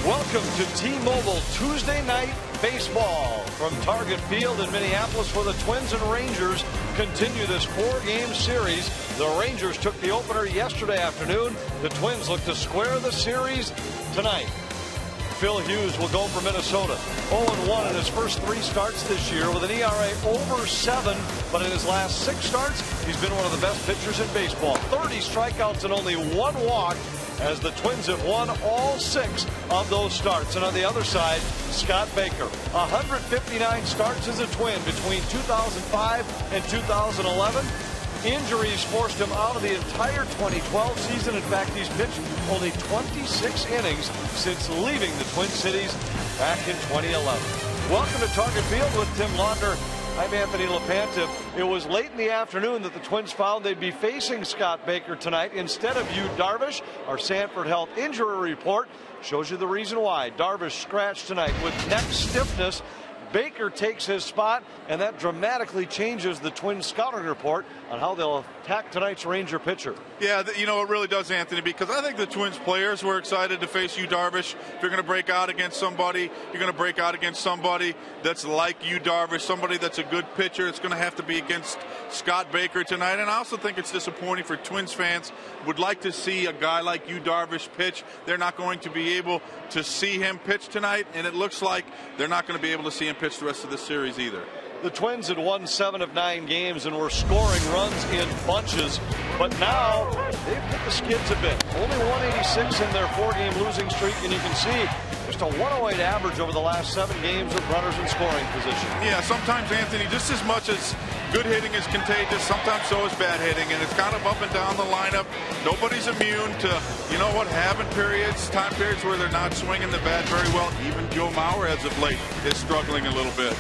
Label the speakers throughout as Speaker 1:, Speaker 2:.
Speaker 1: Welcome to T-Mobile Tuesday Night Baseball from Target Field in Minneapolis, where the Twins and Rangers continue this four-game series. The Rangers took the opener yesterday afternoon. The Twins look to square the series tonight. Phil Hughes will go for Minnesota. 0-1 in his first three starts this year with an ERA over 7, but in his last 6 starts, he's been one of the best pitchers in baseball. 30 strikeouts and only 1 walk, as the Twins have won all 6 of those starts. And on the other side, Scott Baker, 159 starts as a Twin between 2005 and 2011. Injuries forced him out of the entire 2012 season. In fact, he's pitched only 26 innings since leaving the Twin Cities back in 2011. Welcome to Target Field with Tim Laudner. I'm Anthony LaPanta. It was late in the afternoon that the Twins found they'd be facing Scott Baker tonight instead of Yu Darvish. Our Sanford Health injury report shows you the reason why. Darvish scratched tonight with neck stiffness. Baker takes his spot, and that dramatically changes the Twins scouting report on how they'll attack tonight's Ranger pitcher.
Speaker 2: Yeah, you know, it really does, Anthony, because I think the Twins players were excited to face Yu Darvish. If you're going to break out against somebody, you're going to break out against somebody that's like Yu Darvish, somebody that's a good pitcher. It's going to have to be against Scott Baker tonight. And I also think it's disappointing for Twins fans. Would like to see a guy like Yu Darvish pitch. They're not going to be able to see him pitch tonight, and it looks like they're not going to be able to see him pitch the rest of this series either.
Speaker 1: The Twins had won 7 of 9 games and were scoring runs in bunches, but now they've hit the skids a bit. Only 186 in their 4-game losing streak, and you can see just a 108 average over the last 7 games with runners in scoring position.
Speaker 2: Yeah, sometimes, Anthony, just as much as good hitting is contagious, sometimes so is bad hitting, and it's kind of up and down the lineup. Nobody's immune to, you know what, having periods, time periods where they're not swinging the bat very well. Even Joe Mauer, as of late, is struggling a little bit.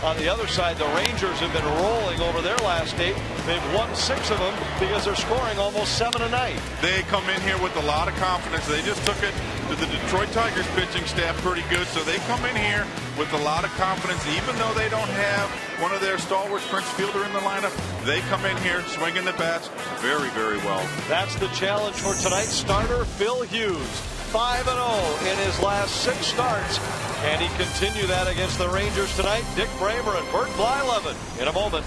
Speaker 1: On the other side, the Rangers have been rolling over their last 8. They've won 6 of them because they're scoring almost 7 a night.
Speaker 2: They come in here with a lot of confidence. They just took it to the Detroit Tigers pitching staff pretty good, so they come in here with a lot of confidence. Even though they don't have one of their stalwart Prince Fielder in the lineup, they come in here swinging the bats very, very well.
Speaker 1: That's the challenge for tonight's starter, Phil Hughes. 5-0 in his last 6 starts. Can he continue that against the Rangers tonight? Dick Bramer and Bert Blyleven in a moment.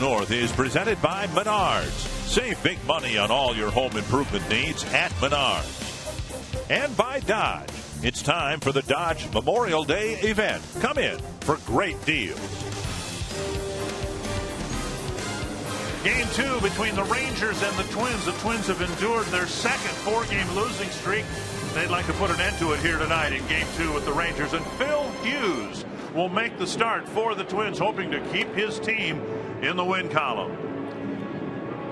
Speaker 3: North is presented by Menards. Save big money on all your home improvement needs at Menards. And by Dodge. It's time for the Dodge Memorial Day event. Come in for great deals.
Speaker 4: Game 2 between the Rangers and the Twins. The Twins have endured their second 4-game losing streak. They'd like to put an end to it here tonight in Game 2 with the Rangers. And Phil Hughes will make the start for the Twins, hoping to keep his team in the win column.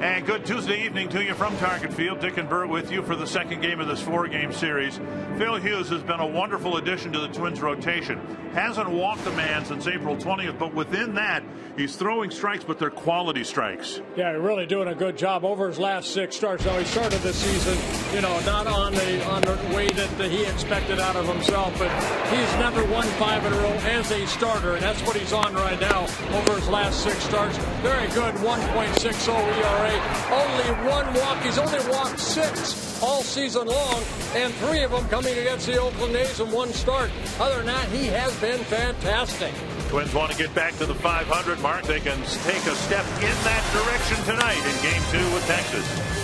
Speaker 4: And good Tuesday evening to you from Target Field. Dick and Bert with you for the second game of this 4-game series. Phil Hughes has been a wonderful addition to the Twins rotation. Hasn't walked a man since April 20th, but within that, he's throwing strikes, but they're quality strikes.
Speaker 5: Yeah, really doing a good job over his last 6 starts. Now, he started the season, not on the way that he expected out of himself, but he's never won 5 in a row as a starter, and that's what he's on right now over his last 6 starts. Very good, 1.60 ERA. Only 1 walk. He's only walked 6 all season long, and 3 of them coming against the Oakland A's in 1 start. Other than that, he has been fantastic.
Speaker 4: Twins want to get back to the 500 mark. They can take a step in that direction tonight in Game 2 with Texas.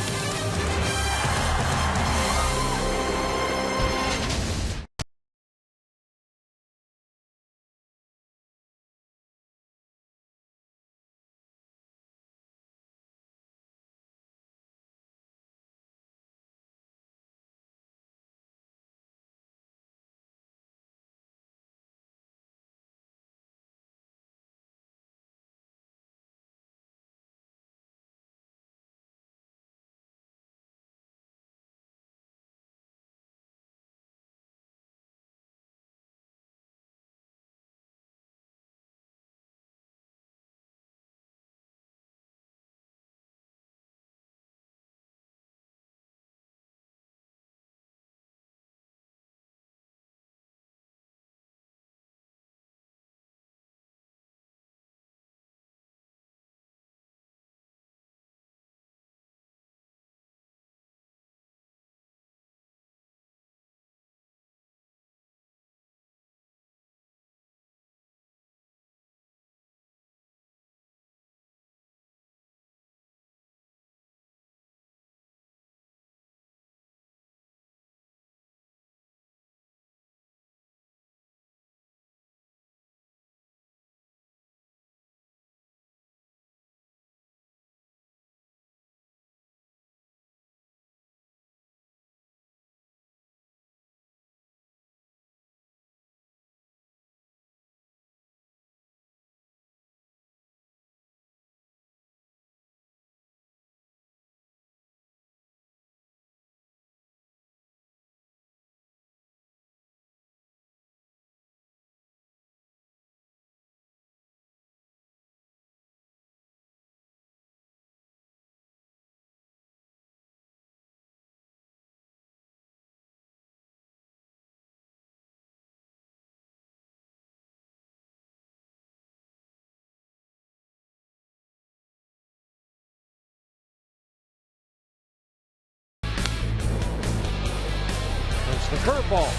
Speaker 5: The curveball.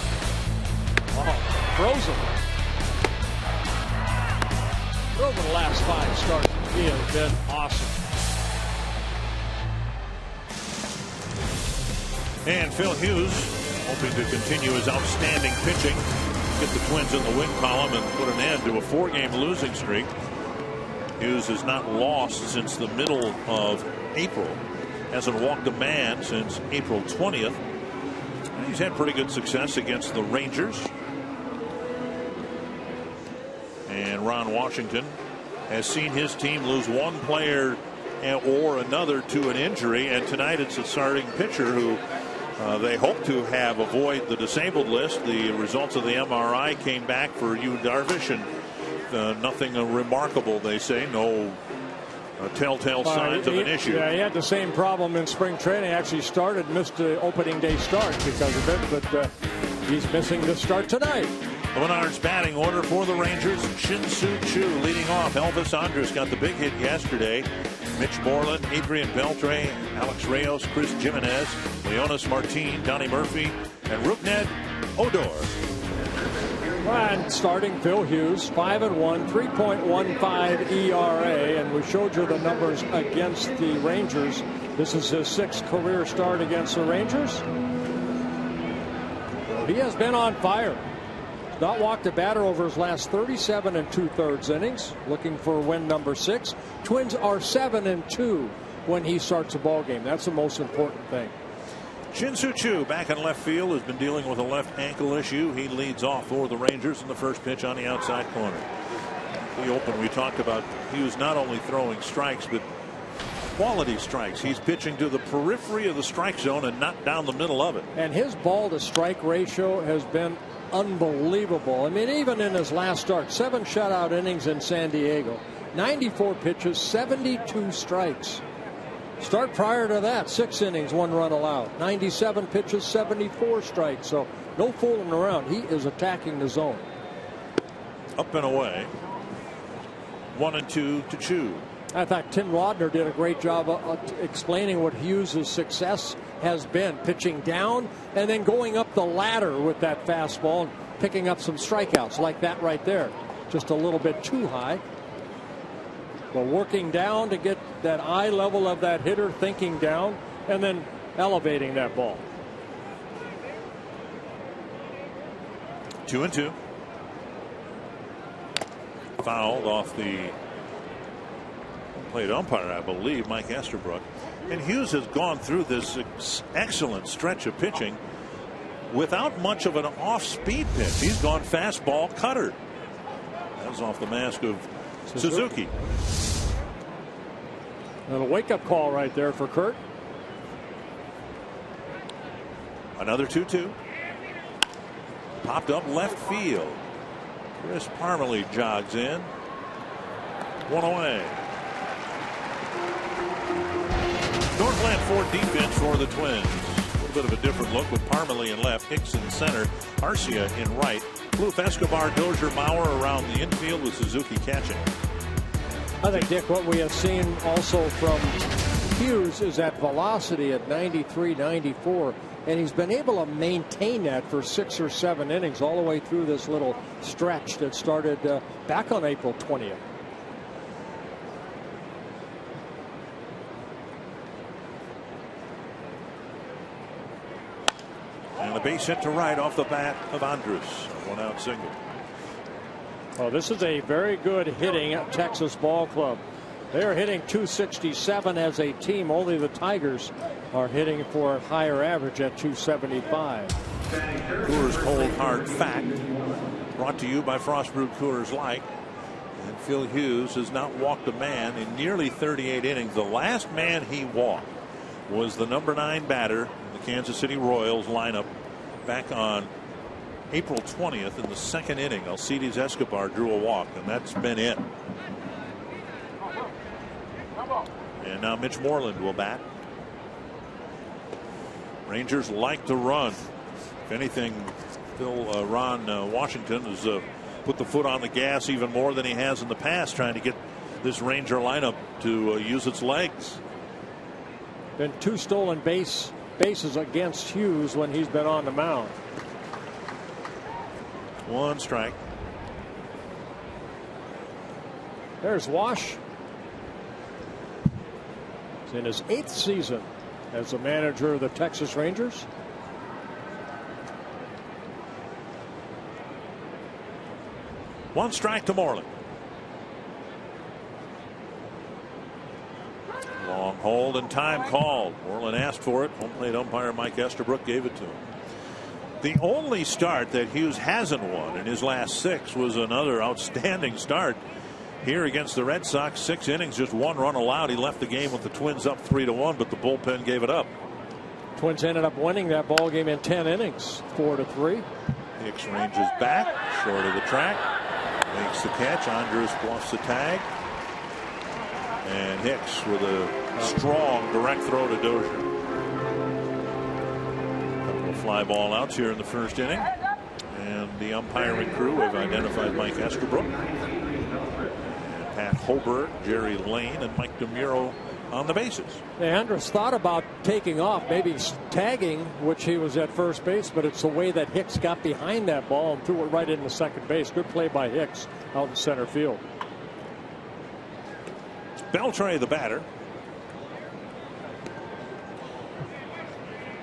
Speaker 5: Frozen. Over the last 5 starts, he has been awesome.
Speaker 3: And Phil Hughes hoping to continue his outstanding pitching, get the Twins in the win column and put an end to a 4-game losing streak. Hughes has not lost since the middle of April. Hasn't walked a man since April 20th. He's had pretty good success against the Rangers. And Ron Washington has seen his team lose 1 player or another to an injury. And tonight it's a starting pitcher who they hope to have avoid the disabled list. The results of the MRI came back for Yu Darvish, and nothing remarkable, they say. No telltale signs of an issue.
Speaker 5: Yeah, he had the same problem in spring training. Actually missed the opening day start because of it, but he's missing the start tonight.
Speaker 3: The Menards batting order for the Rangers. Shin-Soo Choo leading off. Elvis Andrus got the big hit yesterday. Mitch Moreland, Adrian Beltre, Alex Reyes, Chris Jimenez, Leonis Martin, Donnie Murphy, and Rougned Odor.
Speaker 5: And starting Phil Hughes, 5-1, 3.15 ERA, and we showed you the numbers against the Rangers. This is his 6th career start against the Rangers. He has been on fire. Not walked a batter over his last 37 2/3 innings. Looking for win number 6. Twins are 7-2 when he starts a ball game. That's the most important thing.
Speaker 3: Shin-Soo Choo back in left field has been dealing with a left ankle issue. He leads off for the Rangers in the first pitch on the outside corner. The open we talked about, he was not only throwing strikes but quality strikes. He's pitching to the periphery of the strike zone and not down the middle of it.
Speaker 5: And his ball to strike ratio has been unbelievable. I mean, even in his last start, 7 shutout innings in San Diego, 94 pitches, 72 strikes. Start prior to that, 6 innings, 1 run allowed, 97 pitches, 74 strikes. So no fooling around. He is attacking the zone.
Speaker 3: Up and away. 1-2 to Choo.
Speaker 5: I thought Tim Rodner did a great job of explaining what Hughes' success has been, pitching down and then going up the ladder with that fastball and picking up some strikeouts like that right there. Just a little bit too high. But working down to get that eye level of that hitter, thinking down, and then elevating that ball.
Speaker 3: 2-2. Fouled off the plate umpire, I believe, Mike Estabrook. And Hughes has gone through this excellent stretch of pitching without much of an off-speed pitch. He's gone fastball cutter. That was off the mask of Suzuki.
Speaker 5: And a wake-up call right there for Kurt.
Speaker 3: Another 2-2. Popped up left field. Chris Parmelee jogs in. 1 away. Northland Ford defense for the Twins. A little bit of a different look with Parmelee in left, Hicks in center, Arcia in right. Kloof, Escobar, Dozier, Mauer around the infield with Suzuki catching.
Speaker 5: I think, Dick, what we have seen also from Hughes is that velocity at 93, 94, and he's been able to maintain that for 6 or 7 innings all the way through this little stretch that started back on April 20th.
Speaker 3: And the base hit to right off the bat of Andrus. 1 out single.
Speaker 5: Oh, this is a very good hitting Texas ball club. They are hitting .267 as a team. Only the Tigers are hitting for a higher average at .275.
Speaker 3: Coors Cold Hard Fact, brought to you by Frost Brewed Coors Light. And Phil Hughes has not walked a man in nearly 38 innings. The last man he walked was the number 9 batter in the Kansas City Royals lineup back on April 20th in the 2nd inning. Alcides Escobar drew a walk, and that's been it. And now Mitch Moreland will bat. Rangers like to run. If anything, Ron Washington has put the foot on the gas even more than he has in the past, trying to get this Ranger lineup to use its legs.
Speaker 5: Been 2 stolen bases against Hughes when he's been on the mound.
Speaker 3: 1 strike.
Speaker 5: There's Wash. He's in his 8th season as the manager of the Texas Rangers.
Speaker 3: One strike to Moreland. Long hold and time called. Moreland asked for it. Home plate umpire Mike Estabrook gave it to him. The only start that Hughes hasn't won in his last 6 was another outstanding start here against the Red Sox. 6 innings, just 1 run allowed. He left the game with the Twins up 3-1, but the bullpen gave it up.
Speaker 5: Twins ended up winning that ball game in 10 innings, 4-3.
Speaker 3: Hicks ranges back, short of the track, makes the catch. Andrus bluffs the tag, and Hicks with a strong direct throw to Dozier. Fly ball outs here in the 1st inning, and the umpiring crew have identified Mike Estabrook, and Pat Hoberg, Jerry Lane, and Mike DeMuro on the bases.
Speaker 5: Andrus thought about taking off, maybe tagging, which he was at first base, but it's the way that Hicks got behind that ball and threw it right into second base. Good play by Hicks out in center field.
Speaker 3: Beltre, the batter.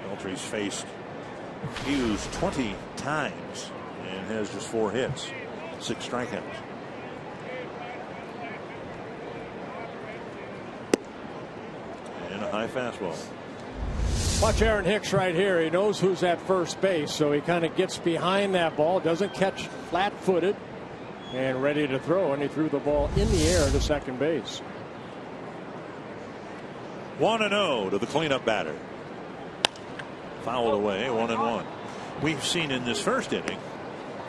Speaker 3: Beltre's faced Hughes 20 times and has just 4 hits, 6 strikeouts. And a high fastball.
Speaker 5: Watch Aaron Hicks right here. He knows who's at first base, so he kind of gets behind that ball, doesn't catch flat-footed, and ready to throw, and he threw the ball in the air to second base.
Speaker 3: 1-0 to the cleanup batter. Fouled away, 1-1. We've seen in this first inning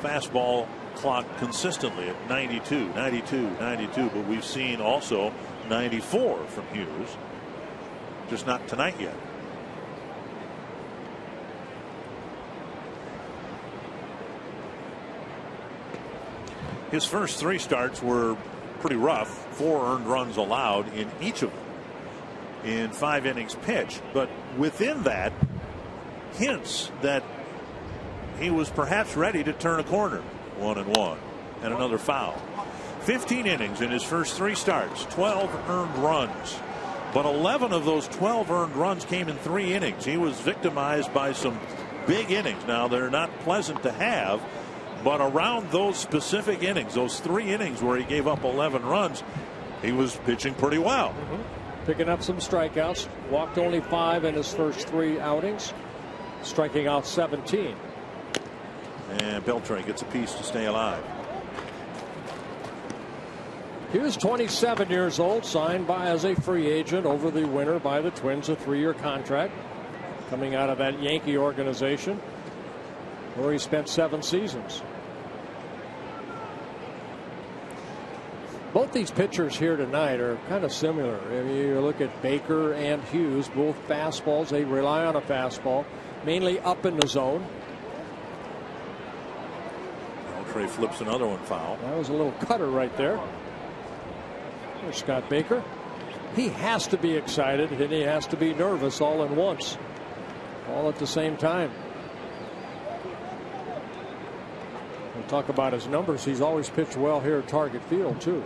Speaker 3: fastball clock consistently at 92, 92, 92, but we've seen also 94 from Hughes. Just not tonight yet. His first 3 starts were pretty rough. 4 earned runs allowed in each of them in 5 innings pitched, but within that hints that he was perhaps ready to turn a corner. 1-1 and another foul. 15 innings in his first 3 starts, 12 earned runs, but 11 of those 12 earned runs came in 3 innings. He was victimized by some big innings. Now they're not pleasant to have, but around those specific innings, those 3 innings where he gave up 11 runs, he was pitching pretty well.
Speaker 5: Picking up some strikeouts. Walked only 5 in his first 3 outings. Striking out 17.
Speaker 3: And Beltre gets a piece to stay alive.
Speaker 5: He was 27 years old, signed as a free agent over the winter by the Twins, a 3-year contract, coming out of that Yankee organization, where he spent 7 seasons. Both these pitchers here tonight are kind of similar. I mean, you look at Baker and Hughes, both fastballs. They rely on a fastball, mainly up in the zone.
Speaker 3: Beltre flips another one foul.
Speaker 5: That was a little cutter right there. There's Scott Baker. He has to be excited and he has to be nervous all at once, all at the same time. We'll talk about his numbers. He's always pitched well here at Target Field too.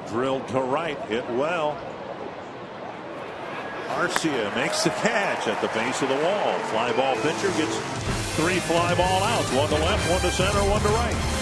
Speaker 3: Drilled to right, hit well. Arcia makes the catch at the base of the wall. Fly ball pitcher gets 3 fly ball outs. 1 to left, 1 to center, 1 to right.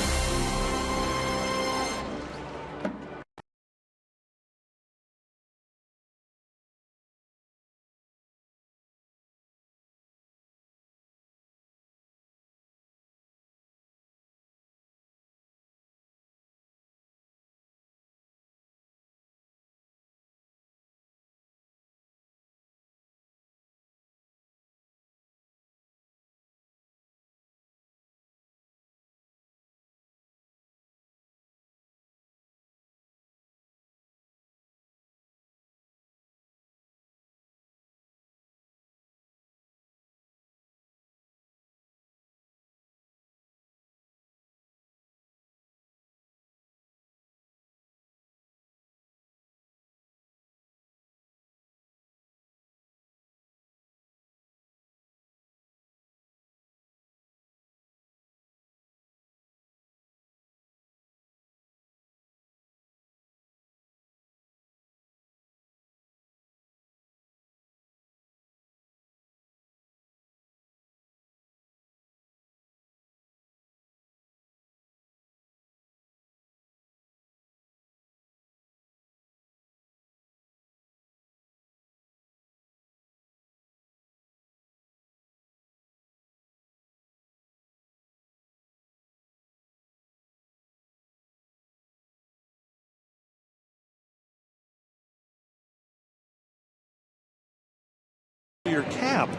Speaker 3: Your cap.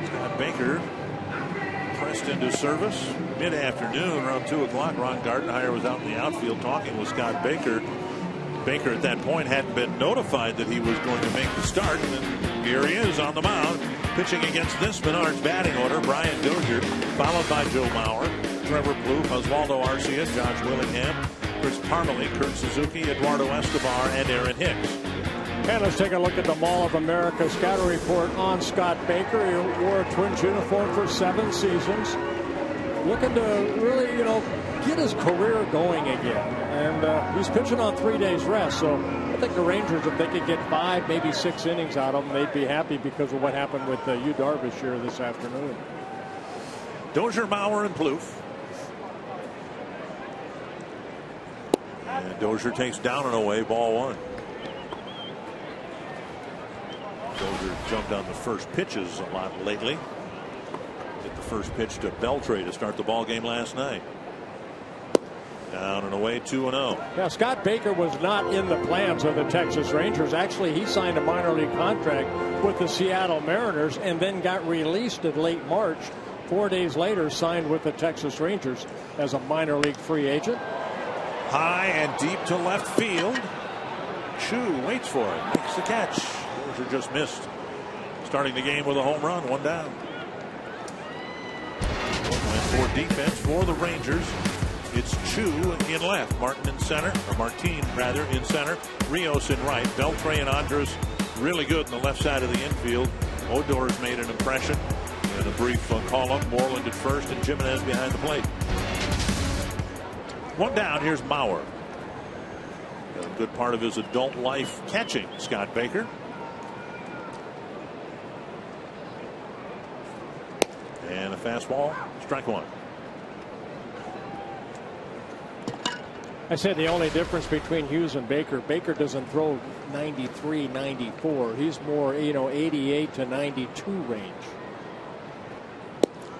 Speaker 3: Scott Baker pressed into service mid-afternoon around 2 o'clock. Ron Gardenhire was out in the outfield talking with Scott Baker. Baker at that point hadn't been notified that he was going to make the start, and here he is on the mound pitching against this Menards batting order. Brian Dozier followed by Joe Mauer. Trevor Plouffe, Oswaldo Arcia, Josh Willingham, Chris Parmalee, Kurt Suzuki, Eduardo Escobar, and Aaron Hicks.
Speaker 5: And let's take a look at the Mall of America scouting report on Scott Baker. He wore a Twins uniform for 7 seasons. Looking to really, get his career going again. And he's pitching on 3 days rest. So I think the Rangers, if they could get 5, maybe 6 innings out of him, they'd be happy because of what happened with Yu Darvish here this afternoon.
Speaker 3: Dozier, Mauer, and Plouffe. And Dozier takes down and away, ball 1. Dozier jumped on the first pitches a lot lately. Hit the first pitch to Beltre to start the ball game last night. Down and away, 2-0.
Speaker 5: Yeah, Scott Baker was not in the plans of the Texas Rangers. Actually, he signed a minor league contract with the Seattle Mariners and then got released in late March. 4 days later, signed with the Texas Rangers as a minor league free agent.
Speaker 3: High and deep to left field. Chu waits for it, makes the catch. Dozier just missed. Starting the game with a home run, 1 down. For defense for the Rangers, it's Chu in left, Martin in center, or Martin rather in center, Rios in right, Beltre and Andres really good in the left side of the infield. Odor's made an impression in a brief call-up. Moreland at first and Jimenez behind the plate. 1 down. Here's Mauer. Got a good part of his adult life catching, Scott Baker. And a fastball, strike 1.
Speaker 5: I said the only difference between Hughes and Baker doesn't throw 93, 94. He's more, 88 to 92 range.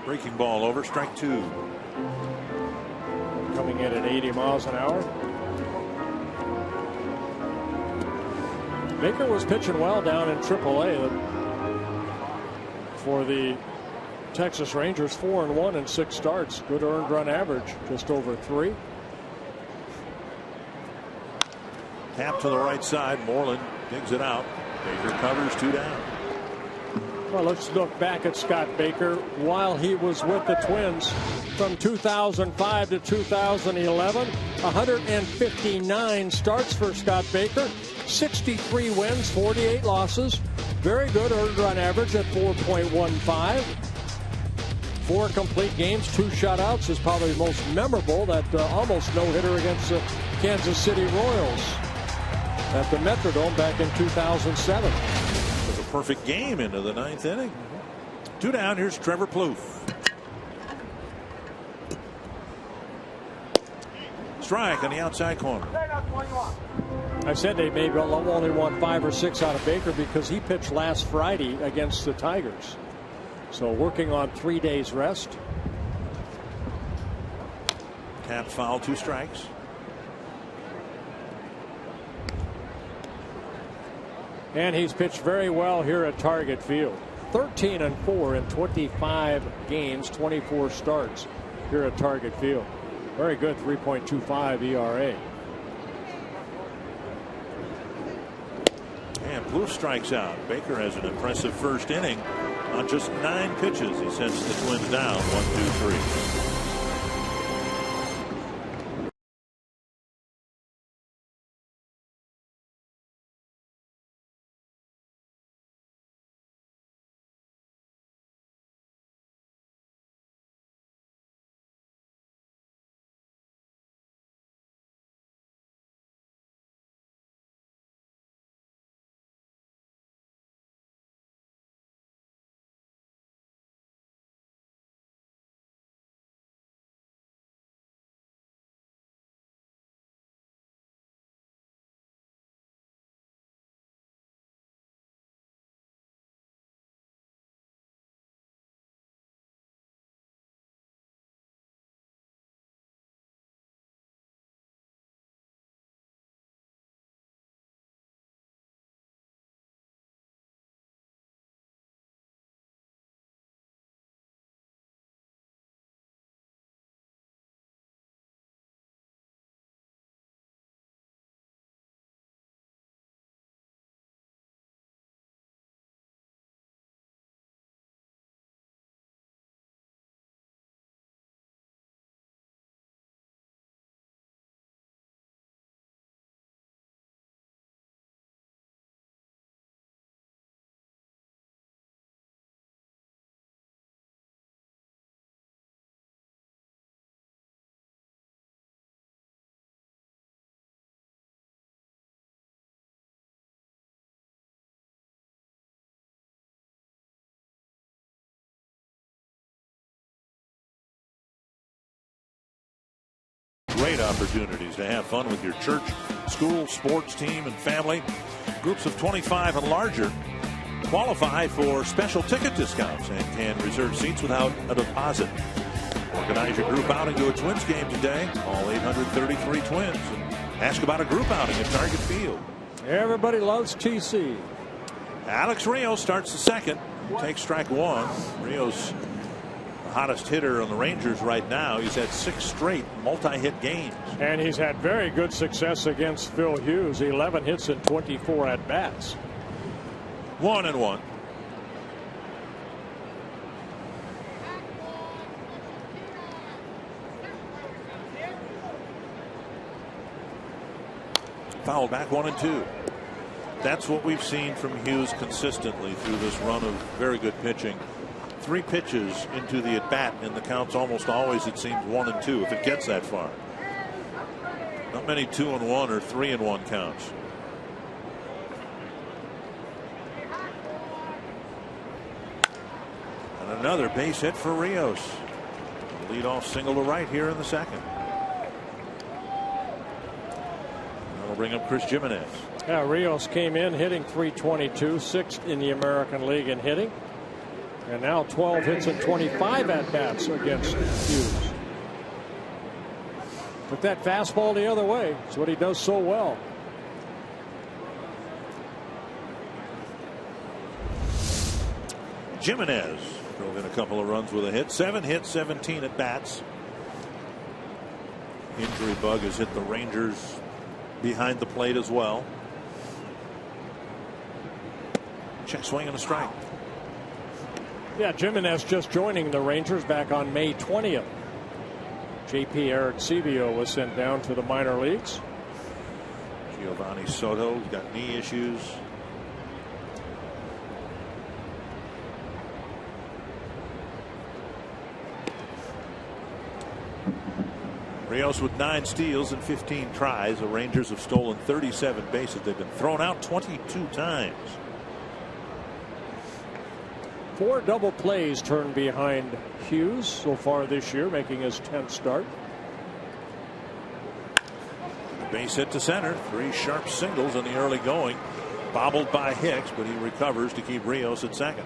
Speaker 3: Breaking ball over, strike 2.
Speaker 5: Coming in at 80 miles an hour. Baker was pitching well down in AAA for the Texas Rangers. 4-1 in 6 starts. Good earned run average, just over 3.
Speaker 3: Tap to the right side. Moreland digs it out. Baker covers, 2 down.
Speaker 5: Well, let's look back at Scott Baker while he was with the Twins from 2005 to 2011. 159 starts for Scott Baker. 63 wins, 48 losses. Very good earned run average at 4.15. 4 complete games, 2 shutouts is probably most memorable. That almost no-hitter against the Kansas City Royals at the Metrodome back in 2007.
Speaker 3: It was a perfect game into the 9th inning. 2 down. Here's Trevor Plouffe. Strike on the outside corner.
Speaker 5: I said they maybe only want 5 or 6 out of Baker because he pitched last Friday against the Tigers. So working on 3 days rest.
Speaker 3: Tap foul, 2 strikes.
Speaker 5: And he's pitched very well here at Target Field. 13-4 in 25 games, 24 starts here at Target Field. Very good, 3.25 ERA.
Speaker 3: And Plouffe strikes out. Baker has an impressive first inning on just 9 pitches. He sends the Twins down 1-2-3. great opportunities to have fun with your church, school, sports team, and family. Groups of 25 and larger qualify for special ticket discounts and can reserve seats without a deposit. Organize your group outing to a Twins game today. Call 833 Twins and ask about a group outing at Target Field.
Speaker 5: Everybody loves TC.
Speaker 3: Alex Rios starts the second. Takes strike one. Rios, the hottest hitter on the Rangers right now. He's had 6 straight multi-hit games.
Speaker 5: And he's had very good success against Phil Hughes. 11 hits and 24 at-bats.
Speaker 3: 1-1. Foul back 1-2. That's what we've seen from Hughes consistently through this run of very good pitching. 3 pitches into the at bat, and the count's almost always, it seems, 1-2 if it gets that far. Not many 2-1 or 3-1 counts. And another base hit for Rios. Leadoff single to right here in the second. That'll bring up Chris Jimenez.
Speaker 5: Yeah, Rios came in hitting .322, 6th in the American League in hitting. And now 12 hits and 25 at-bats against Hughes. Took that fastball the other way. It's what he does so well.
Speaker 3: Jimenez drove in a couple of runs with a hit. 7 hits, 17 at-bats. Injury bug has hit the Rangers behind the plate as well. Check swing and a strike.
Speaker 5: Yeah, Jimenez just joining the Rangers back on May 20th. J.P. Arcibio was sent down to the minor leagues.
Speaker 3: Giovanni Soto's got knee issues. Rios with 9 steals and 15 tries. The Rangers have stolen 37 bases. They've been thrown out 22 times.
Speaker 5: 4 double plays turned behind Hughes so far this year, making his 10th start.
Speaker 3: Base hit to center. 3 sharp singles in the early going. Bobbled by Hicks, but he recovers to keep Rios at second.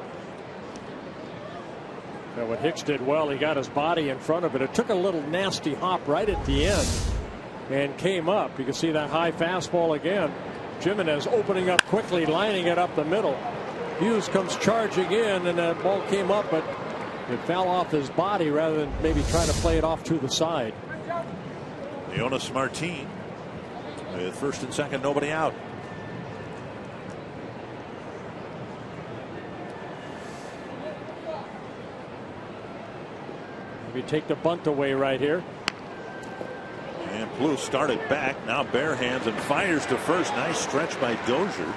Speaker 5: Now what Hicks did well, he got his body in front of it. It took a little nasty hop right at the end and came up. You can see that high fastball again. Jimenez opening up quickly, lining it up the middle. Hughes comes charging in, and that ball came up, but it fell off his body rather than maybe trying to play it off to the side.
Speaker 3: Leonis Martin with first and second, nobody out.
Speaker 5: Maybe take the bunt away right here.
Speaker 3: And Plouffe started back, now bare hands and fires to first. Nice stretch by Dozier.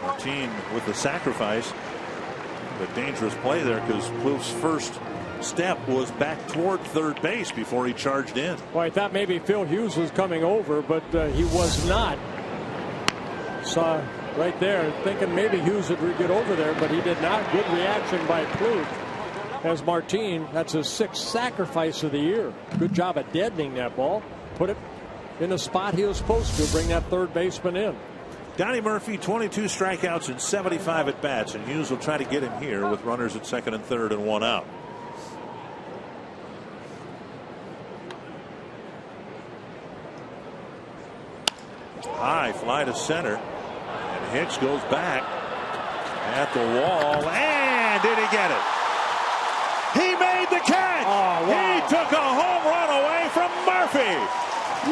Speaker 3: Martin with the sacrifice, but dangerous play there because Plouffe's first step was back toward third base before he charged in.
Speaker 5: Well, I thought maybe Phil Hughes was coming over, but he was not. Saw right there, thinking maybe Hughes would get over there, but he did not. Good reaction by Plouffe. As Martin, that's his 6th sacrifice of the year. Good job of deadening that ball. Put it in the spot he was supposed to. Bring that third baseman in.
Speaker 3: Donnie Murphy, 22 strikeouts and 75 at bats, and Hughes will try to get him here with runners at second and third and 1 out. High fly to center, and Hicks goes back at the wall, and did he get it? He made the catch.
Speaker 5: Oh, wow.
Speaker 3: He took a home run away from Murphy.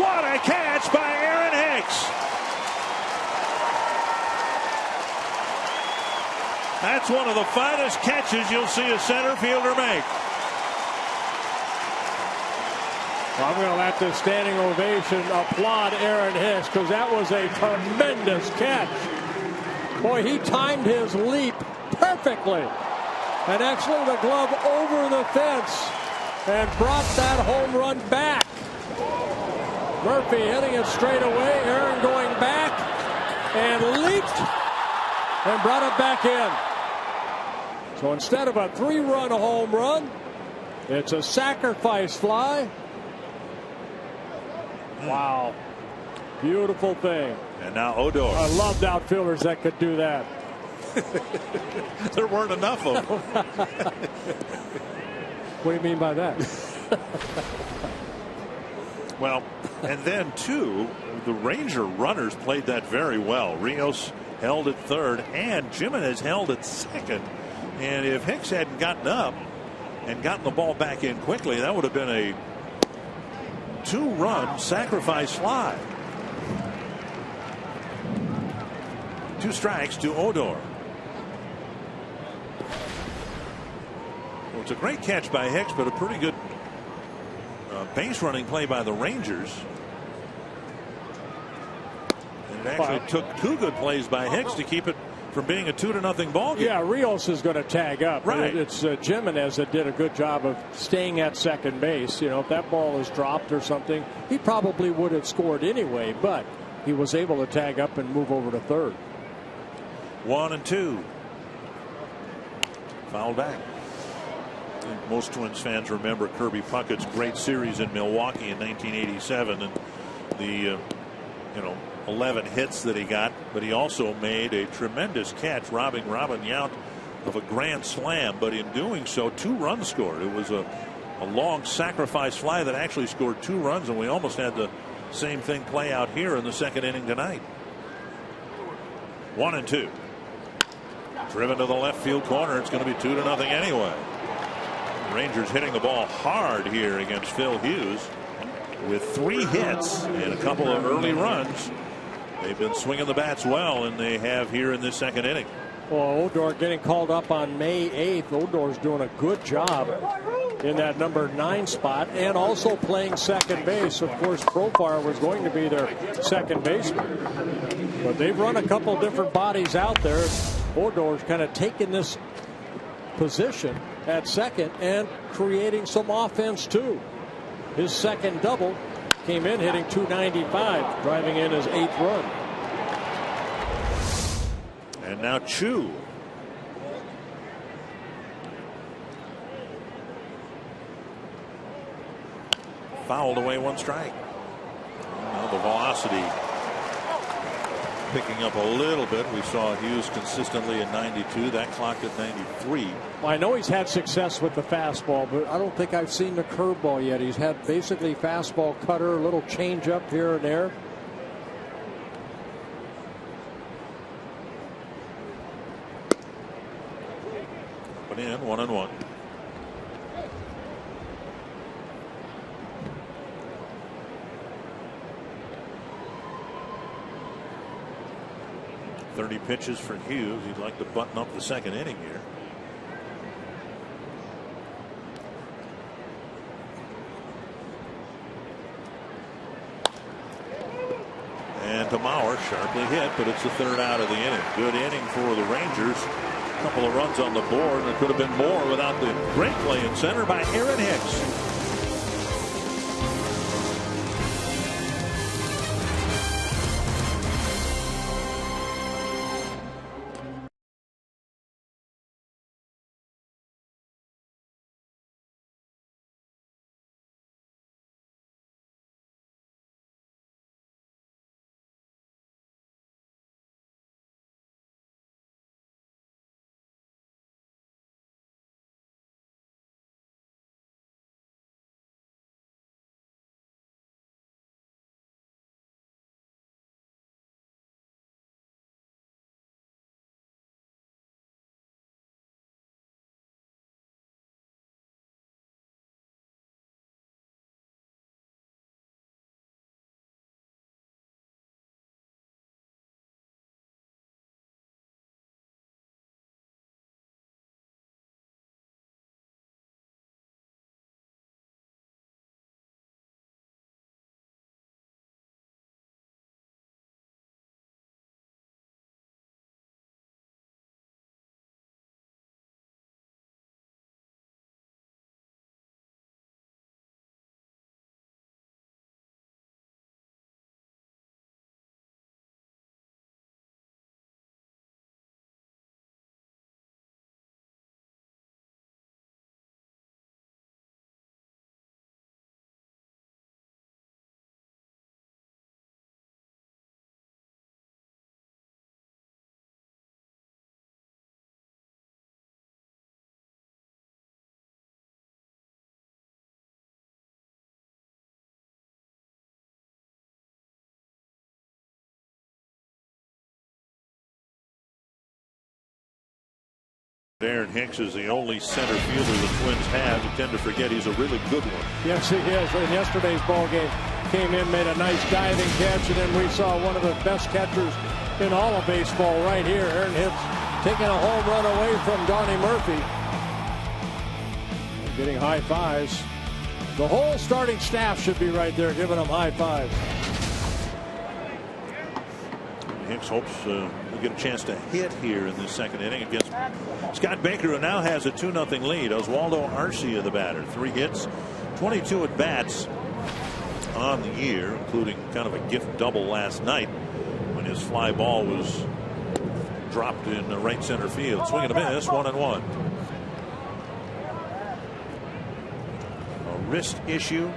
Speaker 3: What a catch by Aaron Hicks. That's one of the finest catches you'll see a center fielder make.
Speaker 5: Well, I'm going to let this standing ovation applaud Aaron Hicks because that was a tremendous catch. Boy, he timed his leap perfectly. And actually the glove over the fence and brought that home run back. Murphy hitting it straight away. Aaron going back and leaped and brought it back in. So instead of a 3-run home run, it's a sacrifice fly. Wow. Beautiful thing.
Speaker 3: And now Odor.
Speaker 5: I loved outfielders that could do that.
Speaker 3: There weren't enough of them.
Speaker 5: What do you mean by that?
Speaker 3: Well, and then too, the Ranger runners played that very well. Rios held at third, and Jimenez held at second. And if Hicks hadn't gotten up and gotten the ball back in quickly, that would have been a 2-run sacrifice fly. 2 strikes to Odor. Well, it's a great catch by Hicks, but a pretty good base running play by the Rangers. And it actually took 2 good plays by Hicks to keep it from being a 2-0 ball game.
Speaker 5: Yeah, Rios is going to tag up.
Speaker 3: Right.
Speaker 5: It's Jimenez that did a good job of staying at second base. You know, if that ball is dropped or something, he probably would have scored anyway, but he was able to tag up and move over to third.
Speaker 3: 1-2. Foul back. I think most Twins fans remember Kirby Puckett's great series in Milwaukee in 1987 and the 11 hits that he got, but he also made a tremendous catch, robbing Robin Yount of a grand slam. But in doing so, 2 runs scored. It was a long sacrifice fly that actually scored 2 runs, and we almost had the same thing play out here in the second inning tonight. 1-2. Driven to the left field corner. It's going to be 2-0 anyway. Rangers hitting the ball hard here against Phil Hughes with 3 hits and a couple of early runs. They've been swinging the bats well, and they have here in this second inning.
Speaker 5: Well, Odor getting called up on May 8th. Odor's doing a good job in that number 9 spot and also playing second base. Of course, Profar was going to be their second baseman, but they've run a couple different bodies out there. Odor's kind of taken this position at second and creating some offense too. His second double came in hitting .295, driving in his 8th run.
Speaker 3: And now Chu. Fouled away 1 strike. Now the velocity picking up a little bit. We saw Hughes consistently at 92. That clocked at 93.
Speaker 5: Well, I know he's had success with the fastball, but I don't think I've seen the curveball yet. He's had basically fastball, cutter, a little change up here and there.
Speaker 3: Put in 1-1. .30 pitches for Hughes. He'd like to button up the second inning here. And to Mauer, sharply hit, but it's the 3rd out of the inning. Good inning for the Rangers. A couple of runs on the board, and it could have been more without the great play in center by Aaron Hicks. Aaron Hicks is the only center fielder the Twins have. You tend to forget he's a really good one.
Speaker 5: Yes, he is. In yesterday's ball game, came in, made a nice diving catch, and then we saw one of the best catchers in all of baseball right here. Aaron Hicks taking a home run away from Donnie Murphy. Getting high fives. The whole starting staff should be right there giving them high fives.
Speaker 3: Hicks hopes to get a chance to hit here in this second inning against Scott Baker, who now has a 2-0 lead. Oswaldo Arcia, the batter, 3 hits, 22 at bats on the year, including kind of a gift double last night when his fly ball was dropped in the right center field. Swing and a miss, 1-1. A wrist issue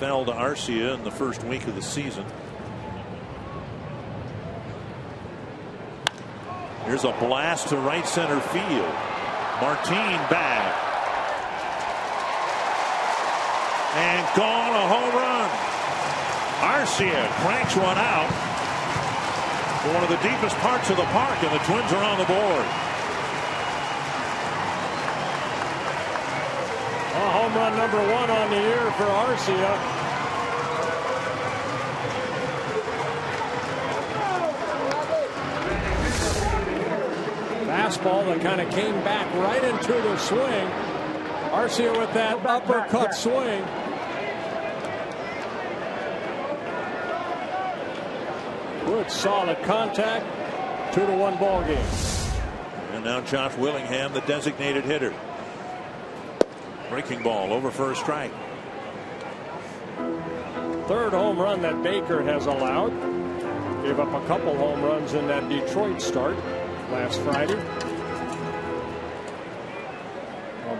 Speaker 3: fell to Arcia in the first week of the season. Here's a blast to right center field. Martin back. And gone, a home run. Arcia cranks one out to one of the deepest parts of the park, and the Twins are on the board.
Speaker 5: Home run number 1 on the year for Arcia. Fastball that kind of came back right into the swing. Arcia with that uppercut swing. Good solid contact. 2-1 ball game.
Speaker 3: And now Josh Willingham, the designated hitter. Breaking ball over for a strike.
Speaker 5: 3rd home run that Baker has allowed. Gave up a couple home runs in that Detroit start last Friday.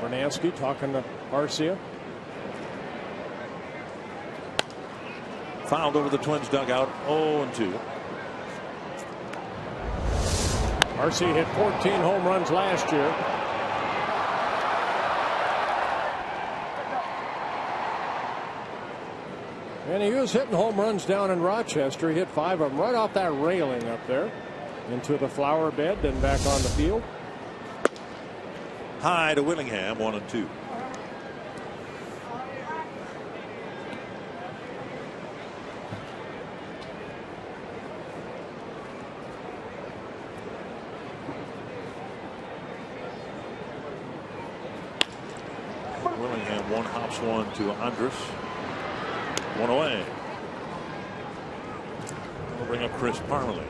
Speaker 5: Bernansky talking to Arcia.
Speaker 3: Fouled over the Twins dugout, 0-2.
Speaker 5: Arcia hit 14 home runs last year. And he was hitting home runs down in Rochester. He hit 5 of them right off that railing up there into the flower bed, then back on the field.
Speaker 3: High to Willingham, 1-2. Willingham one hops one to Andrus. 1 away. We'll bring up Chris Parmelee.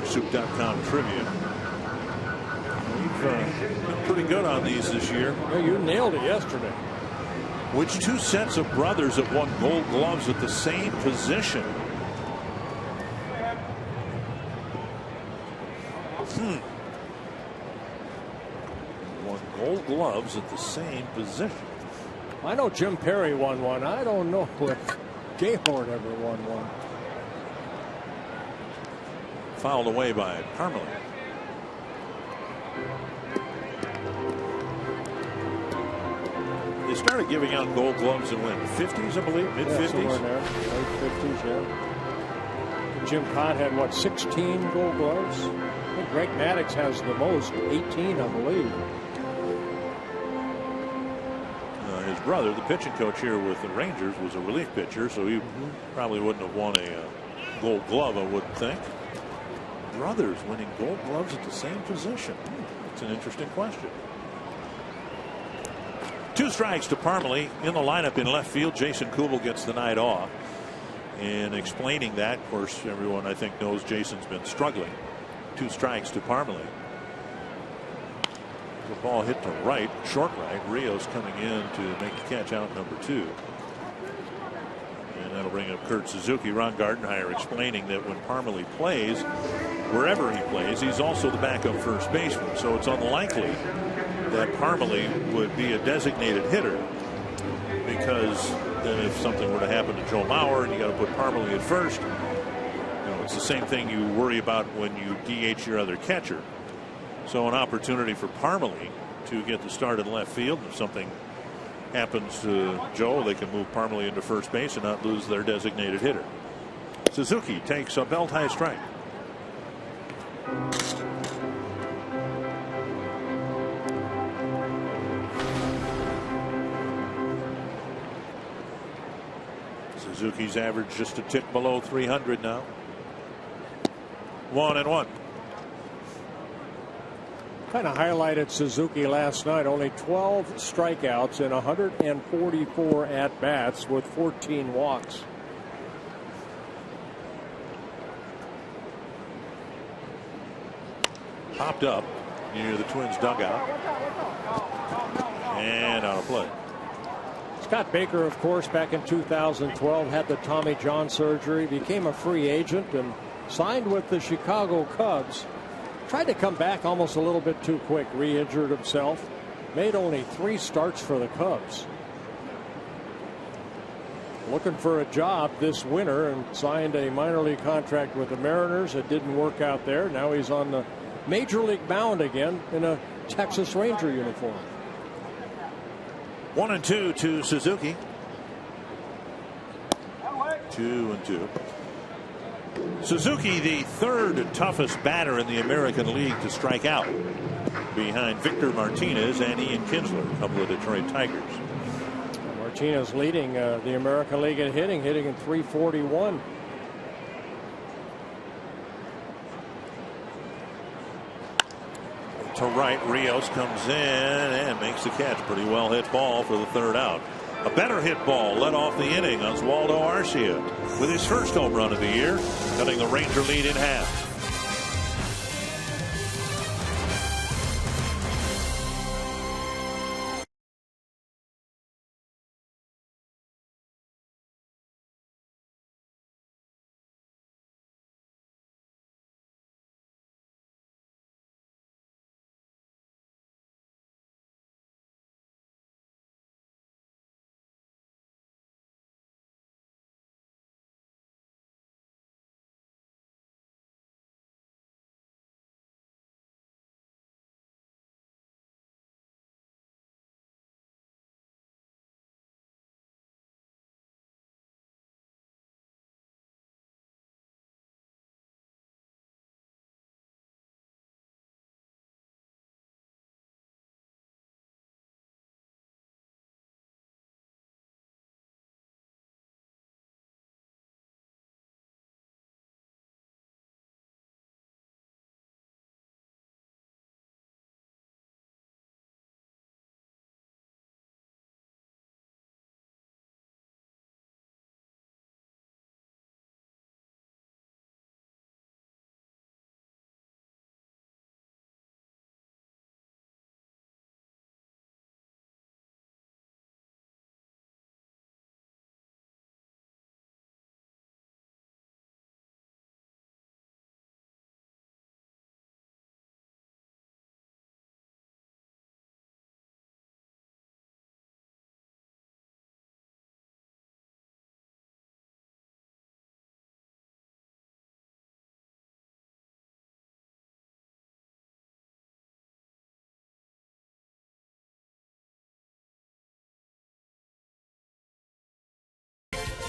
Speaker 3: Soup.com trivia. We've been pretty good on these this year.
Speaker 5: Well, you nailed it yesterday.
Speaker 3: Which 2 sets of brothers have won Gold Gloves at the same position? Won Gold Gloves at the same position.
Speaker 5: I know Jim Perry won one. I don't know if Gaylord ever won one.
Speaker 3: Fouled away by Parmelee. They started giving out Gold Gloves in when? 50s, I believe? Mid-50s?
Speaker 5: Somewhere in there. Late 50s, yeah. Jim Cott had, what, 16 Gold Gloves? I think Greg Maddux has the most, 18, I believe.
Speaker 3: His brother, the pitching coach here with the Rangers, was a relief pitcher, so he probably wouldn't have won a Gold Glove, I wouldn't think. Brothers winning Gold Gloves at the same position. It's an interesting question. 2 strikes to Parmelee. In the lineup in left field, Jason Kubel gets the night off. And explaining that, of course, everyone I think knows Jason's been struggling. 2 strikes to Parmelee. The ball hit to right, short right. Rios coming in to make the catch out number 2. And that'll bring up Kurt Suzuki. Ron Gardenhire explaining that when Parmelee plays, wherever he plays, he's also the backup first baseman. So it's unlikely that Parmelee would be a designated hitter, because then if something were to happen to Joe Mauer and you got to put Parmelee at first, it's the same thing you worry about when you DH your other catcher. So an opportunity for Parmelee to get the start in left field. If something happens to Joe, they can move Parmelee into first base and not lose their designated hitter. Suzuki takes a belt high strike. Suzuki's average just a tick below 300 now. 1-1.
Speaker 5: Kind of highlighted Suzuki last night. Only 12 strikeouts in 144 at-bats with 14 walks.
Speaker 3: Popped up near the Twins dugout. And out of play.
Speaker 5: Scott Baker, of course, back in 2012 had the Tommy John surgery, became a free agent and signed with the Chicago Cubs. Tried to come back almost a little bit too quick, re-injured himself. Made only 3 starts for the Cubs. Looking for a job this winter and signed a minor league contract with the Mariners. It didn't work out there. Now he's on the major league mound again in a Texas Ranger uniform.
Speaker 3: 1-2 to Suzuki. 2-2. Suzuki, the third toughest batter in the American League to strike out, behind Victor Martinez and Ian Kinsler, a couple of Detroit Tigers.
Speaker 5: Martinez leading the American League in hitting in .341.
Speaker 3: To right, Rios comes in and makes the catch. Pretty well hit ball for the third out. A better hit ball led off the inning. Oswaldo Arcia with his first home run of the year, cutting the Ranger lead in half.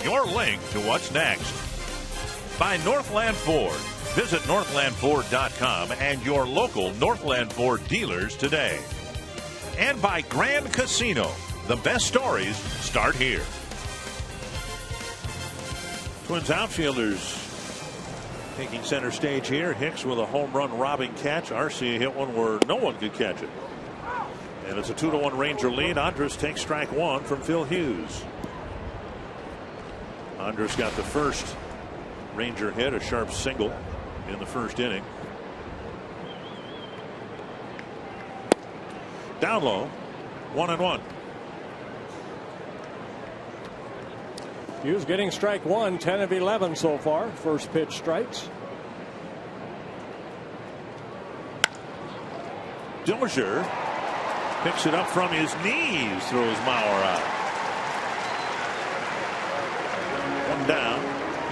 Speaker 4: Your link to what's next. By Northland Ford. Visit northlandford.com and your local Northland Ford dealers today. And by Grand Casino. The best stories start here.
Speaker 3: Twins outfielders taking center stage here. Hicks with a home run robbing catch. Arcia hit one where no one could catch it. And it's a 2-1 Ranger lead. Andrus takes strike one from Phil Hughes. Andrus got the first Ranger hit, a sharp single in the first inning. Down low, 1-1.
Speaker 5: Hughes getting strike one, 10 of 11 so far. First pitch strikes.
Speaker 3: Dozier picks it up from his knees, throws Mauer out. One down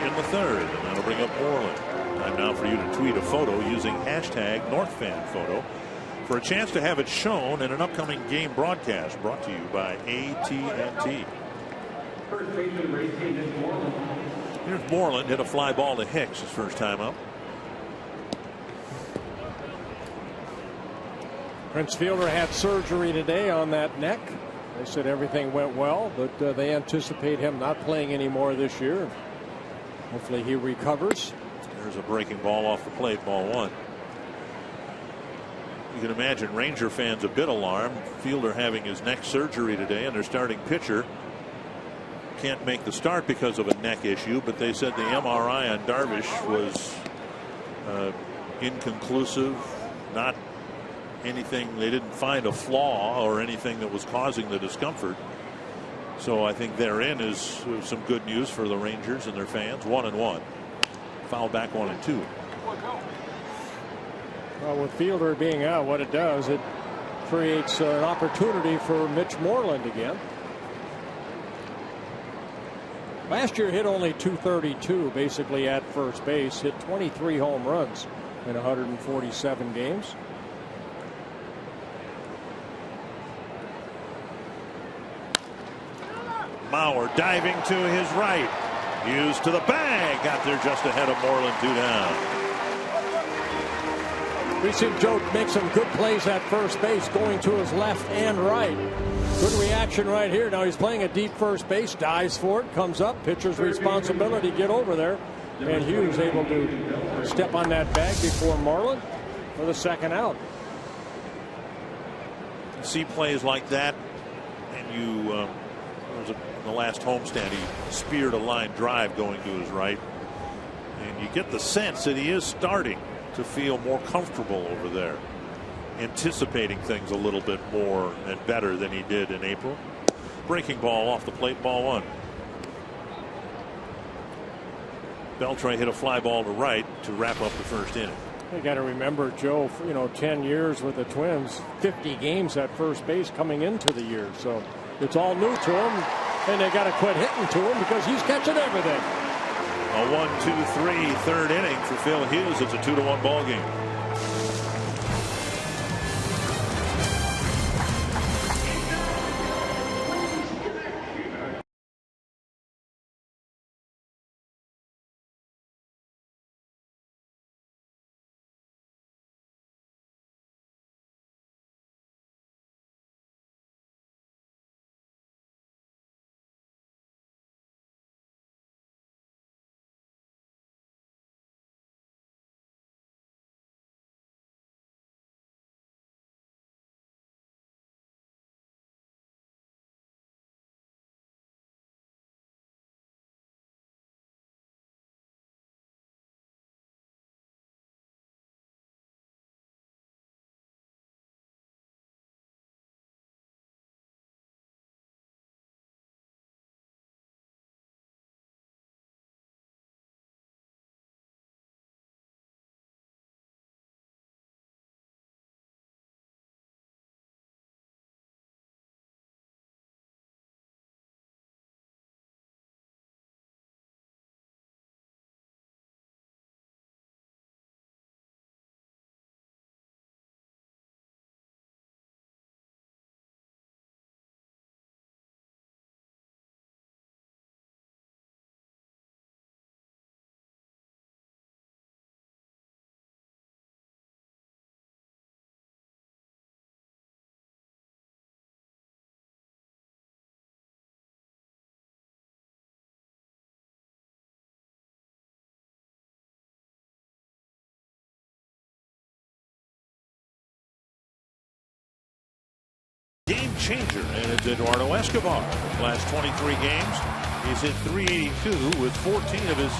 Speaker 3: in the third, and that'll bring up Moreland. Time now for you to tweet a photo using hashtag NorthFanPhoto for a chance to have it shown in an upcoming game broadcast brought to you by AT&T. Here's Moreland, hit a fly ball to Hicks his first time up.
Speaker 5: Prince Fielder had surgery today on that neck. They said everything went well, but they anticipate him not playing anymore this year. Hopefully he recovers.
Speaker 3: There's a breaking ball off the plate, ball one. You can imagine Ranger fans a bit alarmed. Fielder having his neck surgery today, and their starting pitcher can't make the start because of a neck issue, but they said the MRI on Darvish was inconclusive, not anything. They didn't find a flaw or anything that was causing the discomfort. So I think therein is some good news for the Rangers and their fans. 1-1. Foul back 1-2.
Speaker 5: Well, with Fielder being out, what it does, it creates an opportunity for Mitch Moreland again. Last year hit only .232 basically at first base, hit 23 home runs in 147 games.
Speaker 3: Mauer diving to his right. Hughes to the bag. Got there just ahead of Moreland, 2 down.
Speaker 5: We've seen Joe make some good plays at first base, going to his left and right. Good reaction right here. Now he's playing a deep first base, dives for it, comes up, pitcher's responsibility, get over there. And Hughes able to step on that bag before Moreland for the second out.
Speaker 3: You see plays like that, and you in the last homestand, he speared a line drive going to his right, and you get the sense that he is starting to feel more comfortable over there, anticipating things a little bit more and better than he did in April. Breaking ball off the plate, ball one. Beltre hit a fly ball to right to wrap up the first inning.
Speaker 5: You got to remember, Joe, 10 years with the Twins, 50 games at first base coming into the year. So it's all new to him, and they got to quit hitting to him because he's catching everything.
Speaker 3: A 1-2-3 third inning for Phil Hughes. It's a 2-1 ball game. Game changer, and it's Eduardo Escobar. Last 23 games, he's hit .382 with 14 of his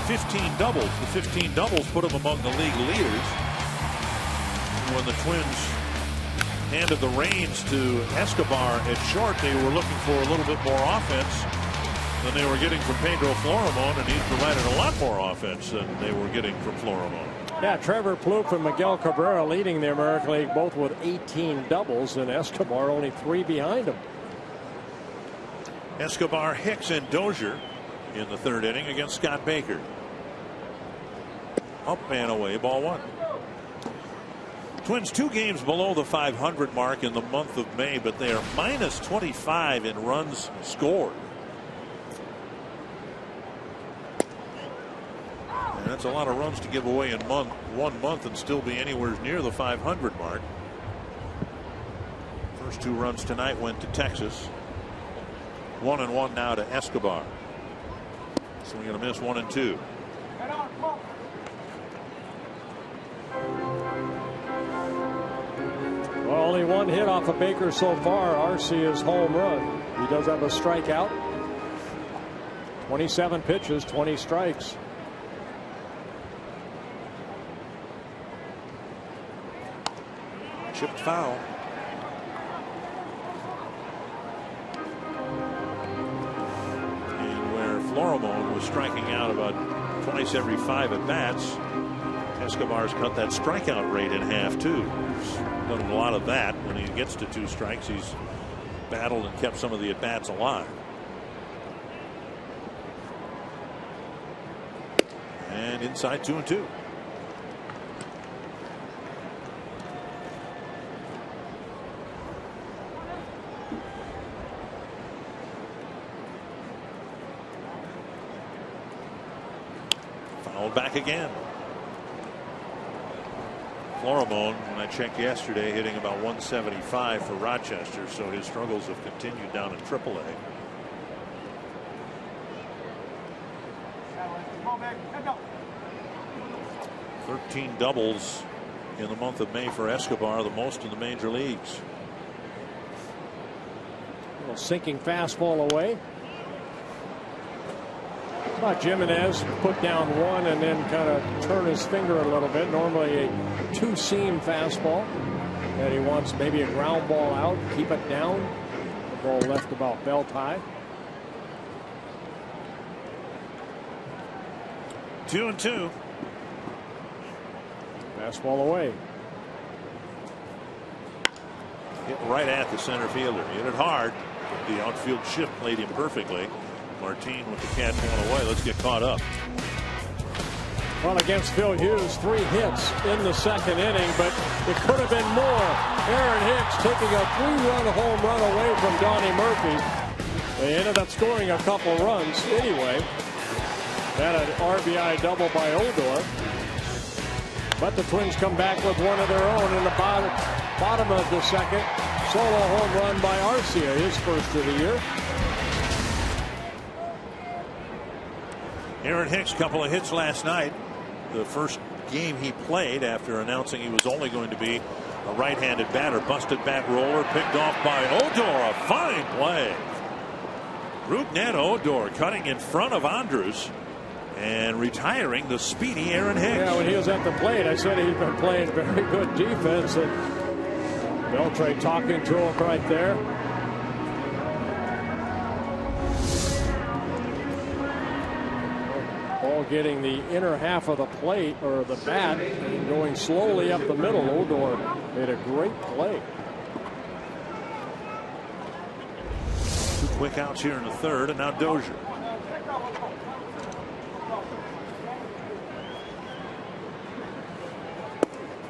Speaker 3: 15 doubles. The 15 doubles put him among the league leaders. When the Twins handed the reins to Escobar at short, they were looking for a little bit more offense than they were getting from Pedro Florimon, and he's provided a lot more offense than they were getting from Florimon.
Speaker 5: Yeah, Trevor Plouffe and Miguel Cabrera leading the American League, both with 18 doubles, and Escobar only 3 behind him.
Speaker 3: Escobar, Hicks, and Dozier in the third inning against Scott Baker. Up and away, ball one. Twins 2 games below the 500 mark in the month of May, but they are minus 25 in runs scored. That's a lot of runs to give away in 1 month and still be anywhere near the 500 mark. First 2 runs tonight went to Texas. 1-1 now to Escobar. So we're going to miss 1 and 2.
Speaker 5: Well, only 1 hit off of Baker so far. Arcia's home run. He does have a strikeout. 27 pitches, 20 strikes.
Speaker 3: Chipped foul. And where Florimon was striking out about twice every 5 at bats, Escobar's cut that strikeout rate in half too. He's done a lot of that. When he gets to 2 strikes, he's battled and kept some of the at bats alive. And inside 2-2. Fouled back again. Florimon, when I checked yesterday, hitting about 175 for Rochester, so his struggles have continued down in AAA. "13 doubles in the month of May for Escobar, the most in the major leagues."
Speaker 5: A little sinking fastball away. Jimenez put down 1 and then kind of turn his finger a little bit. Normally a 2-seam fastball. And he wants maybe a ground ball out, keep it down. The ball left about belt high.
Speaker 3: 2-2.
Speaker 5: Fastball away.
Speaker 3: Hit right at the center fielder. Hit it hard. But the outfield shift played him perfectly. Martin with the catch 1 away. Let's get caught up.
Speaker 5: Well, against Phil Hughes, 3 hits in the 2nd inning, but it could have been more. Aaron Hicks taking a 3-run home run away from Donnie Murphy. They ended up scoring a couple runs anyway. Had an RBI double by Odor. But the Twins come back with one of their own in the bottom of the 2nd. Solo home run by Arcia, his first of the year.
Speaker 3: Aaron Hicks, couple of hits last night. The first game he played after announcing he was only going to be a right-handed batter. Busted back roller picked off by Odor. A fine play. Rougned Odor cutting in front of Andrus and retiring the speedy Aaron Hicks.
Speaker 5: Yeah, when he was at the plate, I said he'd been playing very good defense. And Beltre talking to him right there. Ball getting the inner half of the plate or the bat and going slowly up the middle. Odor made a great play.
Speaker 3: 2 quick outs here in the 3rd, and now Dozier.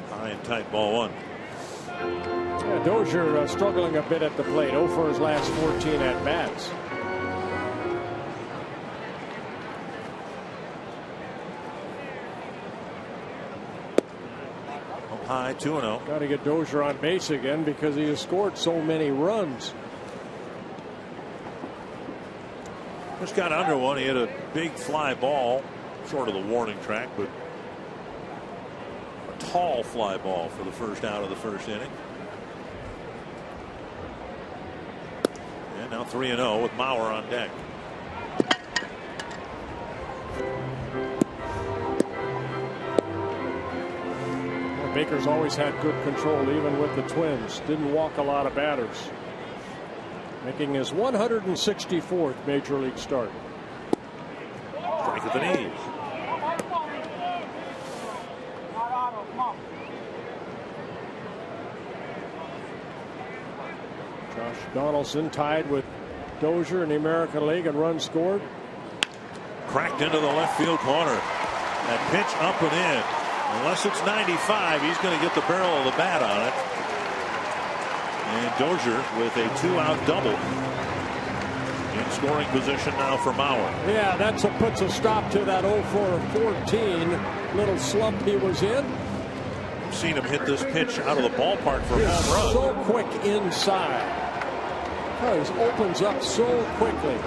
Speaker 3: High and tight, ball 1.
Speaker 5: Yeah, Dozier struggling a bit at the plate. 0 for his last 14 at bats.
Speaker 3: High, 2-0.
Speaker 5: Got to get Dozier on base again because he has scored so many runs.
Speaker 3: Just got under one. He hit a big fly ball, sort of the warning track, but a tall fly ball for the first out of the 1st inning. And now 3-0 with Mauer on deck.
Speaker 5: Baker's always had good control, even with the Twins. Didn't walk a lot of batters. Making his 164th Major League start.
Speaker 3: Strike at the knees.
Speaker 5: Josh Donaldson tied with Dozier in the American League and runs scored.
Speaker 3: Cracked into the left field corner. That pitch up and in. Unless it's 95, he's going to get the barrel of the bat on it. And Dozier with a 2-out double. In scoring position now for Mauer.
Speaker 5: Yeah, that's what puts a stop to that 0-for-14 little slump he was in.
Speaker 3: I've seen him hit this pitch out of the ballpark for a home run.
Speaker 5: So quick inside. Oh, he opens up so quickly.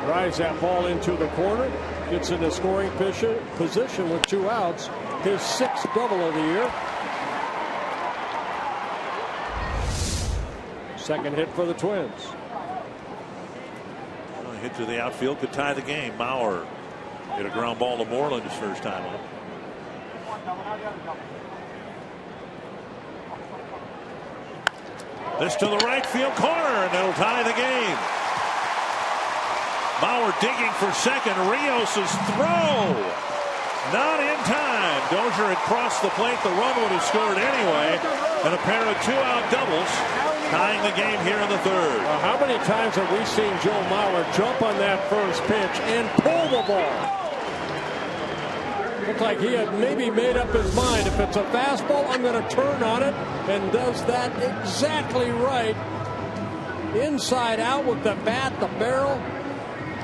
Speaker 5: Drives that ball into the corner. Gets in a scoring position with 2 outs. His 6th double of the year. Second hit for the Twins.
Speaker 3: Well, a hit to the outfield could tie the game. Mauer hit a ground ball to Moreland his first time up. This to the right field corner, and it'll tie the game. Mauer digging for second. Rios' throw. Not in time. Dozier had crossed the plate. The run would have scored anyway. And a pair of 2-out doubles tying the game here in the third.
Speaker 5: How many times have we seen Joe Mauer jump on that first pitch and pull the ball? Looked like he had maybe made up his mind. If it's a fastball, I'm going to turn on it, and does that exactly right. Inside out with the bat, the barrel,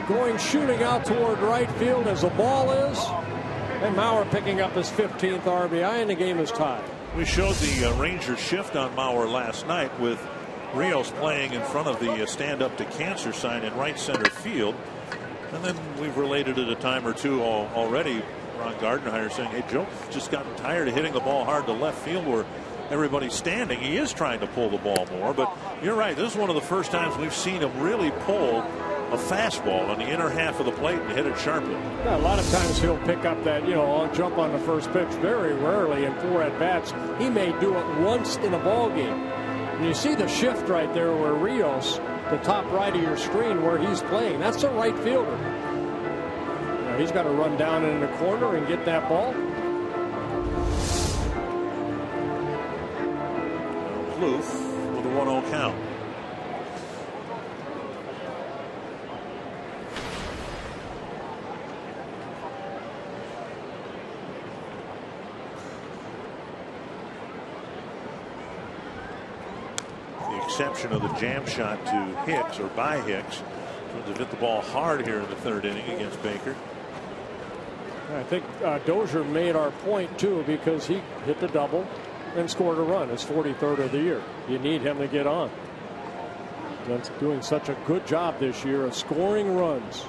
Speaker 5: going shooting out toward right field as the ball is. And Mauer picking up his 15th RBI, and the game is tied.
Speaker 3: We showed the Rangers shift on Mauer last night with Rios playing in front of the Stand Up to Cancer sign in right center field. And then we've related it a time or two already. Ron Gardenhire saying, hey, Joe's just gotten tired of hitting the ball hard to left field where everybody's standing. He is trying to pull the ball more, but you're right. This is one of the first times we've seen him really pull a fastball on the inner half of the plate and hit it sharply.
Speaker 5: Yeah, a lot of times he'll pick up that, I'll jump on the first pitch. Very rarely in 4 at-bats. He may do it once in a ball game. And you see the shift right there where Rios, the top right of your screen where he's playing. That's the right fielder. Now, he's got to run down in the corner and get that ball.
Speaker 3: Plouffe with a 1-0 count. Exception of the jam shot to Hicks or by Hicks. Twins have hit the ball hard here in the third inning against Baker.
Speaker 5: I think Dozier made our point too, because he hit the double and scored a run. His 43rd of the year. You need him to get on. That's doing such a good job this year of scoring runs.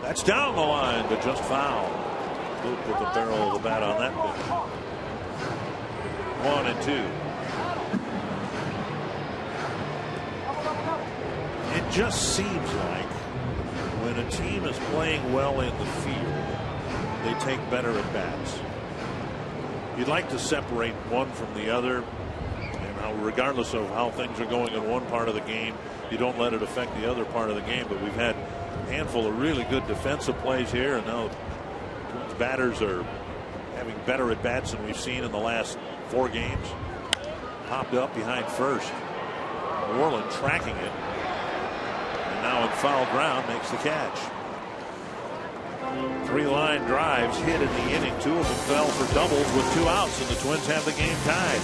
Speaker 3: That's down the line, but just foul. Luke with the barrel of the bat on that pitch. 1-2. It just seems like when a team is playing well in the field, they take better at bats. You'd like to separate one from the other, and regardless of how things are going in one part of the game, you don't let it affect the other part of the game. But we've had handful of really good defensive plays here, and now Twins batters are having better at bats than we've seen in the last 4 games. Popped up behind first. Moreland tracking it, and now in foul ground makes the catch. 3 line drives hit in the inning. 2 of them fell for doubles with 2 outs, and the Twins have the game tied.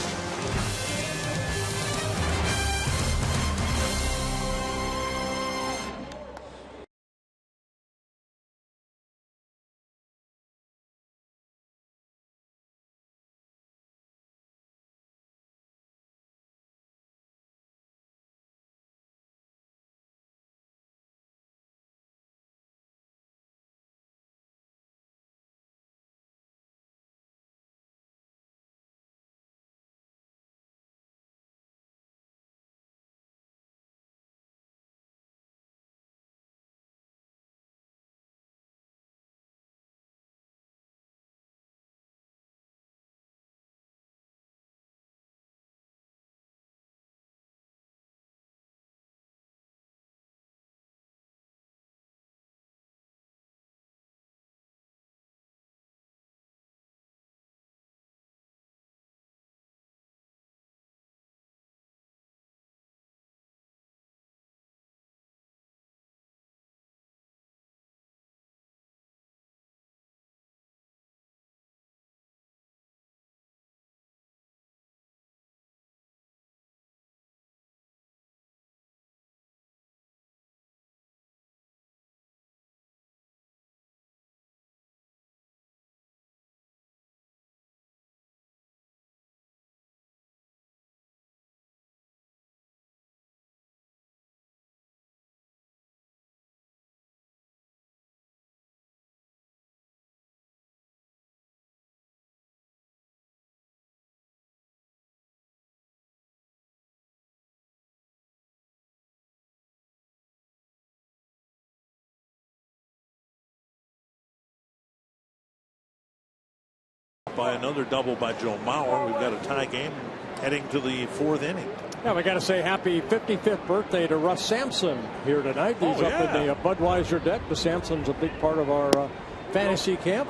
Speaker 3: by another double by Joe Mauer. We've got a tie game heading to the 4th inning.
Speaker 5: Yeah, we got to say happy 55th birthday to Russ Sampson here tonight. He's up in the Budweiser deck. The Sampson's a big part of our fantasy camp.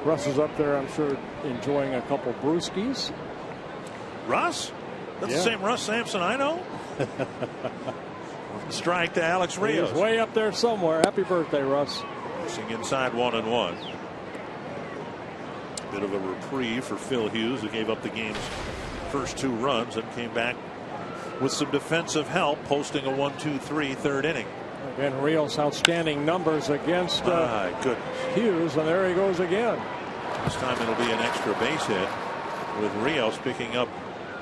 Speaker 5: Russ is up there, I'm sure, enjoying a couple brewskis.
Speaker 3: Russ? That's the same Russ Sampson I know. Strike to Alex Rios.
Speaker 5: He's way up there somewhere. Happy birthday, Russ.
Speaker 3: Pushing inside 1-1. Bit of a reprieve for Phil Hughes, who gave up the game's first 2 runs and came back with some defensive help, posting a 1-2-3 third inning.
Speaker 5: Again, Rios outstanding numbers against Hughes, and there he goes again.
Speaker 3: This time it'll be an extra base hit, with Rios picking up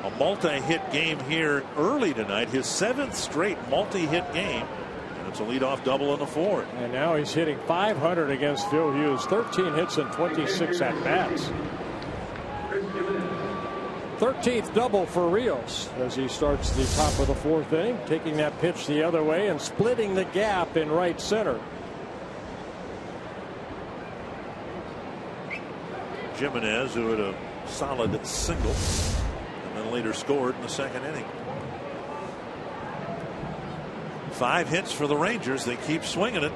Speaker 3: a multi-hit game here early tonight, his 7th straight multi-hit game, and it's a leadoff double in the 4th.
Speaker 5: And now he's hitting .500 against Phil Hughes, 13 hits and 26 at bats. 13th double for Rios as he starts the top of the 4th inning, taking that pitch the other way and splitting the gap in right center.
Speaker 3: Jimenez, who had a solid single and then later scored in the 2nd inning. 5 hits for the Rangers. They keep swinging it.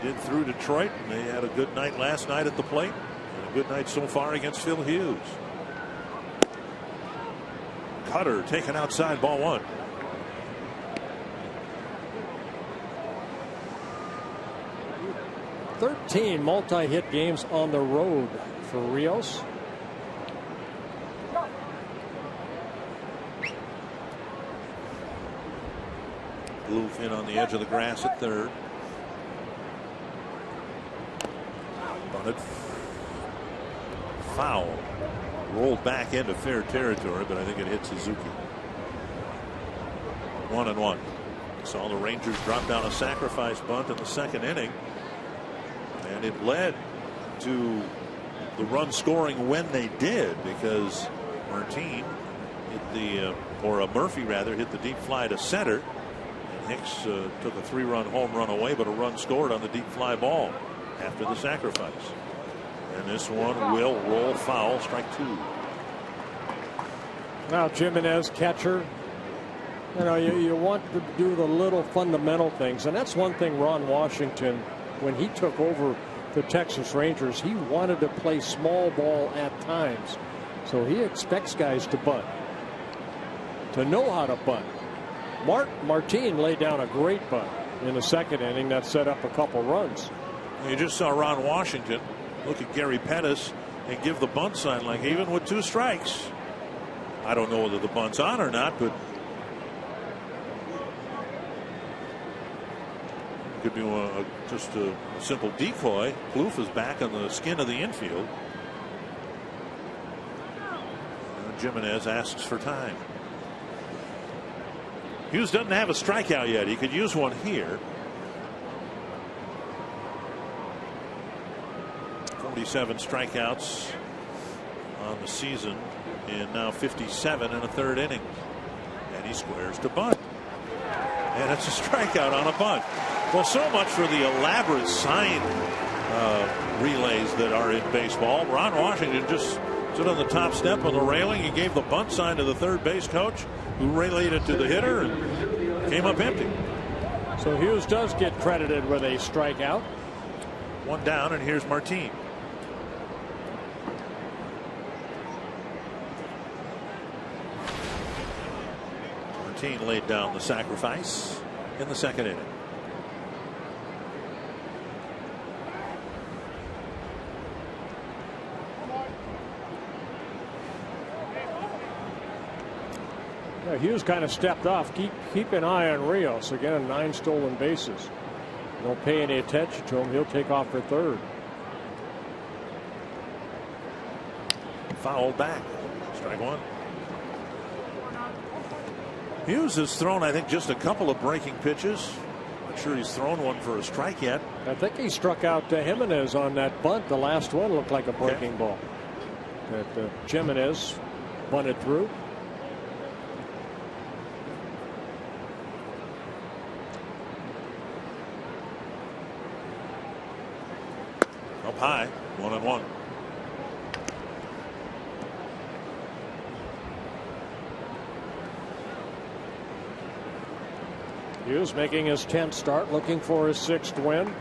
Speaker 3: They did through Detroit, and they had a good night last night at the plate and a good night so far against Phil Hughes. Cutter taken outside, ball 1.
Speaker 5: "13 multi-hit games on the road for Rios.
Speaker 3: Bloof in on the edge of the grass at 3rd. Bunted. Foul. Rolled back into fair territory, but I think it hit Suzuki. 1-1. Saw the Rangers drop down a sacrifice bunt in the 2nd inning, and it led to the run scoring when they did, because Martin hit the Murphy rather hit the deep fly to center, and Hicks took a 3-run home run away, but a run scored on the deep fly ball after the sacrifice. And this one will roll foul, strike 2.
Speaker 5: Now Jimenez, catcher. You know, you want to do the little fundamental things, and that's one thing Ron Washington, when he took over the Texas Rangers, he wanted to play small ball at times. So he expects guys to bunt, to know how to bunt. Martin laid down a great bunt in the 2nd inning that set up a couple runs.
Speaker 3: You just saw Ron Washington look at Gary Pettis and give the bunt sign, like even with 2 strikes. I don't know whether the bunt's on or not, but it could be just a simple decoy. Bloof is back on the skin of the infield. And Jimenez asks for time. Hughes doesn't have a strikeout yet. He could use one here. 47 strikeouts on the season, and now 57 in a 3rd inning. And he squares to bunt. And it's a strikeout on a bunt. Well, so much for the elaborate sign relays that are in baseball. Ron Washington just stood on the top step of the railing. He gave the bunt sign to the 3rd base coach, who relayed it to the hitter and came up empty.
Speaker 5: So Hughes does get credited with a strikeout.
Speaker 3: 1 down, and here's Martin. Martin laid down the sacrifice in the 2nd inning.
Speaker 5: Yeah, Hughes kind of stepped off. Keep an eye on Rios. Again, 9 stolen bases. Don't pay any attention to him. He'll take off for 3rd.
Speaker 3: Foul back. Strike 1. Hughes has thrown, I think, just a couple of breaking pitches. Not sure he's thrown one for a strike yet.
Speaker 5: I think he struck out Jimenez on that bunt. The last one looked like a breaking ball that Jimenez bunted through. Up
Speaker 3: high, 1-1.
Speaker 5: Hughes making his 10th start, looking for his 6th win.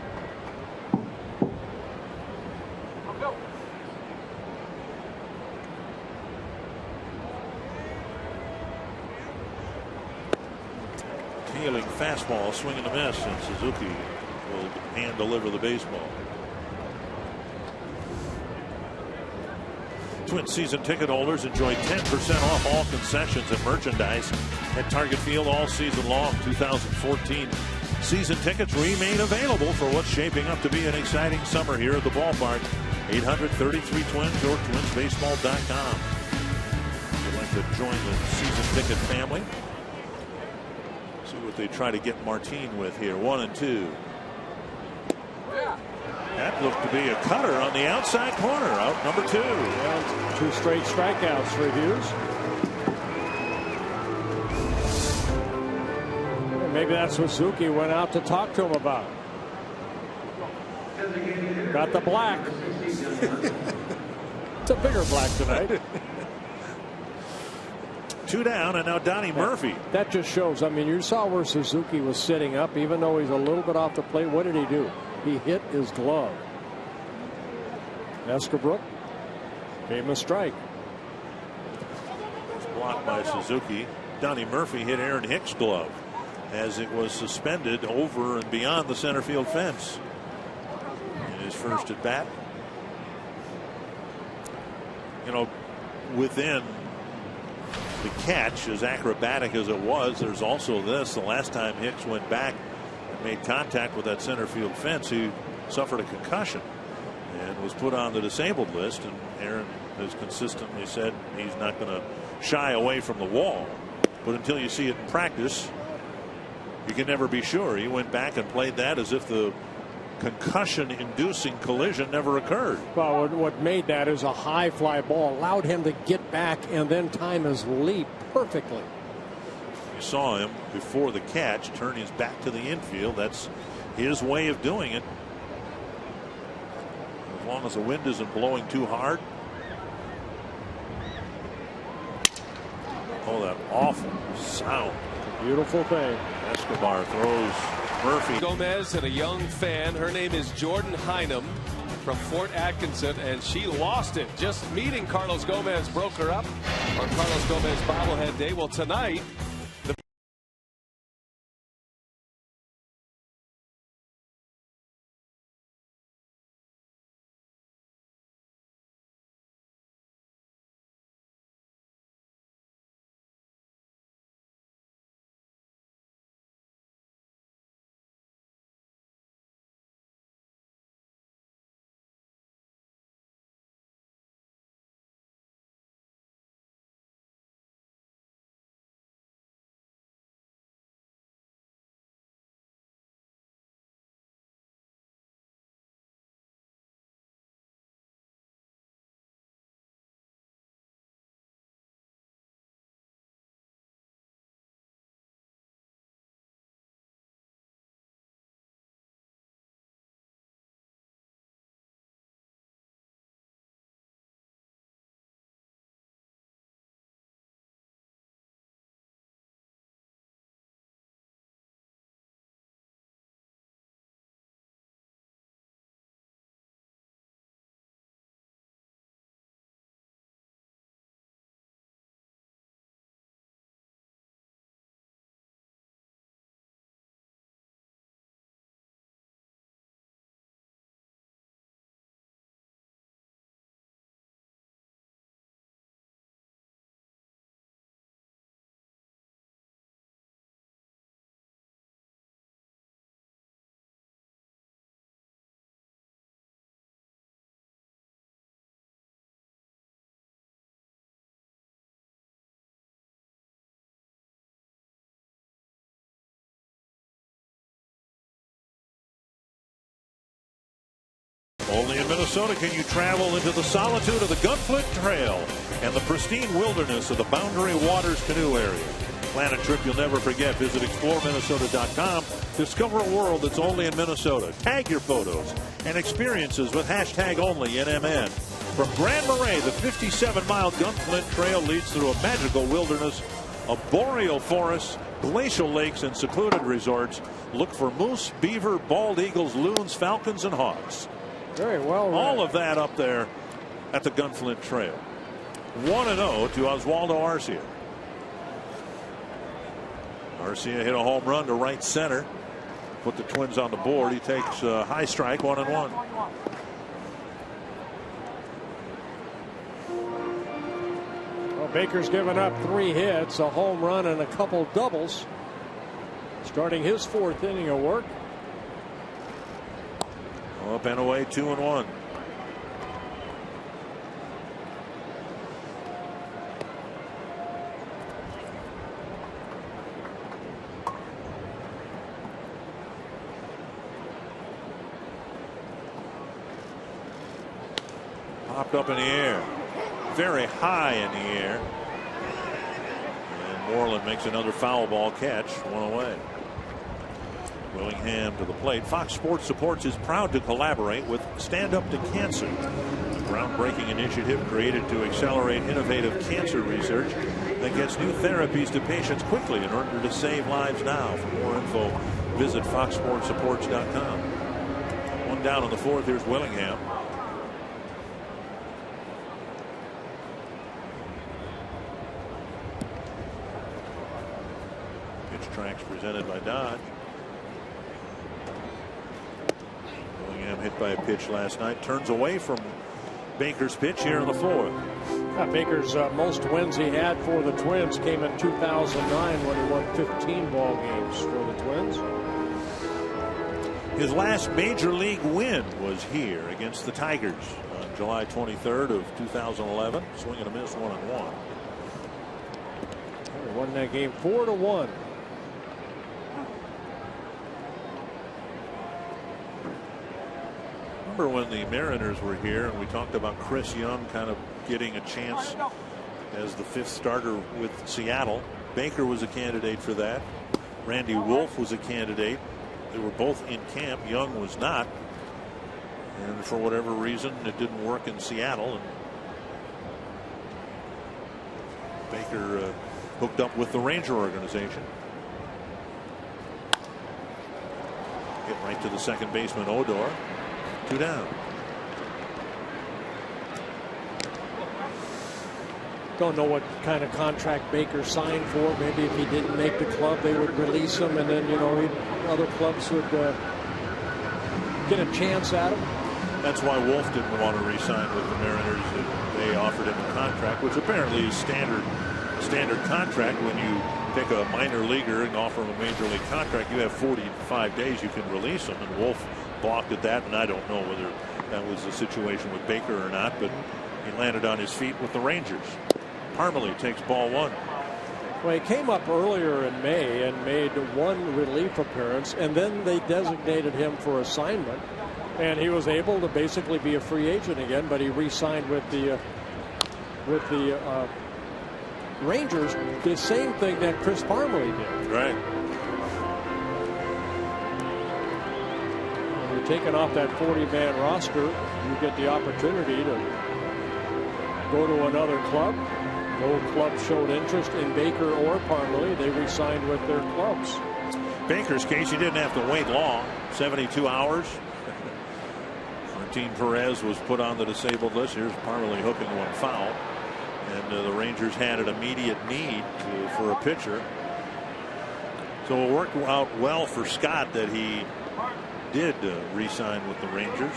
Speaker 3: Tailing fastball, swing and a miss, and Suzuki will hand deliver the baseball. Twins season ticket holders enjoy 10% off all concessions and merchandise at Target Field all season long. 2014 season tickets remain available for what's shaping up to be an exciting summer here at the ballpark. 833-TWINS or twinsbaseball.com. If you'd like to join the season ticket family, see what they try to get Martin with here. 1-2. That looked to be a cutter on the outside corner. Out number 2.
Speaker 5: And 2 straight strikeouts for Hughes. And maybe that's what Suzuki went out to talk to him about. Got the black. It's a bigger black tonight.
Speaker 3: 2 down, and now Donnie Murphy.
Speaker 5: That just shows. I mean, you saw where Suzuki was sitting up, even though he's a little bit off the plate. What did he do? He hit his glove. Escobar gave him a strike.
Speaker 3: It's blocked by Suzuki. Donnie Murphy hit Aaron Hicks' glove as it was suspended over and beyond the center field fence in his first at bat. You know, within the catch, as acrobatic as it was, there's also this. The last time Hicks went back and made contact with that center field fence, he suffered a concussion and was put on the disabled list. And Aaron has consistently said he's not going to shy away from the wall. But until you see it in practice, you can never be sure. He went back and played that as if the concussion-inducing collision never occurred.
Speaker 5: Well, what made that is a high fly ball, allowed him to get back and then time his leap perfectly.
Speaker 3: You saw him before the catch turn his back to the infield. That's his way of doing it. As long as the wind isn't blowing too hard. Oh, that awful sound.
Speaker 5: Beautiful thing.
Speaker 3: Escobar throws Murphy.
Speaker 6: Gomez and a young fan. Her name is Jordan Hynum from Fort Atkinson, and she lost it. Just meeting Carlos Gomez broke her up on Carlos Gomez bobblehead day. Well, tonight, the
Speaker 3: Only in Minnesota can you travel into the solitude of the Gunflint Trail and the pristine wilderness of the Boundary Waters Canoe Area. Plan a trip you'll never forget. Visit exploreminnesota.com. Discover a world that's only in Minnesota. Tag your photos and experiences with #OnlyNMN. From Grand Marais, the 57-mile Gunflint Trail leads through a magical wilderness of boreal forests, glacial lakes and secluded resorts. Look for moose, beaver, bald eagles, loons, falcons, and hawks.
Speaker 5: Very well read.
Speaker 3: All of that up there at the Gunflint Trail. 1-0 to Oswaldo Arcia. Arcia hit a home run to right center. Put the Twins on the board. He takes a high strike, 1-1.
Speaker 5: Well, Baker's given up 3 hits, a home run, and a couple doubles. Starting his 4th inning of work.
Speaker 3: Up and away, 2-1. Popped up in the air, very high in the air, and Moreland makes another foul ball catch, 1 away. Willingham to the plate. Fox Sports Supports is proud to collaborate with Stand Up to Cancer, a groundbreaking initiative created to accelerate innovative cancer research that gets new therapies to patients quickly in order to save lives now. For more info, visit foxsportsupports.com. 1 down in the 4th. Here's Willingham. Tracks presented by Dodge. Willingham hit by a pitch last night. Turns away from Baker's pitch here in the 4th.
Speaker 5: Baker's most wins he had for the Twins came in 2009 when he won 15 ball games for the Twins.
Speaker 3: His last major league win was here against the Tigers on July 23rd of 2011. Swing and a miss, 1-1.
Speaker 5: He won that game 4-1.
Speaker 3: When the Mariners were here and we talked about Chris Young kind of getting a chance as the 5th starter with Seattle. Baker was a candidate for that. Randy Wolf was a candidate. They were both in camp. Young was not, and for whatever reason it didn't work in Seattle, and Baker hooked up with the Ranger organization. Hit right to the second baseman Odor. 2 down.
Speaker 5: Don't know what kind of contract Baker signed for. Maybe if he didn't make the club, they would release him, and then other clubs would get a chance at him.
Speaker 3: That's why Wolf didn't want to re-sign with the Mariners. They offered him a contract, which apparently is standard contract. When you take a minor leaguer and offer him a major league contract, you have 45 days you can release him, and Wolf balked at that, and I don't know whether that was the situation with Baker or not, but he landed on his feet with the Rangers. Parmalee takes ball 1.
Speaker 5: Well, he came up earlier in May and made 1 relief appearance, and then they designated him for assignment, and he was able to basically be a free agent again, but he re-signed with the Rangers, the same thing that Chris Parmalee did.
Speaker 3: Right.
Speaker 5: Taken off that 40-man roster, you get the opportunity to go to another club. No club showed interest in Baker or Parmalee. They re-signed with their clubs.
Speaker 3: Baker's case, he didn't have to wait long, 72 hours. Martin Perez was put on the disabled list. Here's Parmalee hooking 1 foul. And the Rangers had an immediate need for a pitcher. So it worked out well for Scott that he did re-sign with the Rangers.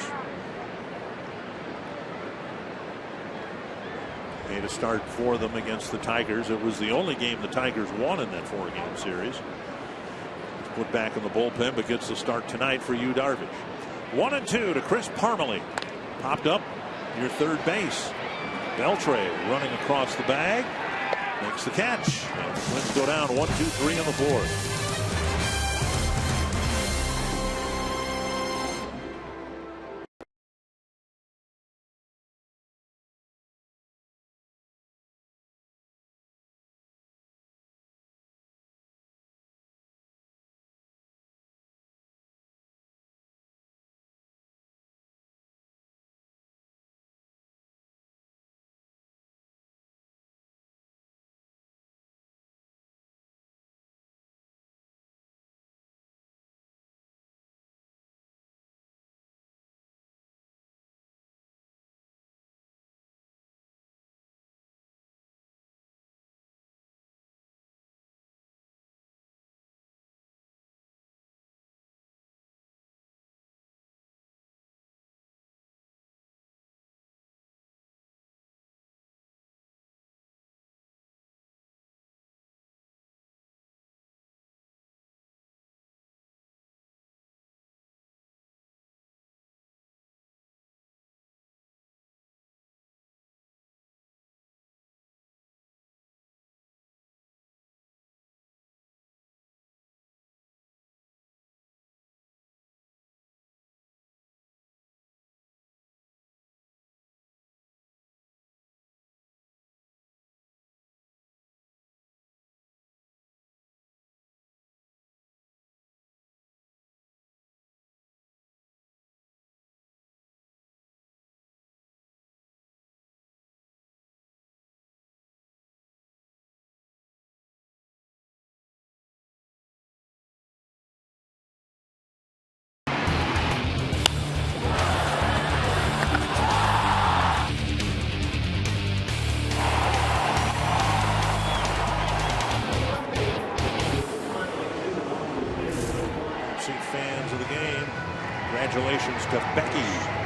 Speaker 3: Made a start for them against the Tigers. It was the only game the Tigers won in that 4-game series. He's put back in the bullpen, but gets the start tonight for Yu Darvish. 1-2 to Chris Parmalee. Popped up near third base. Beltre running across the bag. Makes the catch. And the Twins go down 1-2-3 in the 4th. game. Congratulations to Becky.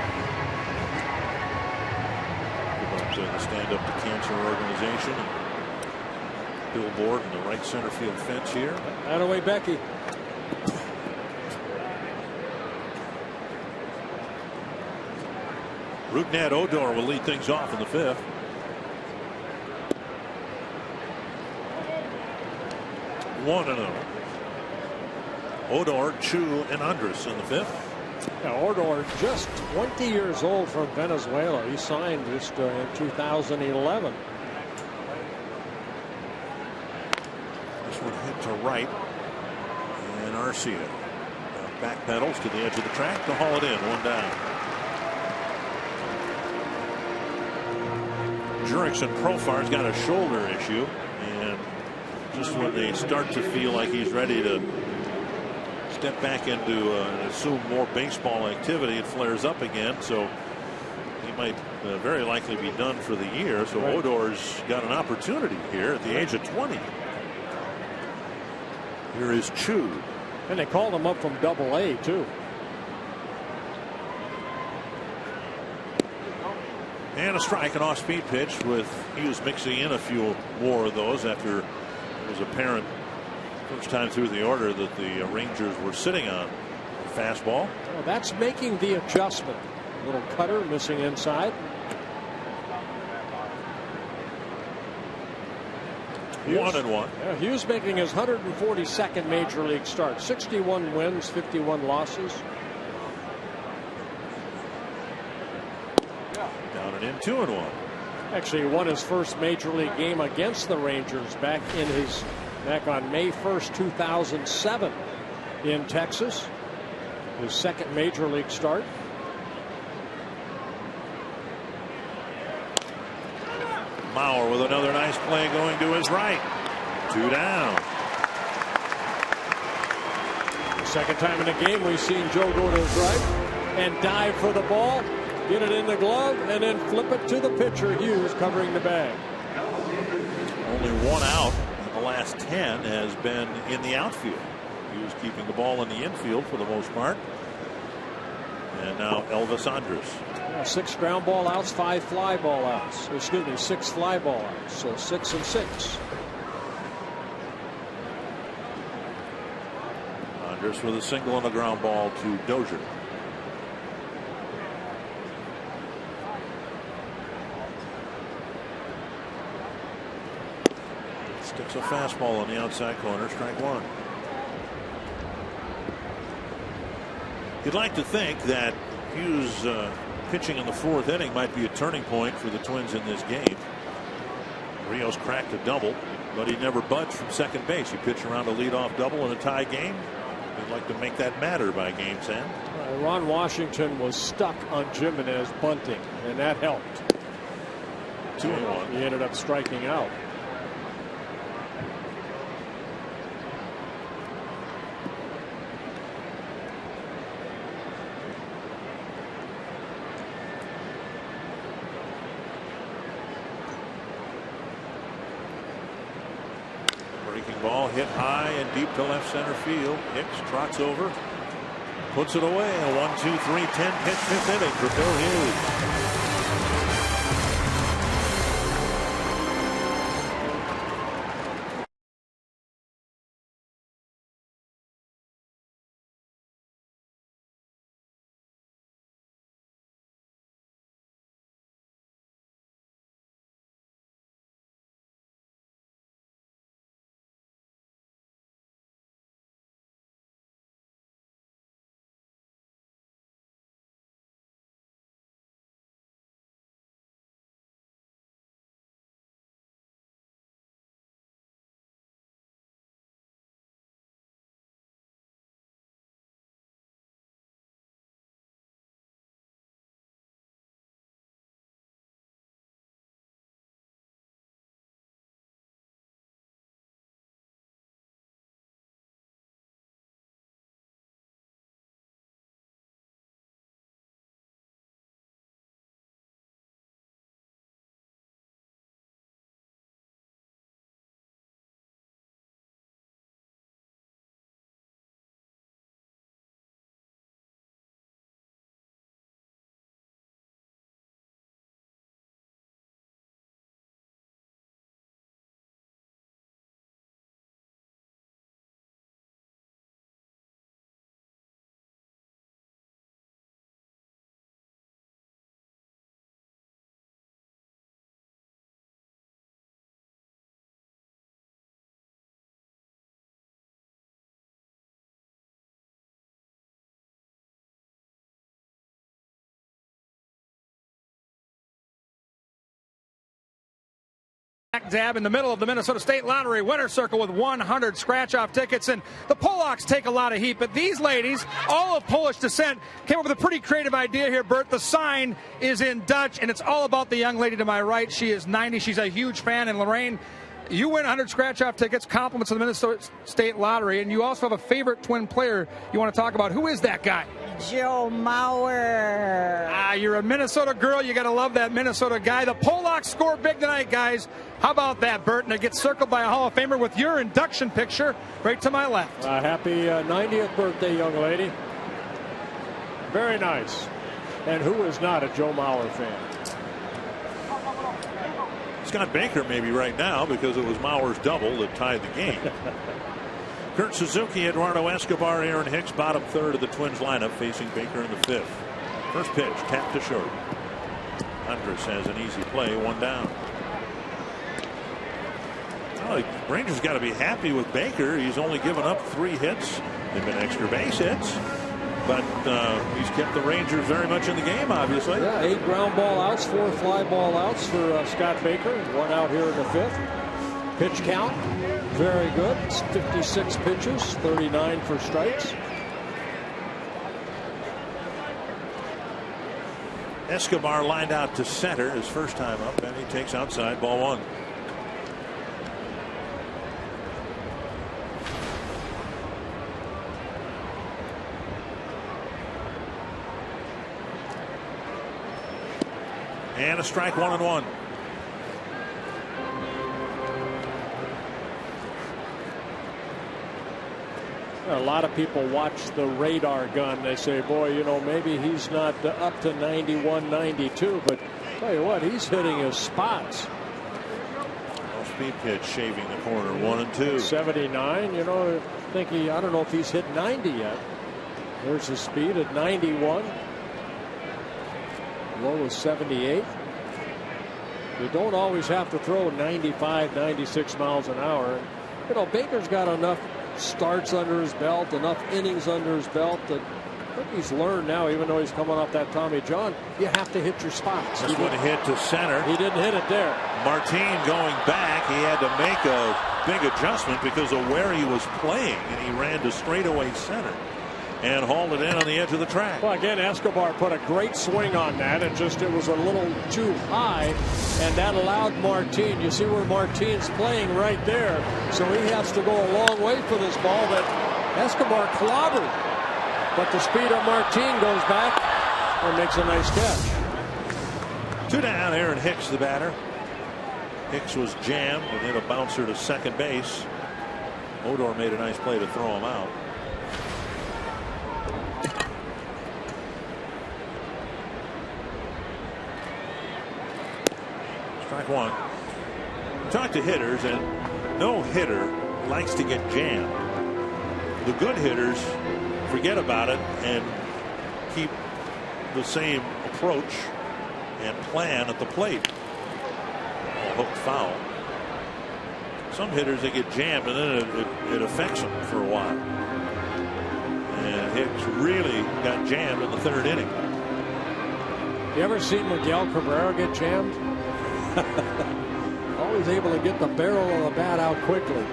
Speaker 3: To the Stand Up to Cancer organization. Billboard in the right center field fence here.
Speaker 5: That away, Becky.
Speaker 3: Rougned Odor will lead things off in the 5th. One and 0. Odor, Chu, and Andrus in the 5th.
Speaker 5: Now, Odor, just 20 years old, from Venezuela. He signed just in 2011.
Speaker 3: This one hit to right. And Arcia back pedals to the edge of the track to haul it in. One down. Jurickson Profar's got a shoulder issue. And just when they start to feel like he's ready to step back into and assume more baseball activity, it flares up again, so he might very likely be done for the year. So
Speaker 5: right.
Speaker 3: Odor's got an opportunity here at the age of 20. Here is Chu.
Speaker 5: And they called him up from Double-A too.
Speaker 3: And a strike, an off-speed pitch, with Hughes mixing in a few more of those after it was apparent first time through the order that the Rangers were sitting on the fastball.
Speaker 5: Well, that's making the adjustment. Little cutter missing inside. Hughes,
Speaker 3: 1-1.
Speaker 5: Yeah, Hughes making his 142nd major league start. 61 wins, 51 losses.
Speaker 3: Down and in, 2-1.
Speaker 5: Actually, he won his first major league game against the Rangers back on May 1st, 2007 in Texas. His second major league start.
Speaker 3: Mauer with another nice play going to his right. 2 down.
Speaker 5: The second time in the game we've seen Joe go to his right and dive for the ball, get it in the glove, and then flip it to the pitcher. Hughes covering the bag.
Speaker 3: Only one out in the last 10 has been in the outfield. Hughes keeping the ball in the infield for the most part. And now Elvis Andrus.
Speaker 5: 6 ground ball outs, 5 fly ball outs. Excuse me, 6 fly ball outs. So 6 and 6.
Speaker 3: Andrus with a single and a ground ball to Dozier. Sticks a fastball on the outside corner, strike 1. You'd like to think that Hughes pitching in the 4th inning might be a turning point for the Twins in this game. Rios cracked a double, but he never budged from second base. He pitched around a leadoff double in a tie game. He'd like to make that matter by game's end.
Speaker 5: Ron Washington was stuck on Jimenez bunting, and that helped.
Speaker 3: 2-1.
Speaker 5: He ended up striking out.
Speaker 3: Ball hit high and deep to left center field. Hicks trots over, puts it away. A 1-2-3 10 pitch 5th inning for Phil Hughes.
Speaker 7: Dab in the middle of the Minnesota State Lottery winner circle with 100 scratch-off tickets. And the Pollocks take a lot of heat, but these ladies, all of Polish descent, came up with a pretty creative idea here, Bert. The sign is in Dutch, and it's all about the young lady to my right. She is 90. She's a huge fan. And Lorraine, you win 100 scratch-off tickets, compliments of the Minnesota State Lottery, and you also have a favorite Twin player you want to talk about. Who is that guy?
Speaker 8: Joe Mauer.
Speaker 7: Ah, you're a Minnesota girl. You got to love that Minnesota guy. The Pollocks score big tonight, guys. How about that, Bert? And it gets circled by a Hall of Famer with your induction picture right to my left.
Speaker 5: Happy 90th birthday, young lady. Very nice. And who is not a Joe Mauer fan?
Speaker 3: Scott Baker maybe right now, because it was Mauer's double that tied the game. Kurt Suzuki, Eduardo Escobar, Aaron Hicks, bottom third of the Twins lineup, facing Baker in the fifth. First pitch, tapped to short. Andres has an easy play, one down. Well, the Rangers got to be happy with Baker. He's only given up 3 hits. They've been extra base hits, but he's kept the Rangers very much in the game, obviously.
Speaker 5: Yeah, 8 ground ball outs, 4 fly ball outs for Scott Baker. 1 out here in the fifth. Pitch count, very good. It's 56 pitches, 39 for strikes.
Speaker 3: Escobar lined out to center his first time up, and he takes outside, ball 1. And a strike, 1-1.
Speaker 5: A lot of people watch the radar gun. They say, boy, you know, maybe he's not up to 91, 92, but tell you what, he's hitting his spots.
Speaker 3: Speed pitch shaving the corner, 1-2.
Speaker 5: 79, you know, I don't know if he's hit 90 yet. There's his speed at 91. Low is 78. You don't always have to throw 95, 96 miles an hour. You know, Baker's got enough starts under his belt, enough innings under his belt that I think he's learned now, even though he's coming off that Tommy John, you have to hit your spots.
Speaker 3: This one hit to center.
Speaker 5: He didn't hit it there.
Speaker 3: Martin going back. He had to make a big adjustment because of where he was playing, and he ran to straightaway center and hauled it in on the edge of the track.
Speaker 5: Well, again, Escobar put a great swing on that. It was a little too high, and that allowed Martin. You see where Martin's playing right there, so he has to go a long way for this ball that Escobar clobbered. But the speed of Martin goes back and makes a nice catch.
Speaker 3: 2 down. Aaron Hicks, the batter. Hicks was jammed and hit a bouncer to second base. Odor made a nice play to throw him out. Strike 1. Talk to hitters, and no hitter likes to get jammed. The good hitters forget about it and keep the same approach and plan at the plate. Hooked foul. Some hitters, they get jammed and then it affects them for a while. And Hicks really got jammed in the 3rd inning.
Speaker 5: You ever seen Miguel Cabrera get jammed? Always able to get the barrel of the bat out quickly.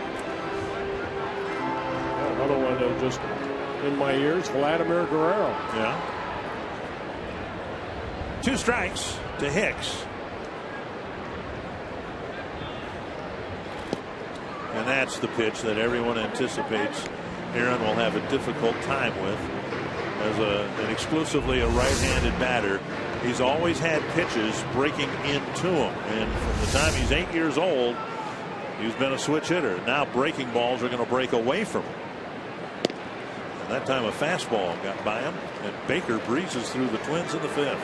Speaker 5: Another one that just in my ears, Vladimir Guerrero.
Speaker 3: Yeah. 2 strikes to Hicks. And that's the pitch that everyone anticipates Aaron will have a difficult time with. As an exclusively a right-handed batter, he's always had pitches breaking into him. And from the time he's 8 years old, he's been a switch hitter. Now breaking balls are going to break away from him. And that time a fastball got by him, and Baker breezes through the Twins in the 5th.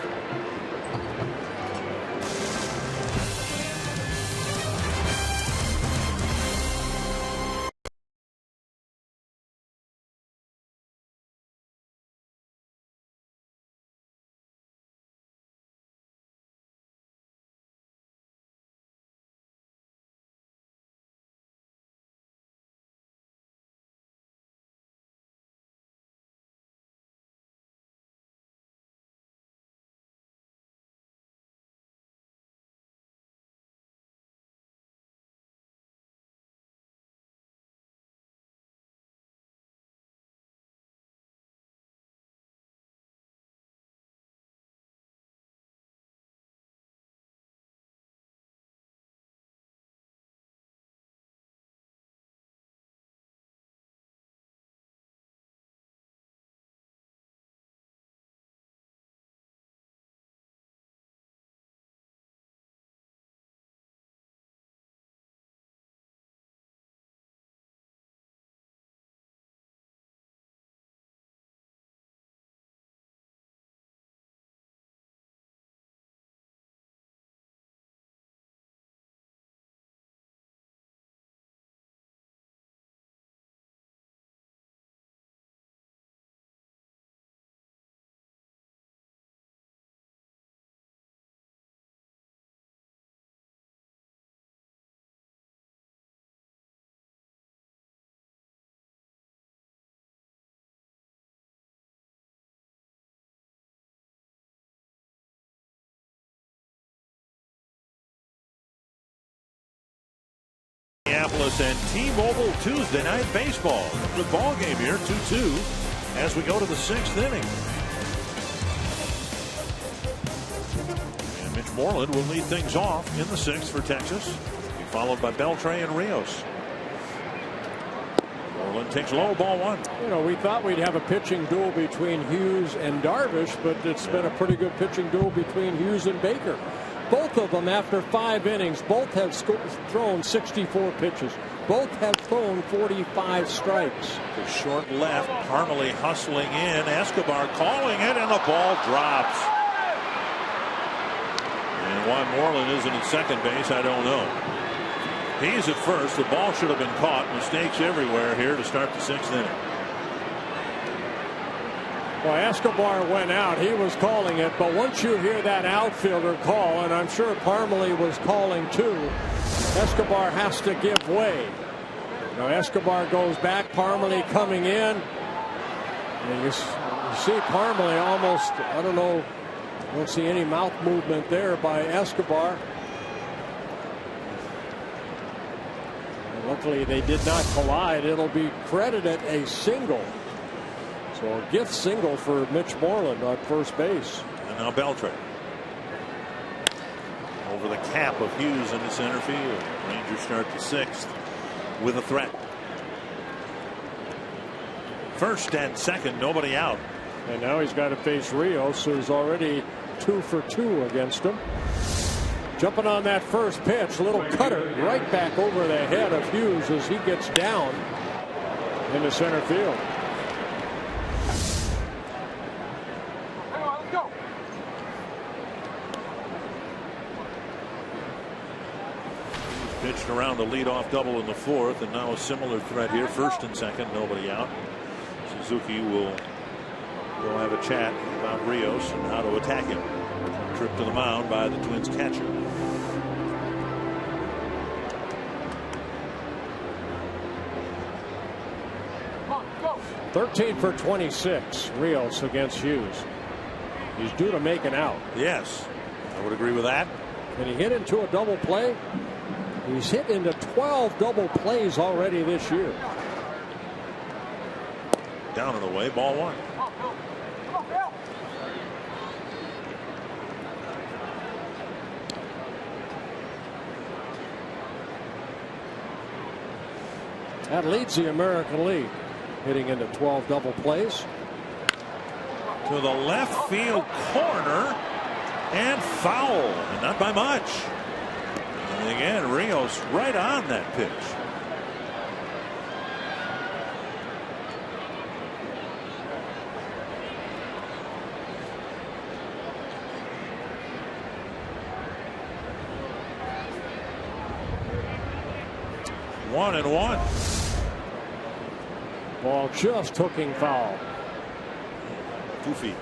Speaker 3: Rios and T-Mobile Tuesday Night Baseball. The ball game here, 2-2, as we go to the 6th inning. And Mitch Moreland will lead things off in the 6th for Texas, followed by Beltre and Rios. Moreland takes low, ball 1.
Speaker 5: You know, we thought we'd have a pitching duel between Hughes and Darvish, but it's been a pretty good pitching duel between Hughes and Baker. Both of them, after 5 innings, both have thrown 64 pitches. Both have thrown 45 strikes.
Speaker 3: The short left, Parmalee hustling in, Escobar calling it, and the ball drops. And why Moreland isn't at second base, I don't know. He's at first. The ball should have been caught. Mistakes everywhere here to start the 6th inning.
Speaker 5: Well, Escobar went out. He was calling it, but once you hear that outfielder call, and I'm sure Parmalee was calling too, Escobar has to give way. Now Escobar goes back, Parmalee coming in. And you see Parmalee almost, I don't know, I don't see any mouth movement there by Escobar. And luckily they did not collide. It'll be credited a single. So a gift single for Mitch Moreland on first base.
Speaker 3: And now Beltre. Over the cap of Hughes in the center field. Rangers start the 6th with a threat. First and second, nobody out.
Speaker 5: And now he's got to face Rios, who's already 2 for 2 against him. Jumping on that first pitch, little cutter right back over the head of Hughes as he gets down into center field.
Speaker 3: Pitched around the leadoff double in the 4th, and now a similar threat here. First and second, nobody out. Suzuki will go have a chat about Rios and how to attack him. Trip to the mound by the Twins catcher.
Speaker 5: Go. 13 for 26, Rios against Hughes. He's due to make an out.
Speaker 3: Yes, I would agree with that.
Speaker 5: And he hit into a double play. He's hit into 12 double plays already this year.
Speaker 3: Down and away, ball 1.
Speaker 5: That leads the American League, hitting into 12 double plays.
Speaker 3: To the left field corner and foul, and not by much. And again, Rios right on that pitch. One and one.
Speaker 5: Ball just hooking foul.
Speaker 3: 2 feet.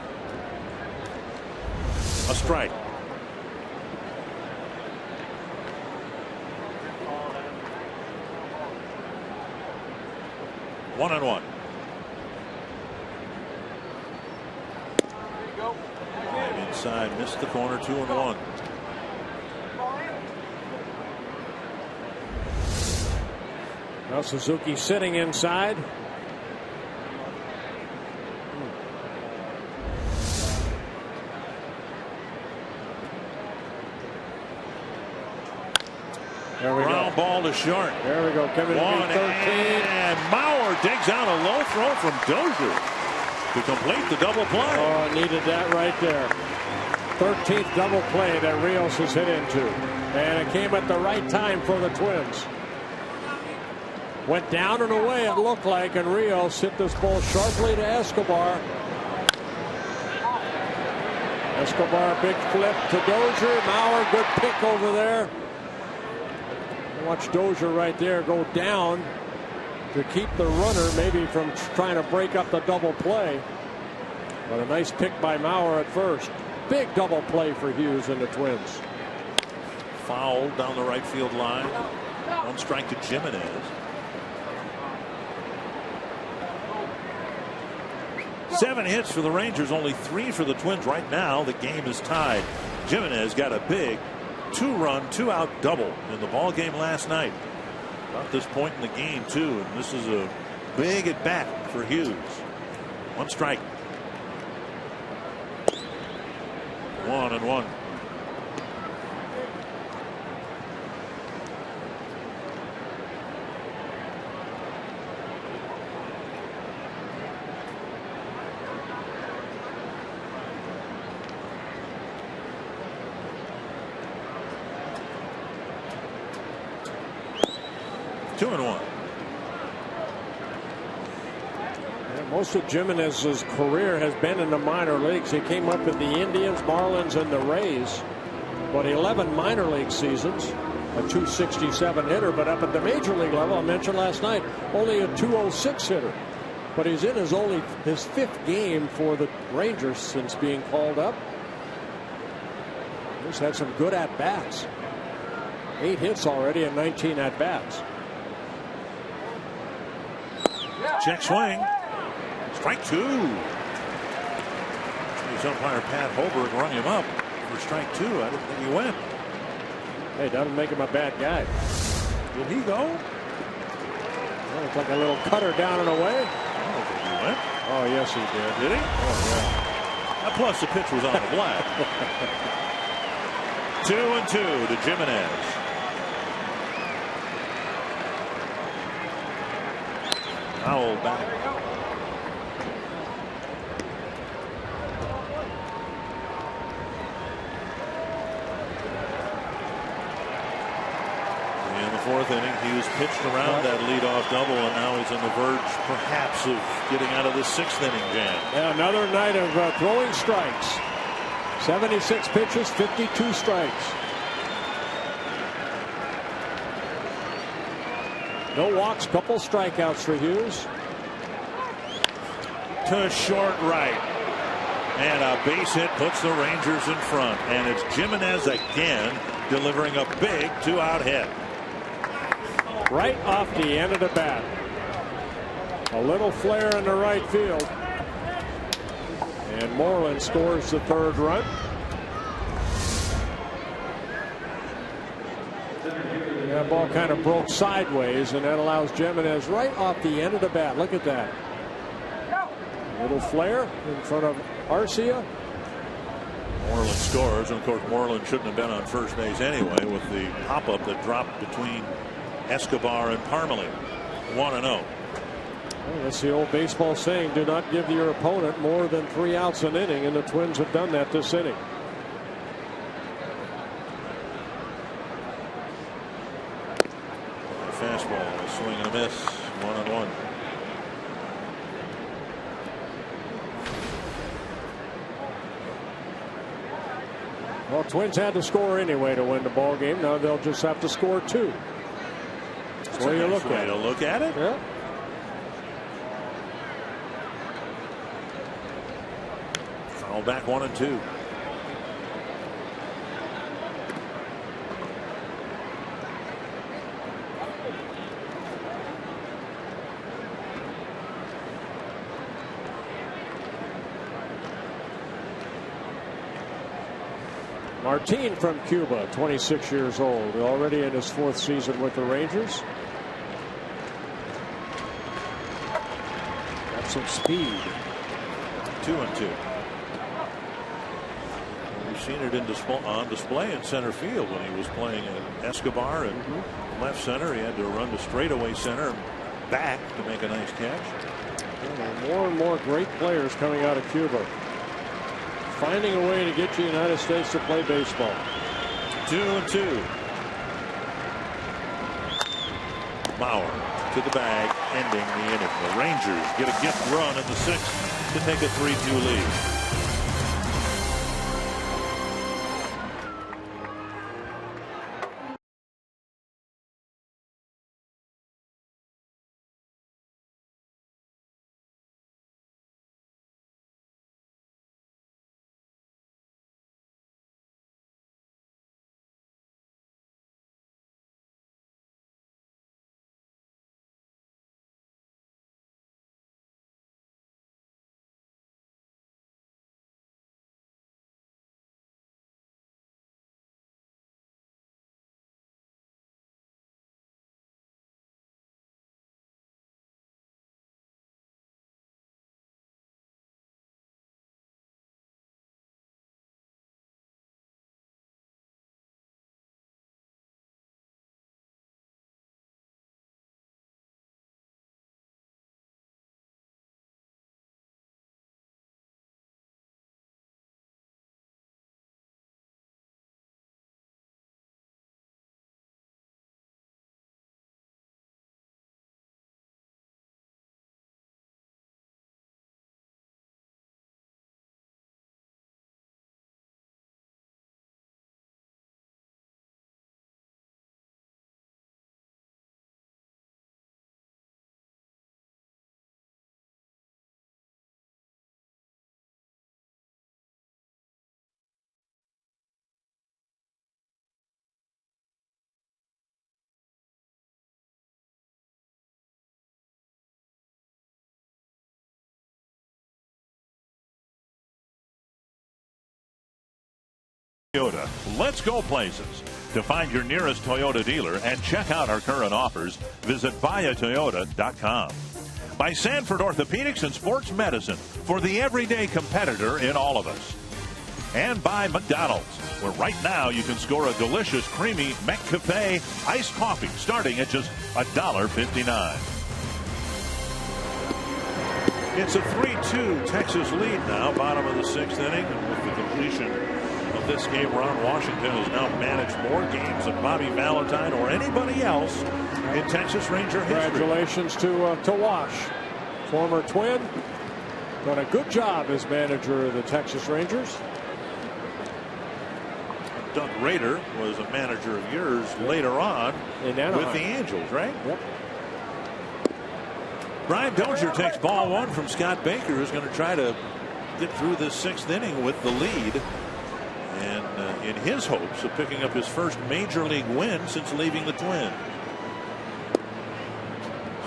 Speaker 3: A strike. One and one. Inside, missed the corner, 2 and 1.
Speaker 5: Now Suzuki sitting inside. There we go.
Speaker 3: Ball to short.
Speaker 5: There we go. Coming in 13.
Speaker 3: And Mauer digs out a low throw from Dozier to complete the double play.
Speaker 5: Oh, needed that right there. 13th double play that Rios has hit into. And it came at the right time for the Twins. Went down and away, it looked like, and Rios hit this ball sharply to Escobar. Escobar, big flip to Dozier. Mauer, good pick over there. Watch Dozier right there go down to keep the runner maybe from trying to break up the double play. But a nice pick by Mauer at first. Big double play for Hughes and the Twins.
Speaker 3: Foul down the right field line. 1 strike to Jimenez. Seven hits for the Rangers, only 3 for the Twins. Right now the game is tied. Jimenez got a big 2-run, 2-out double in the ball game last night. About this point in the game, too. And this is a big at bat for Hughes. One strike. 1-1. Two and one.
Speaker 5: Most of Jimenez's career has been in the minor leagues. He came up in the Indians, Marlins, and the Rays. But 11 minor league seasons, a .267 hitter. But up at the major league level, I mentioned last night, only a .206 hitter. But he's in his fifth game for the Rangers since being called up. He's had some good at-bats. 8 hits already and 19 at-bats.
Speaker 3: Check swing. Strike 2. His umpire Pat Holberg rung him up for strike 2. I didn't think he went.
Speaker 5: Hey, doesn't make him a bad guy.
Speaker 3: Did he go?
Speaker 5: Well, it's like a little cutter down and away.
Speaker 3: I don't think he went.
Speaker 5: Oh, yes, he did.
Speaker 3: Did he?
Speaker 5: Oh, yeah.
Speaker 3: And plus, the pitch was on the black. 2-2 to Jimenez. Foul back. In the fourth inning, Hughes pitched around that leadoff double, and now he's on the verge, perhaps, of getting out of the sixth inning jam.
Speaker 5: Yeah, another night of throwing strikes. 76 pitches, 52 strikes. No walks, couple strikeouts for Hughes.
Speaker 3: To short right. And a base hit puts the Rangers in front. And it's Jimenez again delivering a big 2-out hit.
Speaker 5: Right off the end of the bat. A little flare in the right field. And Moreland scores the third run. That ball kind of broke sideways, and that allows Jimenez right off the end of the bat. Look at that. A little flare in front of Arcia.
Speaker 3: Moreland scores, and of course Moreland shouldn't have been on first base anyway with the pop-up that dropped between Escobar and Parmalee. 1-0.
Speaker 5: Well, that's the old baseball saying, do not give your opponent more than 3 outs an inning, and the Twins have done that this inning.
Speaker 3: Fastball, a swing and a miss. 1-1.
Speaker 5: Well, Twins had to score anyway to win the ball game. Now they'll just have to score 2. That's the way you look at it.
Speaker 3: Look at it.
Speaker 5: Yeah.
Speaker 3: Foul back 1-2.
Speaker 5: Martin from Cuba, 26 years old, already in his 4th season with the Rangers. Got some speed.
Speaker 3: 2-2. We've seen it on display in center field when he was playing at Escobar and left center. He had to run to straightaway center and back to make a nice catch.
Speaker 5: More and more great players coming out of Cuba, finding a way to get to the United States to play baseball.
Speaker 3: 2-2. Mauer to the bag, ending the inning. The Rangers get a gift run in the 6th to take a 3-2 lead. Toyota. Let's go places. To find your nearest Toyota dealer and check out our current offers, visit ViaToyota.com. By Sanford Orthopedics and Sports Medicine, for the everyday competitor in all of us. And by McDonald's, where right now you can score a delicious, creamy McCafe iced coffee starting at just $1.59. It's a 3-2 Texas lead now, bottom of the 6th inning. And with the completion of this game, Ron Washington has now managed more games than Bobby Valentine or anybody else in Texas Ranger history.
Speaker 5: Congratulations to Wash, former Twin. Done a good job as manager of the Texas Rangers.
Speaker 3: Doug Rader was a manager of yours later on
Speaker 5: in Anaheim
Speaker 3: with the Angels, right?
Speaker 5: Yep.
Speaker 3: Brian Dozier takes ball 1 from Scott Baker, who's going to try to get through this 6th inning with the lead. And in his hopes of picking up his first major league win since leaving the Twins.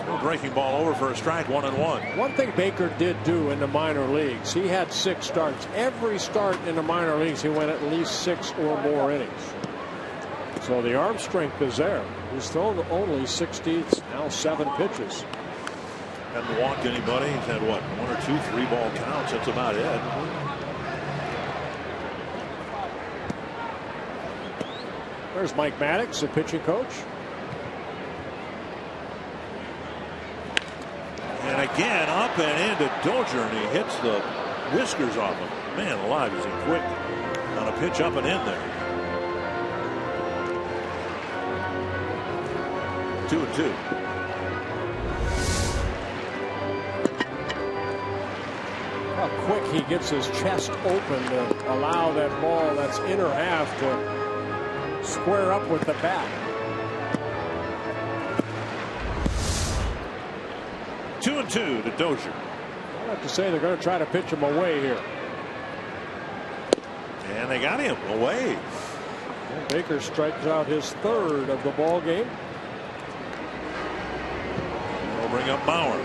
Speaker 3: Still breaking ball over for a strike, 1-1.
Speaker 5: One thing Baker did do in the minor leagues, he had 6 starts. Every start in the minor leagues, he went at least 6 or more innings. So the arm strength is there. He's thrown only 60, now 7 pitches.
Speaker 3: Hadn't walked anybody. He's had what, 1 or 2 3-ball counts. That's about it.
Speaker 5: There's Mike Maddox, the pitching coach.
Speaker 3: And again, up and into Dozier, and he hits the whiskers off him. Man alive, is he quick on a pitch up and in there. 2-2.
Speaker 5: How quick he gets his chest open to allow that ball, that's inner half, to square up with the bat.
Speaker 3: 2-2 to Dozier.
Speaker 5: I have to say they're going to try to pitch him away here.
Speaker 3: And they got him away.
Speaker 5: And Baker strikes out his 3rd of the ball game.
Speaker 3: They'll bring up Bauer.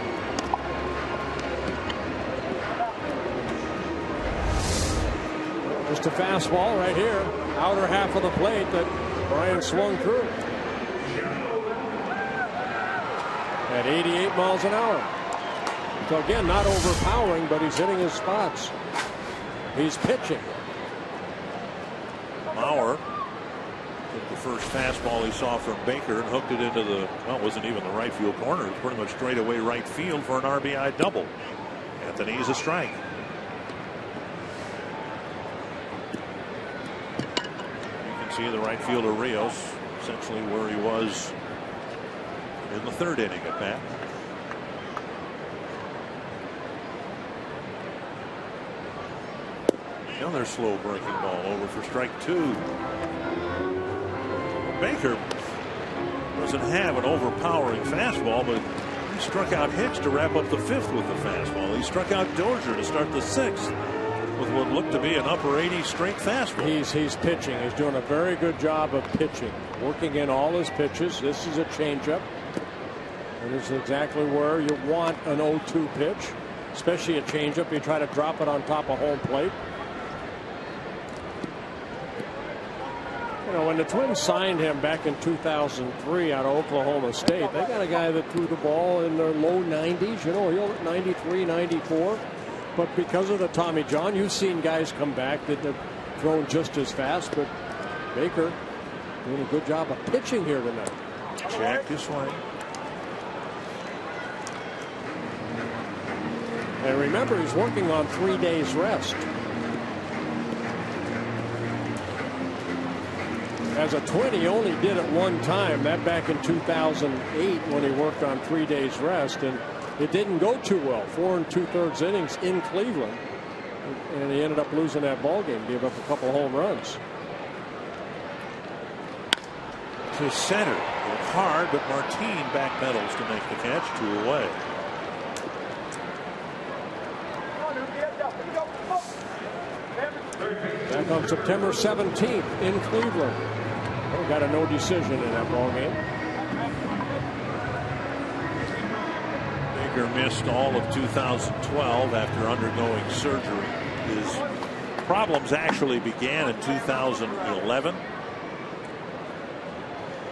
Speaker 5: Just a fastball right here, outer half of the plate that Brian swung through. At 88 miles an hour. So again, not overpowering, but he's hitting his spots. He's pitching.
Speaker 3: Bauer took the first fastball he saw from Baker and hooked it into the, well, it wasn't even the right field corner. It was pretty much straight away right field for an RBI double. Anthony's a strike. You can see the right fielder Rios essentially where he was in the 3rd inning at bat. Another slow breaking ball over for strike 2. Baker doesn't have an overpowering fastball, but he struck out Hicks to wrap up the 5th with the fastball. He struck out Dozier to start the 6th with what looked to be an upper 80 straight fastball.
Speaker 5: He's pitching. He's doing a very good job of pitching, working in all his pitches. This is a changeup. And this is exactly where you want an 0-2 pitch, especially a changeup. You try to drop it on top of home plate. You know, when the Twins signed him back in 2003 out of Oklahoma State, they got a guy that threw the ball in their low 90s. You know, he'll hit 93, 94. But because of the Tommy John, you've seen guys come back that have thrown just as fast. But Baker doing a good job of pitching here tonight.
Speaker 3: Check this way.
Speaker 5: And remember, he's working on 3 days rest. As a Twin, he only did it one time, that back in 2008 when he worked on 3 days rest, and it didn't go too well. 4 2/3 innings in Cleveland, and he ended up losing that ball game, gave up a couple home runs.
Speaker 3: To center, hard, but Martin backpedals to make the catch. 2 away.
Speaker 5: Back on September 17th in Cleveland. Well, got a no decision in that ball game.
Speaker 3: Baker missed all of 2012 after undergoing surgery. His problems actually began in 2011.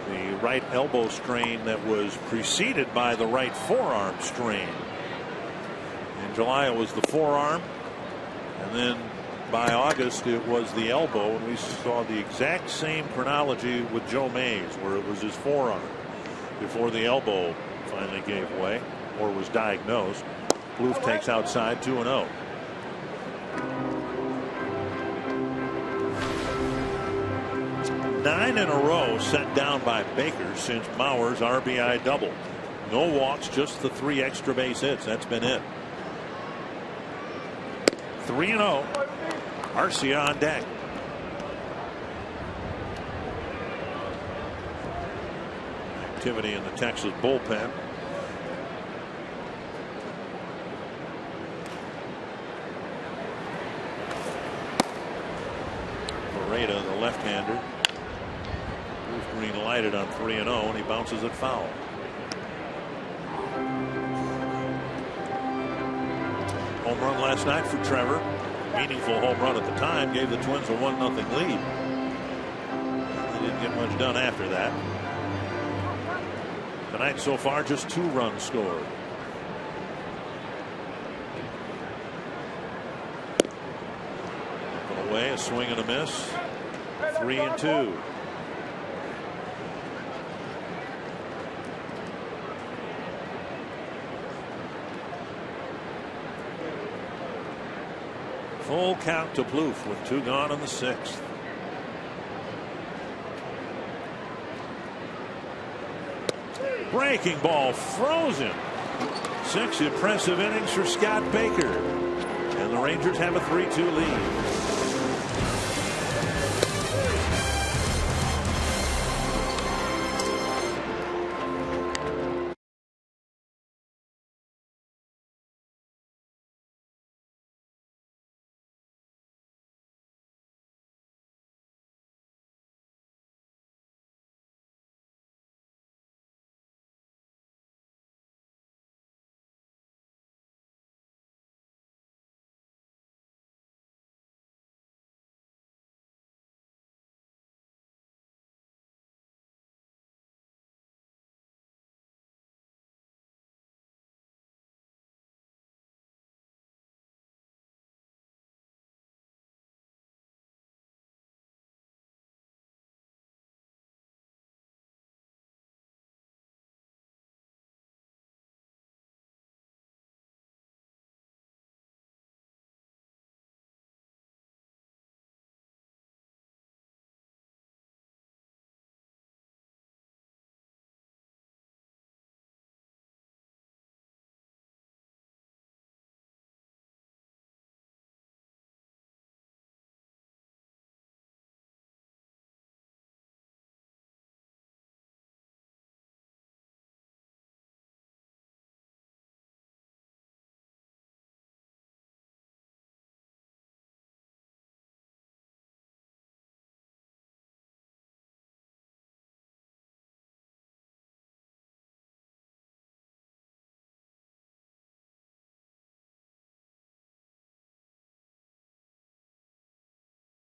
Speaker 3: The right elbow strain that was preceded by the right forearm strain. In July it was the forearm, and then by August it was the elbow, and we saw the exact same chronology with Joe Mays, where it was his forearm before the elbow finally gave way or was diagnosed. Plouffe takes outside, 2-0. Nine in a row set down by Baker since Mauer's RBI double. No walks, just the 3 extra base hits. That's been it. 3-0. Arcia on deck. Activity in the Texas bullpen. Moreta, the left-hander. Green lighted on 3-0, and he bounces it foul. Home run last night for Trevor. Meaningful home run at the time, gave the Twins a 1-0 lead. They didn't get much done after that. Tonight so far, just 2 runs scored. Up and away, a swing and a miss. 3-2. Full count to Plouffe with 2 gone in the 6th. Breaking ball frozen. 6 impressive innings for Scott Baker. And the Rangers have a 3-2 lead.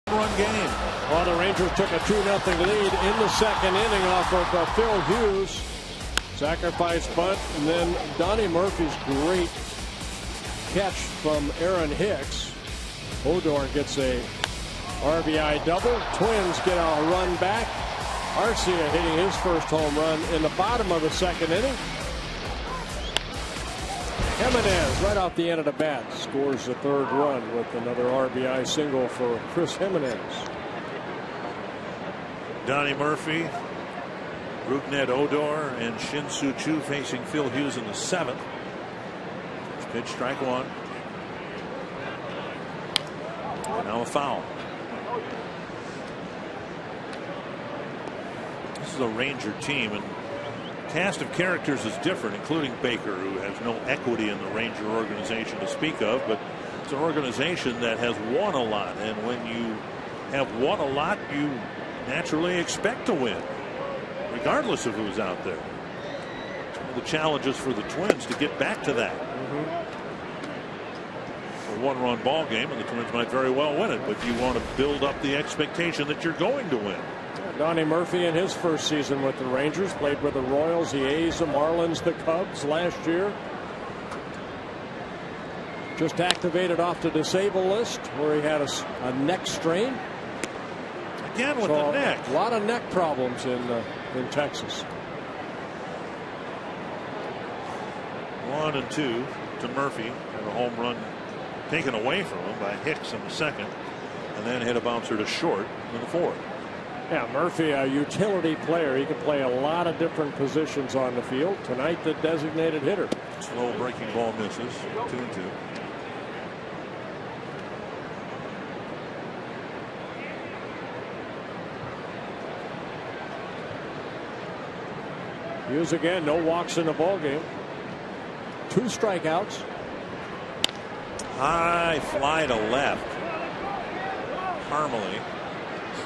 Speaker 3: Run game.
Speaker 5: Well, the Rangers took a 2-0 lead in the 2nd inning off of Phil Hughes. Sacrifice bunt, and then Donnie Murphy's great catch from Aaron Hicks. Odor gets a RBI double. Twins get a run back. Arcia hitting his first home run in the bottom of the 2nd inning. Jimenez right off the end of the bat scores the 3rd run with another RBI single for Chris Jimenez.
Speaker 3: Donnie Murphy, Rougned Odor, and Shin-Soo Choo facing Phil Hughes in the 7th. First pitch, strike 1. And now a foul. This is a Ranger team, and cast of characters is different, including Baker, who has no equity in the Ranger organization to speak of, but it's an organization that has won a lot, and when you have won a lot, you naturally expect to win, regardless of who's out there. It's one of the challenges for the Twins to get back to that. a one-run ball game, and the Twins might very well win it. But you want to build up the expectation that you're going to win.
Speaker 5: Donnie Murphy in his first season with the Rangers played with the Royals, the A's, the Marlins, the Cubs last year. Just activated off the disabled list where he had a neck strain.
Speaker 3: Again with the neck.
Speaker 5: A lot of neck problems in Texas.
Speaker 3: 1-2 to Murphy, and a home run taken away from him by Hicks in the second, and then hit a bouncer to short in the fourth.
Speaker 5: Yeah, Murphy, a utility player. He can play a lot of different positions on the field. Tonight, the designated hitter.
Speaker 3: Slow breaking ball misses. 2-2.
Speaker 5: Hughes again, no walks in the ball game. 2 strikeouts.
Speaker 3: High fly to left. Harmony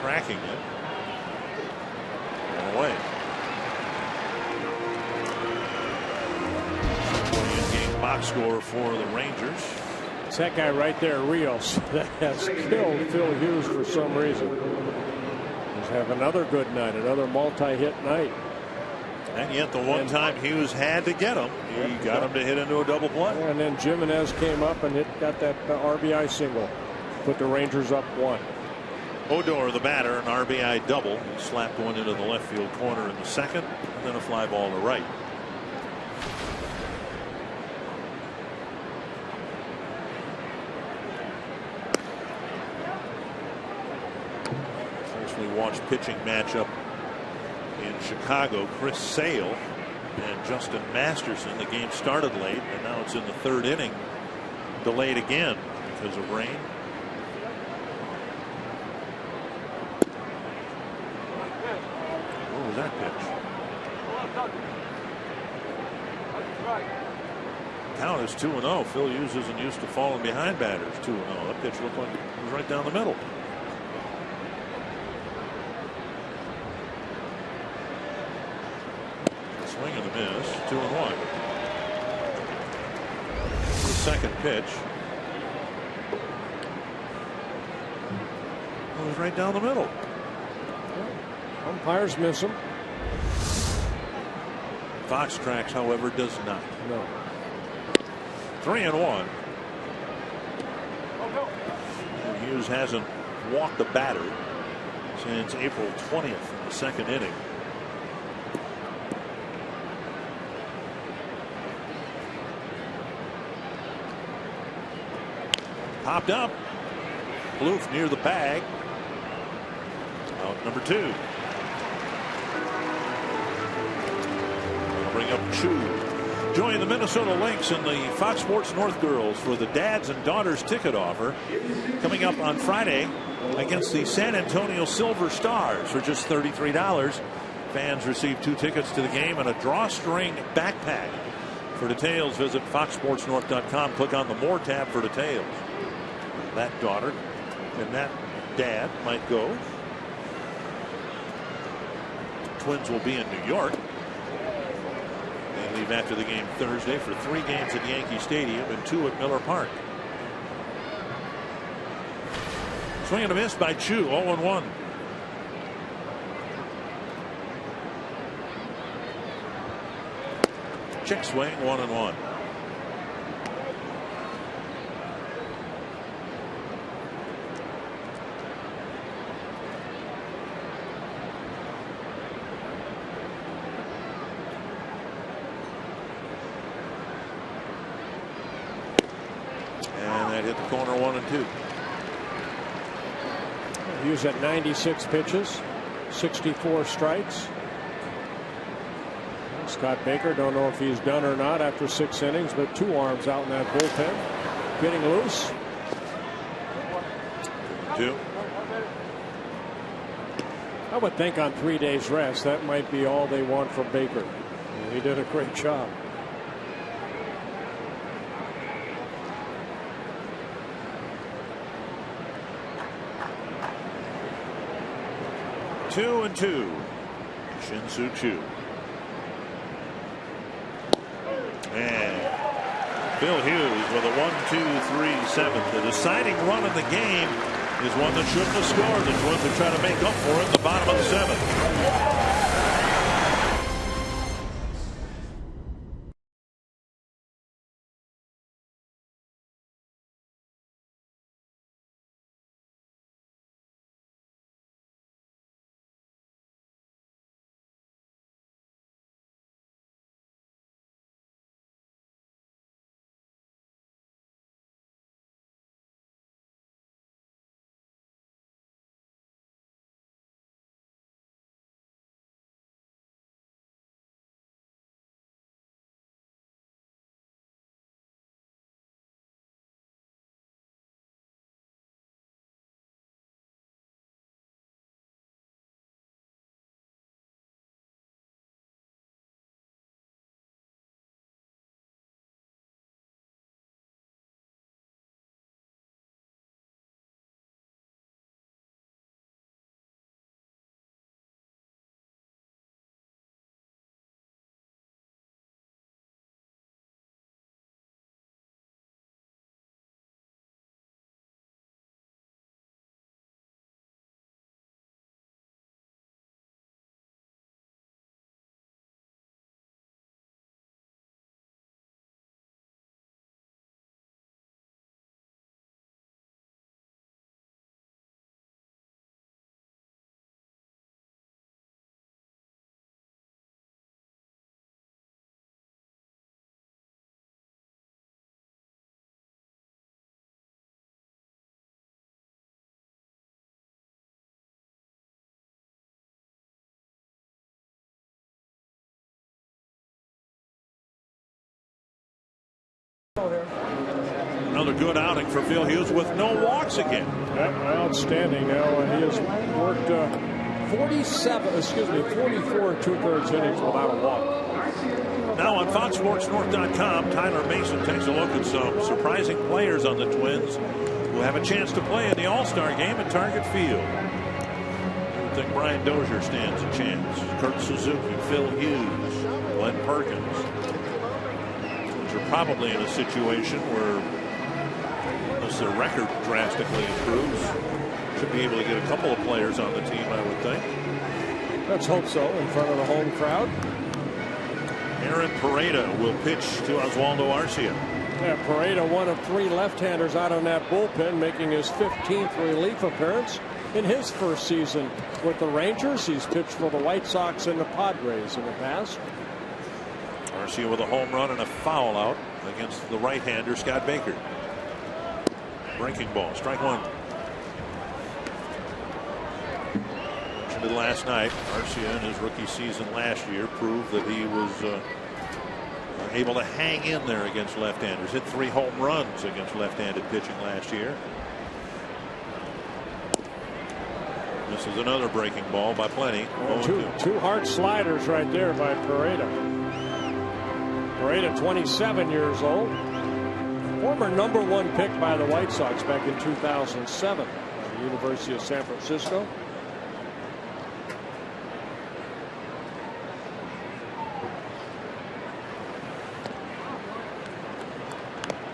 Speaker 3: tracking it. And away. In-game box score for the Rangers.
Speaker 5: It's that guy right there, Rios, that has killed Phil Hughes for some reason. He's having another good night, another multi-hit night.
Speaker 3: And yet the one time Hughes had to get him, he got him to hit into a double play.
Speaker 5: And then Jimenez came up and got that RBI single. Put the Rangers up 1.
Speaker 3: Odor, the batter, an RBI double. He slapped one into the left field corner in the second, and then a fly ball to right. Firstly watched pitching matchup in Chicago. Chris Sale and Justin Masterson. The game started late, and now it's in the 3rd inning, delayed again because of rain. What was that pitch? Count is 2-0. Phil Hughes isn't used to falling behind batters. 2-0. That pitch looked like it was right down the middle. Swing and a miss. 2-1. The second pitch. It was right down the middle.
Speaker 5: Umpires miss him.
Speaker 3: Fox tracks, however, does not.
Speaker 5: No.
Speaker 3: 3-1. Hughes hasn't walked a batter since April 20th in the second inning. Popped up. Bloof near the bag. Out number 2. I'll bring up Chu. Join the Minnesota Lynx and the Fox Sports North girls for the Dads and Daughters ticket offer coming up on Friday against the San Antonio Silver Stars for just $33. Fans receive 2 tickets to the game and a drawstring backpack. For details, visit foxsportsnorth.com. Click on the More tab for details. That daughter and that dad might go. Twins will be in New York. They leave after the game Thursday for 3 games at Yankee Stadium and 2 at Miller Park. Swing and a miss by Chu. 0-1. Check swing. 1-1. Hit the corner. 1-2.
Speaker 5: Hughes at 96 pitches, 64 strikes. Scott Baker, don't know if he's done or not after 6 innings, but 2 arms out in that bullpen. Getting loose.
Speaker 3: 2.
Speaker 5: I would think on 3 days rest that might be all they want from Baker. He did a great job.
Speaker 3: Two and 2. Shin-Soo Choo. And Phil Hughes with a 1-2-3 7th. The deciding run in the game is one that shouldn't have scored. The Twins are trying to make up for it in the bottom of the 7th. Another good outing for Phil Hughes with no walks again.
Speaker 5: Yep, outstanding. Now he has worked 44 2/3 innings without a walk.
Speaker 3: Now on FoxSportsNorth.com, Tyler Mason takes a look at some surprising players on the Twins who have a chance to play in the All-Star game at Target Field. I think Brian Dozier stands a chance. Kurt Suzuki, Phil Hughes, Glenn Perkins. Are probably in a situation where, unless their record drastically improves, should be able to get a couple of players on the team, I would think.
Speaker 5: Let's hope so, in front of the home crowd.
Speaker 3: Aaron Pareda will pitch to Oswaldo Arcia.
Speaker 5: Yeah, Pareda, one of 3 left-handers out on that bullpen, making his 15th relief appearance in his first season with the Rangers. He's pitched for the White Sox and the Padres in the past.
Speaker 3: Arcia with a home run and a foul out against the right-hander Scott Baker. Breaking ball, strike one. Mentioned it last night. Arcia in his rookie season last year proved that he was able to hang in there against left-handers. Hit 3 home runs against left-handed pitching last year. This is another breaking ball by plenty.
Speaker 5: Two hard sliders right there by Pareda. Pareda, 27 years old. Former #1 pick by the White Sox back in 2007 at the University of San Francisco.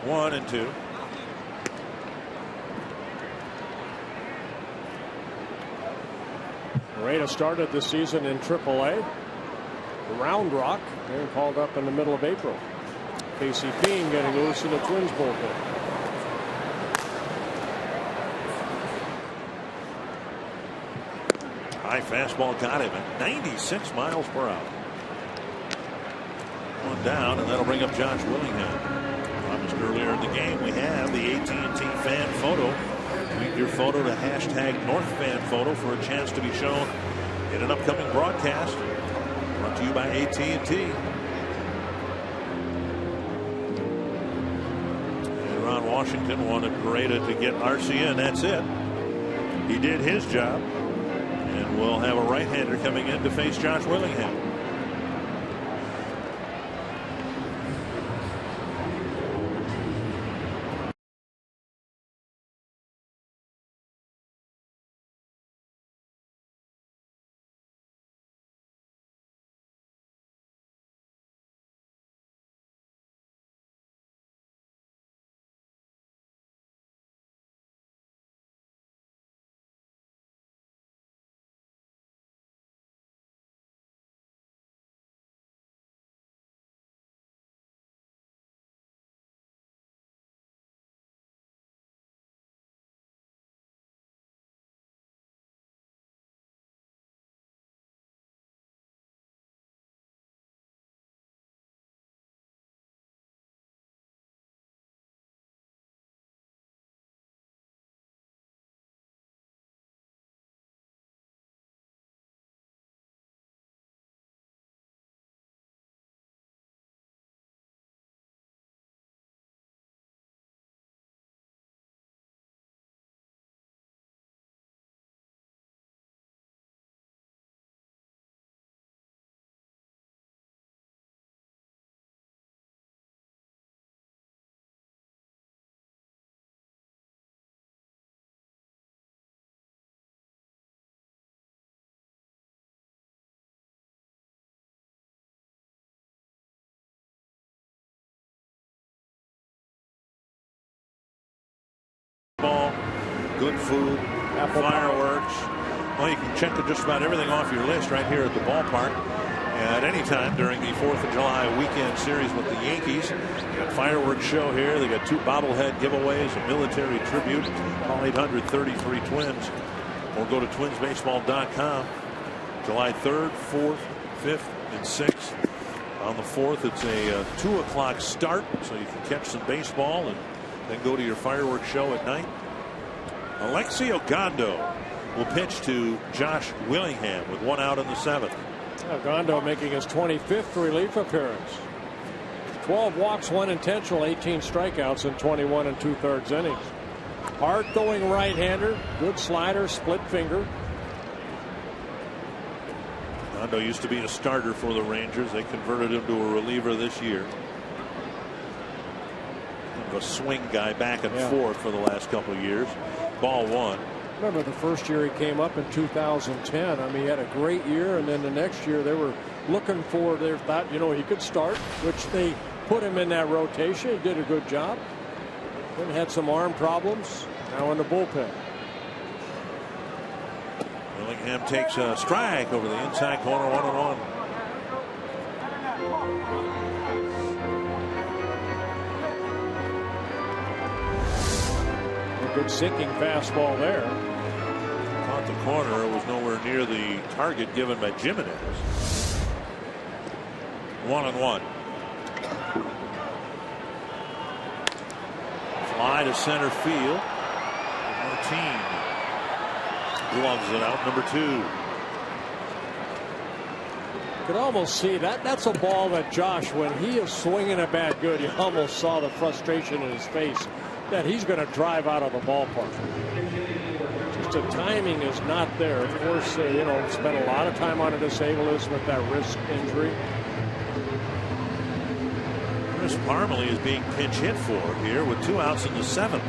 Speaker 3: One and two.
Speaker 5: Pareda started the season in AAA. Round Rock, and called up in the middle of April. Casey Bean getting loose in the Twins bullpen.
Speaker 3: High fastball got him at 96 miles per hour. One down, and that'll bring up Josh Willingham. Promised earlier in the game, we have the AT&T fan photo. Tweet your photo to #NorthFanPhoto for a chance to be shown in an upcoming broadcast. Brought to you by AT&T. And Ron Washington wanted Pareda to get Arcia, and that's it. He did his job, and we'll have a right-hander coming in to face Josh Willingham. good food, fireworks. Well, you can check just about everything off your list right here at the ballpark at any time during the 4th of July weekend series with the Yankees. Got fireworks show here. They got 2 bobblehead giveaways, a military tribute. Call 800-33 Twins or go to twinsbaseball.com. July 3rd, 4th, 5th, and 6th. On the 4th, it's a 2 o'clock start, so you can catch some baseball and then go to your fireworks show at night. Alexi Ogando will pitch to Josh Willingham with 1 out in the 7th.
Speaker 5: Ogando making his 25th relief appearance. 12 walks, 1 intentional, 18 strikeouts in 21 2/3 innings. Hard throwing right-hander, good slider, split finger.
Speaker 3: Ogando used to be a starter for the Rangers. They converted him to a reliever this year. Kind of a swing guy back and forth for the last couple of years. Ball 1.
Speaker 5: Remember the first year he came up in 2010. I mean, he had a great year, and then the next year they were looking for, they thought, you know, he could start, which they put him in that rotation. He did a good job. Then had some arm problems. Now in the bullpen.
Speaker 3: Willingham takes a strike over the inside corner, 1-1.
Speaker 5: A good sinking fastball there.
Speaker 3: Caught the corner. It was nowhere near the target given by Jimenez. 1-1. Fly to center field. Martin gloves it out, number 2.
Speaker 5: Could almost see that. That's a ball that Josh, when he is swinging a bat good, you almost saw the frustration in his face that he's going to drive out of the ballpark. Just the timing is not there. Of course, you know, spent a lot of time on a disabled list with that wrist injury.
Speaker 3: Chris Parmelee is being pinch hit for here with 2 outs in the 7th.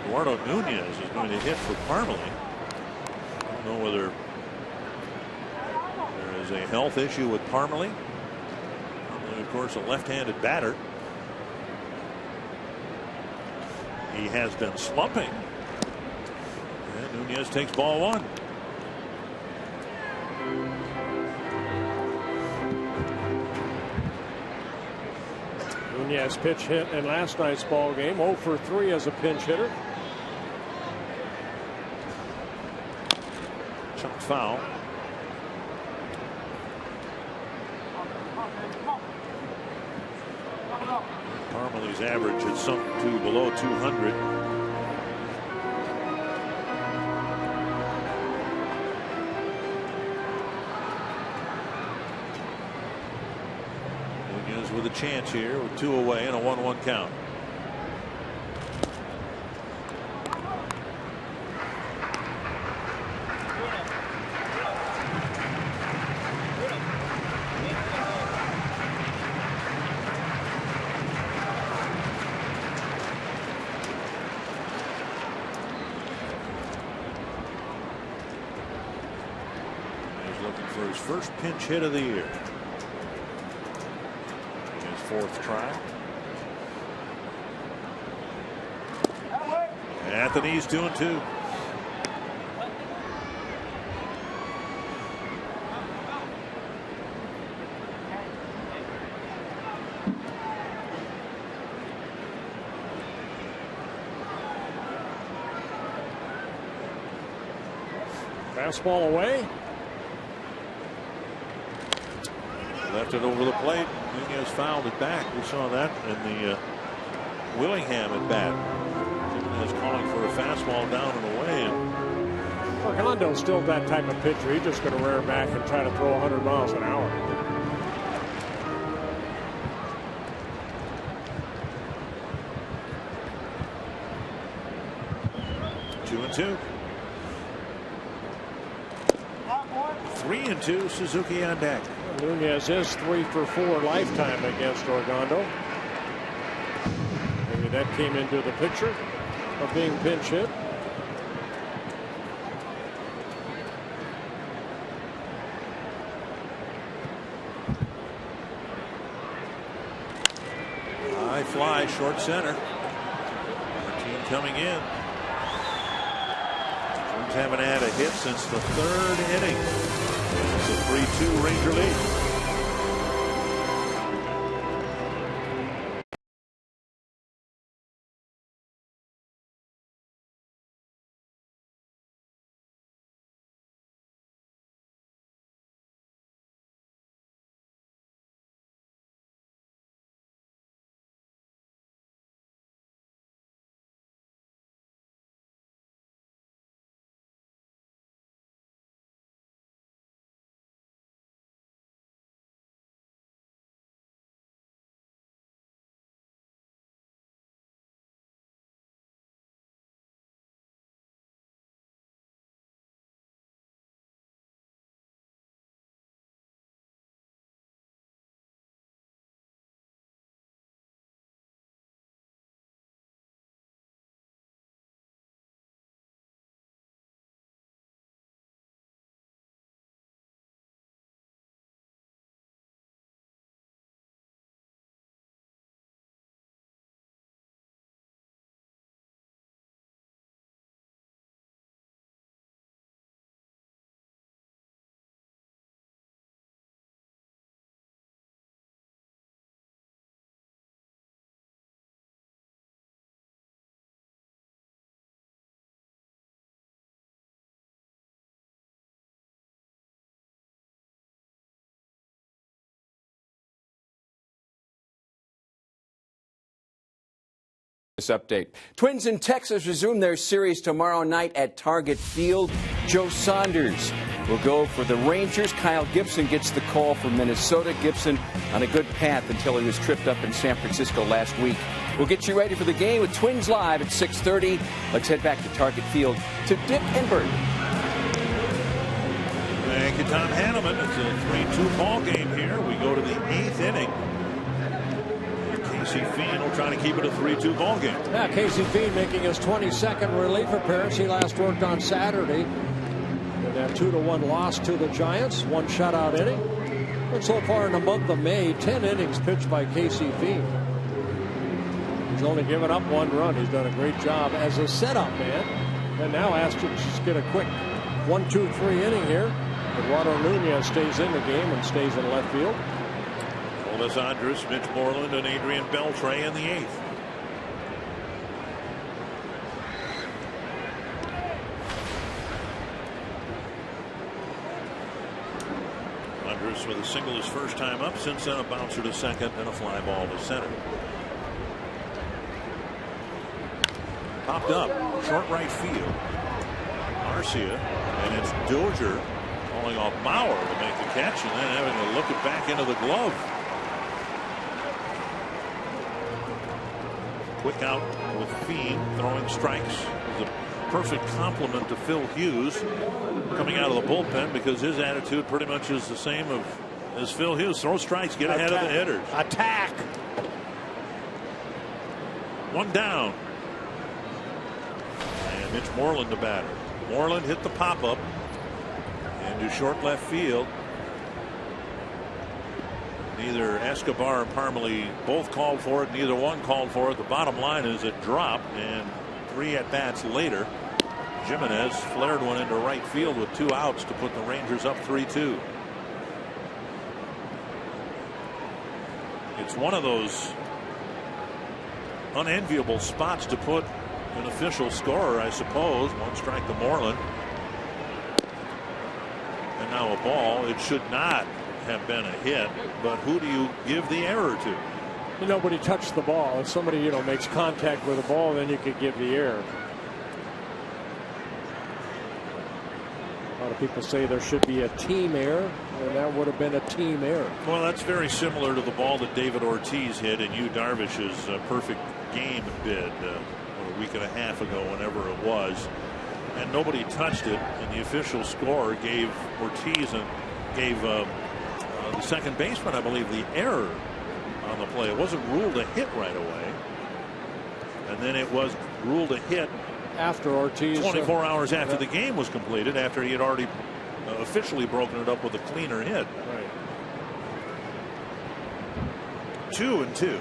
Speaker 3: Eduardo Nunez is going to hit for Parmelee. I don't know whether there is a health issue with Parmelee. And of course, a left-handed batter. He has been slumping. And Nunez takes ball 1.
Speaker 5: Nunez pitch hit in last night's ball game. 0 for 3 as a pinch hitter.
Speaker 3: Chopped foul. Parmelee's average had sunk to below 200. Nunez with a chance here with 2 away and a 1-1 count. First pinch hit of the year. His 4th try. At the knees, 2-2.
Speaker 5: Fastball away.
Speaker 3: Left it over the plate. Nunez fouled it back. We saw that in the Willingham at bat. Nunez calling for a fastball down and away.
Speaker 5: Orlando's still that type of pitcher. He's just going to rear back and try to throw 100 miles an hour.
Speaker 3: Two and 2. 3-2. Suzuki on deck.
Speaker 5: Nunez is 3 for 4 lifetime against Orlando. Maybe that came into the picture of being pinch hit.
Speaker 3: High fly, short center. Martin coming in. Rangers haven't had a hit since the 3rd inning. It's a 3-2 Ranger lead.
Speaker 9: Update. Twins in Texas resume their series tomorrow night at Target Field. Joe Saunders will go for the Rangers. Kyle Gibson gets the call for Minnesota. Gibson on a good path until he was tripped up in San Francisco last week. We'll get you ready for the game with Twins Live at 6:30. Let's head back to Target Field to Dick and Bert.
Speaker 3: Thank you, Tom Hanneman. It's a 3-2 ball game here. We go to the 8th inning. Casey Fiend will try to keep it a 3-2 ball game.
Speaker 5: Yeah, Casey Fiend making his 22nd relief appearance. He last worked on Saturday in that 2-1 loss to the Giants. 1 shutout inning. And so far in the month of May, 10 innings pitched by Casey Fiend. He's only given up 1 run. He's done a great job as a setup man. And now Astros just get a quick 1-2-3 inning here. Eduardo Nunez stays in the game and stays in left field.
Speaker 3: Olis Andrus, Mitch Moreland, and Adrian Beltre in the 8th. Andrus with a single his first time up, since then a bouncer to second and a fly ball to center. Popped up, short right field. Arcia, and it's Dozier calling off Mauer to make the catch, and then having to look it back into the glove. Quick out with Fiend throwing strikes. It was a perfect compliment to Phil Hughes coming out of the bullpen, because his attitude pretty much is the same as Phil Hughes. Throw strikes, get ahead of the hitters.
Speaker 5: Attack.
Speaker 3: 1 down. And Mitch Moreland the batter. Moreland hit the pop-up into short left field. Neither Escobar or Parmelee both called for it. Neither one called for it. The bottom line is it dropped, and 3 at-bats later, Jimenez flared one into right field with 2 outs to put the Rangers up 3-2. It's one of those unenviable spots to put an official scorer, I suppose. 1 strike to Moreland. And now a ball. It should not have been a hit, but who do you give the error to?
Speaker 5: Nobody touched the ball. If somebody, makes contact with the ball, then you could give the error. A lot of people say there should be a team error, and that would have been a team error.
Speaker 3: Well, that's very similar to the ball that David Ortiz hit in Yu Darvish's perfect game bid a week and a half ago, whenever it was, and nobody touched it, and the official score gave Ortiz and gave the second baseman, I believe, the error on the play. It wasn't ruled a hit right away, and then it was ruled a hit
Speaker 5: after Ortiz,
Speaker 3: 24 hours after the game was completed, after he had already officially broken it up with a cleaner hit.
Speaker 5: Right.
Speaker 3: 2-2.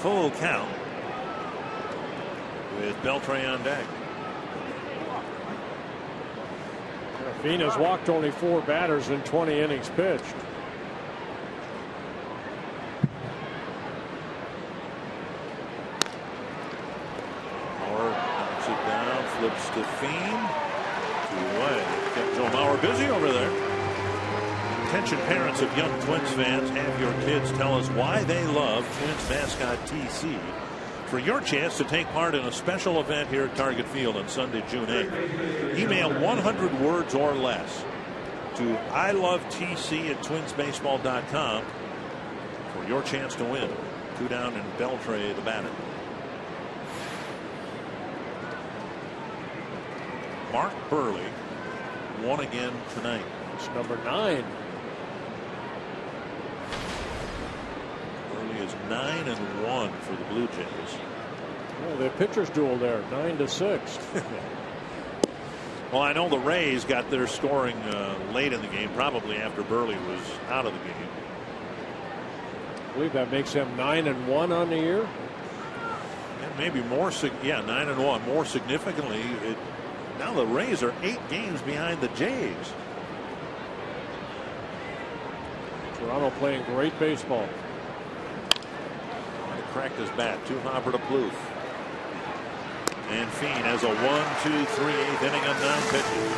Speaker 3: full count with Beltre on deck.
Speaker 5: Venus walked only 4 batters in 20 innings pitched.
Speaker 3: Mauer knocks it down, flips to Fiend. 2 away. Kept Joe Mauer busy over there. Attention parents of young Twins fans, have your kids tell us why they love Twins mascot TC for your chance to take part in a special event here at Target Field on Sunday, June 8th. Email 100 words or less to ilovetc@twinsbaseball.com for your chance to win. 2 down and Beltre the batter. Mark Burley won again tonight.
Speaker 5: It's number 9.
Speaker 3: Burley is 9-1 for the Blue Jays.
Speaker 5: Oh, the pitcher's duel there, 9-6.
Speaker 3: Well, I know the Rays got their scoring late in the game, probably after Burley was out of the game.
Speaker 5: I believe that makes him 9-1 on the year.
Speaker 3: And maybe more, 9-1. More significantly, now the Rays are 8 games behind the Jays.
Speaker 5: Toronto playing great baseball.
Speaker 3: Trying to crack his bat. 2 hopper to Plouffe. And Fiend has a 1-2-3 8th inning of 9 pitches.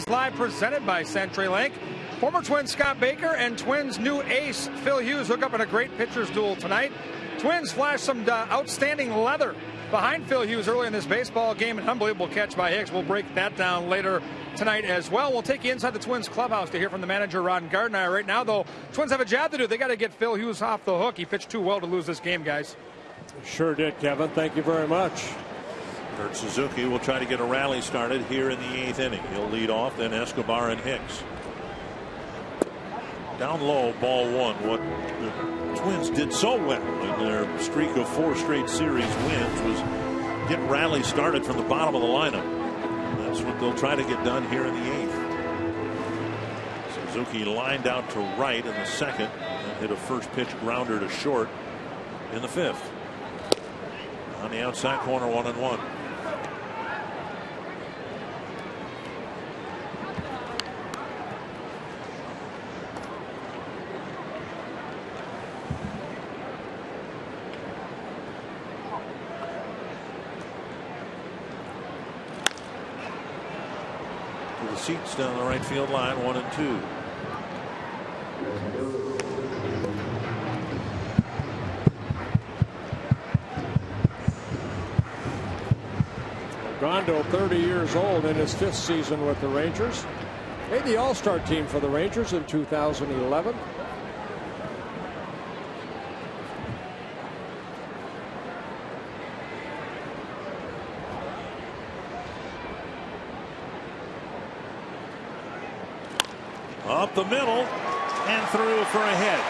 Speaker 7: Live presented by CenturyLink. Former Twins Scott Baker and Twins new ace Phil Hughes hook up in a great pitcher's duel tonight. Twins flash some outstanding leather behind Phil Hughes early in this baseball game. An unbelievable catch by Hicks. We'll break that down later tonight as well. We'll take you inside the Twins clubhouse to hear from the manager, Ron Gardner. Right now, though, Twins have a job to do. They got to get Phil Hughes off the hook. He pitched too well to lose this game, guys.
Speaker 5: Sure did, Kevin. Thank you very much.
Speaker 3: Kurt Suzuki will try to get a rally started here in the 8th inning. He'll lead off, then Escobar and Hicks. Down low, ball 1. What the Twins did so well in their streak of 4 straight series wins was get rally started from the bottom of the lineup. That's what they'll try to get done here in the 8th. Suzuki lined out to right in the 2nd and hit a first pitch grounder to short in the 5th. On the outside corner, 1-1. Seats down the right field line, 1-2.
Speaker 5: Gondo, 30 years old, in his 5th season with the Rangers. Made the All-Star team for the Rangers in 2011.
Speaker 3: Up the middle and through for a hit.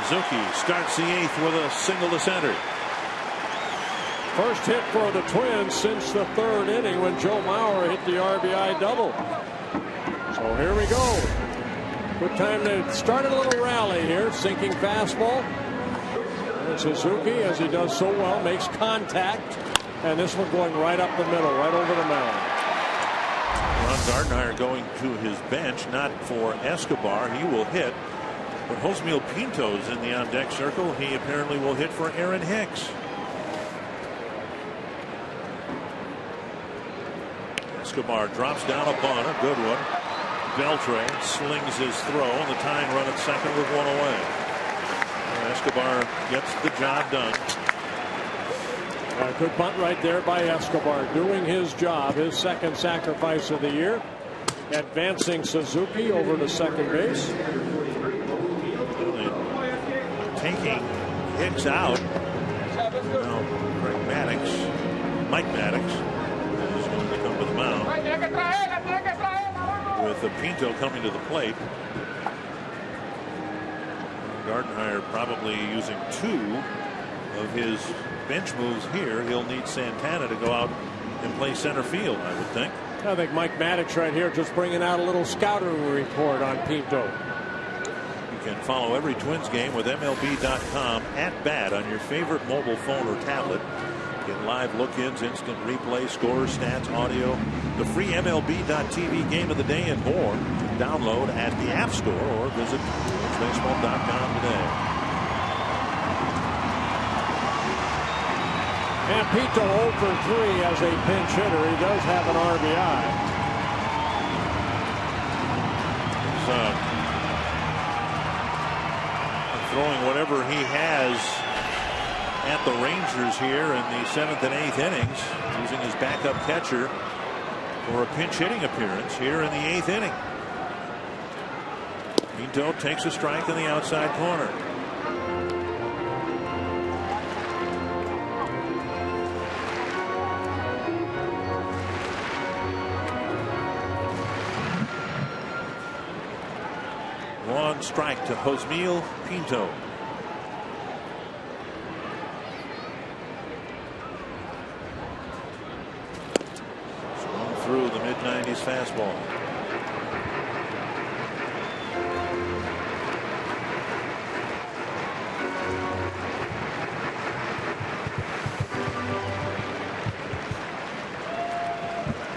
Speaker 3: Suzuki starts the 8th with a single to center.
Speaker 5: First hit for the Twins since the 3rd inning when Joe Mauer hit the RBI double. So here we go. Good time to start a little rally here. Sinking fastball. And Suzuki, as he does so well, makes contact. And this one going right up the middle, right over the mound.
Speaker 3: Ron Gardenhire going to his bench, not for Escobar. He will hit. But Josmiel Pinto's in the on-deck circle. He apparently will hit for Aaron Hicks. Escobar drops down a bunt, a good one. Beltre slings his throw, and the tying run at second with one away. And Escobar gets the job done.
Speaker 5: A good bunt right there by Escobar, doing his job, his second sacrifice of the year. Advancing Suzuki over to second base.
Speaker 3: Taking Hicks out. Now, Mike Maddox is going to come to the mound. With the Pinto coming to the plate. Gardenhire probably using 2 of his bench moves here. He'll need Santana to go out and play center field, I would think.
Speaker 5: I think Mike Maddox right here just bringing out a little scouting report on Pinto.
Speaker 3: You can follow every Twins game with MLB.com at bat on your favorite mobile phone or tablet. Get live look-ins, instant replay, scores, stats, audio, the free MLB.tv game of the day, and more. Download at the App Store or visit twinsbaseball.com today.
Speaker 5: And Pinto 0 for 3 as a pinch hitter. He does have an RBI.
Speaker 3: Throwing whatever he has at the Rangers here in the 7th and 8th innings, using his backup catcher for a pinch hitting appearance here in the 8th inning. Pinto takes a strike in the outside corner. One strike to Josmiel Pinto. Swung through the mid-90s fastball.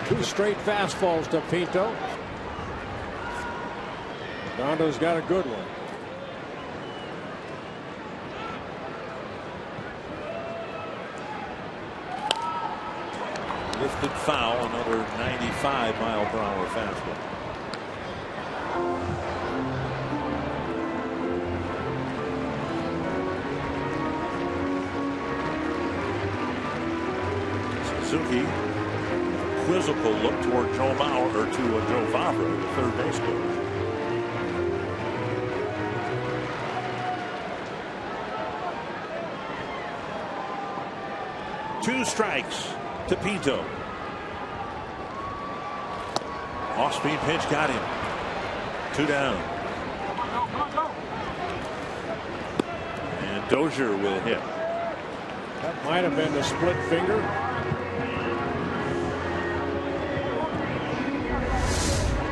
Speaker 5: Two straight fastballs to Pinto. Rondo's got a good one.
Speaker 3: Lifted foul, another 95-mile-per-hour fastball. Suzuki, quizzical look toward Joe Mauer, or to Joe Favre, the third base coach. Two strikes to Pinto. Off-speed pitch got him. 2 down. And Dozier will hit.
Speaker 5: That might have been the split finger.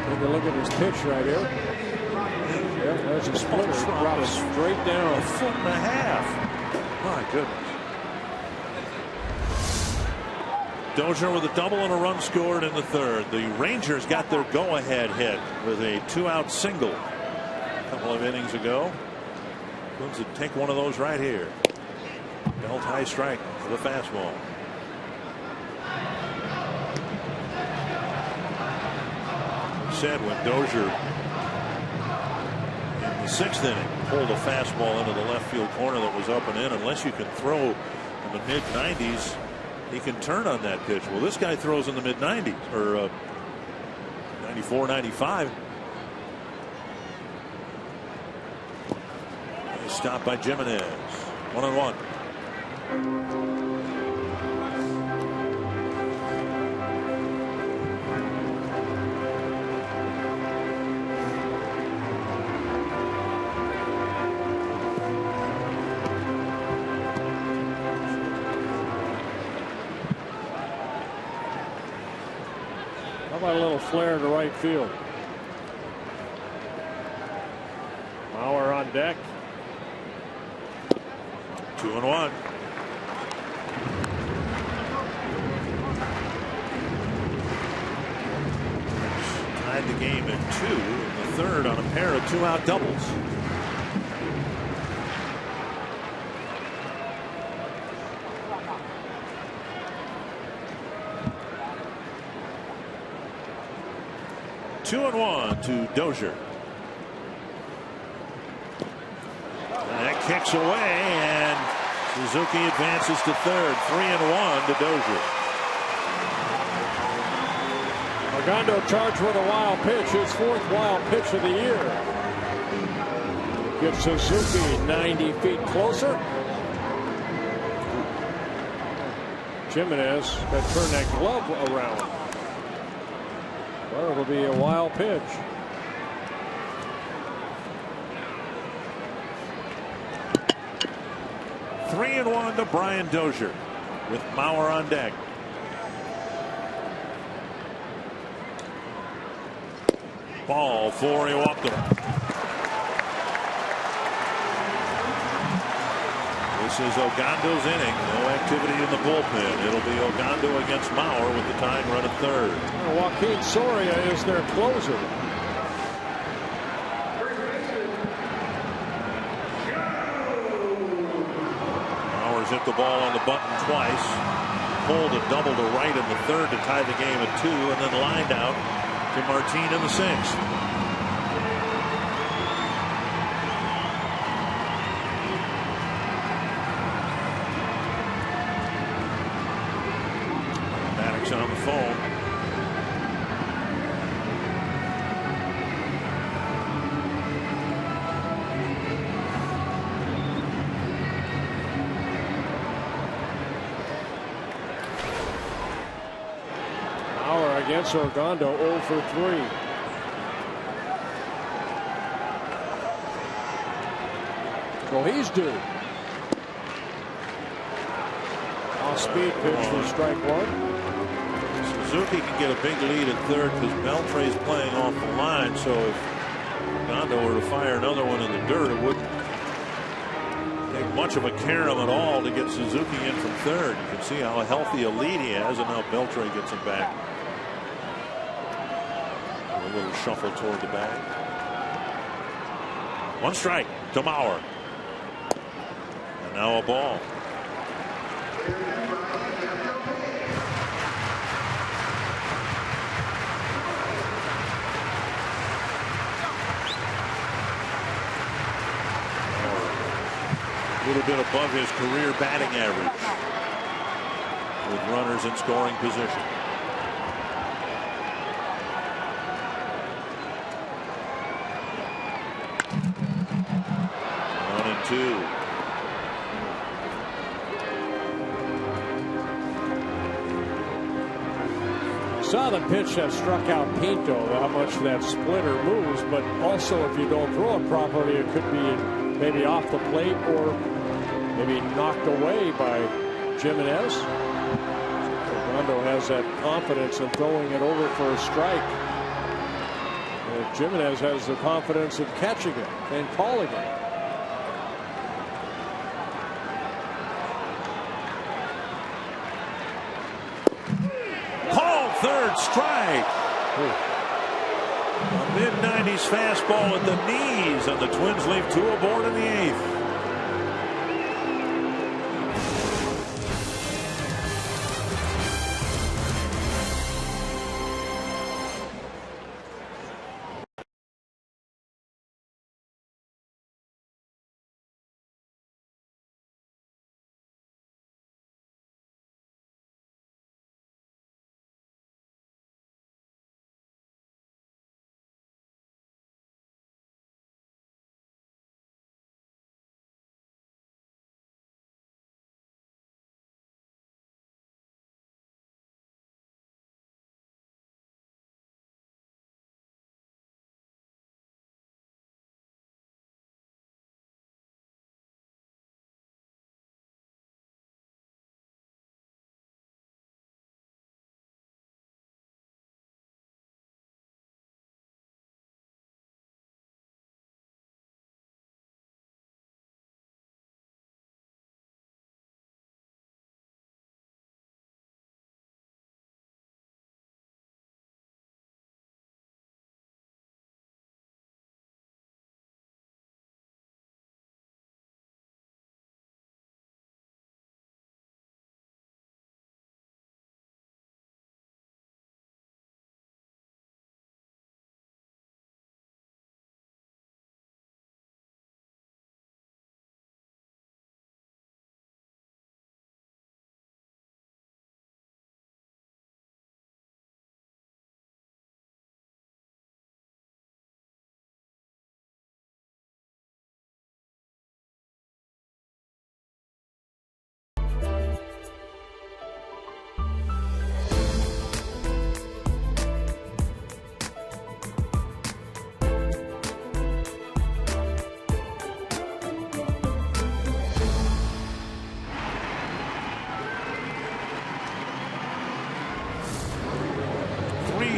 Speaker 5: Take a look at his pitch right here. Yeah, there's a splitter. It drops straight down.
Speaker 3: 1.5 feet. My goodness. Dozier with a double and a run scored in the 3rd. The Rangers got their go-ahead hit with a 2-out single a couple of innings ago. Twins would take one of those right here. Belt high strike for the fastball. Said when Dozier in the 6th inning pulled a fastball into the left field corner that was up and in, unless you can throw in the mid-90s, he can turn on that pitch. Well, this guy throws in the mid-90s, or 94, 95. Stopped by Jimenez. 1-1.
Speaker 5: How about a little flare to right field? Mauer on deck.
Speaker 3: 2-1. Tied the game at 2 in the third on a pair of 2-out doubles. Two and 1 to Dozier. That kicks away, and Suzuki advances to third. 3-1 to Dozier.
Speaker 5: Argando charged with a wild pitch, his 4th wild pitch of the year. Gets Suzuki 90 feet closer. Jimenez got to turn that glove around. Well, it'll be a wild pitch.
Speaker 3: Three and 1 to Brian Dozier with Mauer on deck. Ball 4, he walked him. This is Ogando's inning. No activity in the bullpen. It'll be Ogando against Mauer with the tying run at third.
Speaker 5: Joaquin Soria is their closer.
Speaker 3: Mauer's hit the ball on the button twice. Pulled a double to right in the third to tie the game at 2, and then lined out to Martin in the 6th. On the phone.
Speaker 5: Mauer against Orgando, 0 for 3. Well, he's due. Off-speed pitch for strike 1.
Speaker 3: Suzuki can get a big lead at third because Beltre's playing off the line. So if Gondo were to fire another one in the dirt, it wouldn't take much of a carom at all to get Suzuki in from third. You can see how healthy a lead he has, and now Beltre gets him back. A little shuffle toward the bag. 1 strike to Mauer. And now a ball. A little bit above his career batting average with runners in scoring position. One and 2.
Speaker 5: Saw the pitch that struck out Pinto, how much that splitter moves, but also if you don't throw it properly, it could be maybe off the plate or maybe knocked away by Jimenez. Orlando has that confidence in throwing it over for a strike. And Jimenez has the confidence of catching it and calling it.
Speaker 3: Called third strike. A mid-90s fastball at the knees, and the Twins leave 2 aboard in the 8th.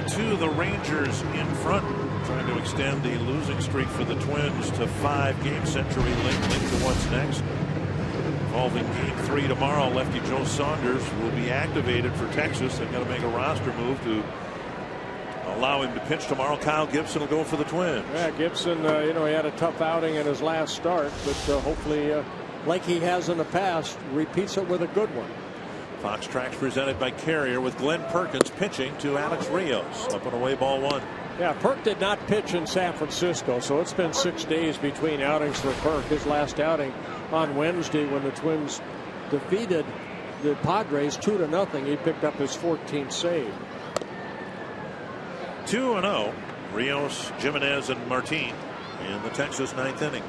Speaker 3: 5-2, the Rangers in front, trying to extend the losing streak for the Twins to 5 games. Century Link to what's next. Involving Game 3 tomorrow, lefty Joe Saunders will be activated for Texas. They've got to make a roster move to allow him to pitch tomorrow. Kyle Gibson will go for the Twins.
Speaker 5: Yeah, Gibson, you know, he had a tough outing in his last start, but hopefully, like he has in the past, repeats it with a good one.
Speaker 3: Fox Tracks presented by Carrier with Glenn Perkins pitching to Alex Rios. Up and away, ball 1.
Speaker 5: Yeah, Perk did not pitch in San Francisco, so it's been 6 days between outings for Perk. His last outing on Wednesday when the Twins defeated the Padres 2-0. He picked up his 14th save.
Speaker 3: 2-0. Rios, Jimenez, and Martin in the Texas 9th inning.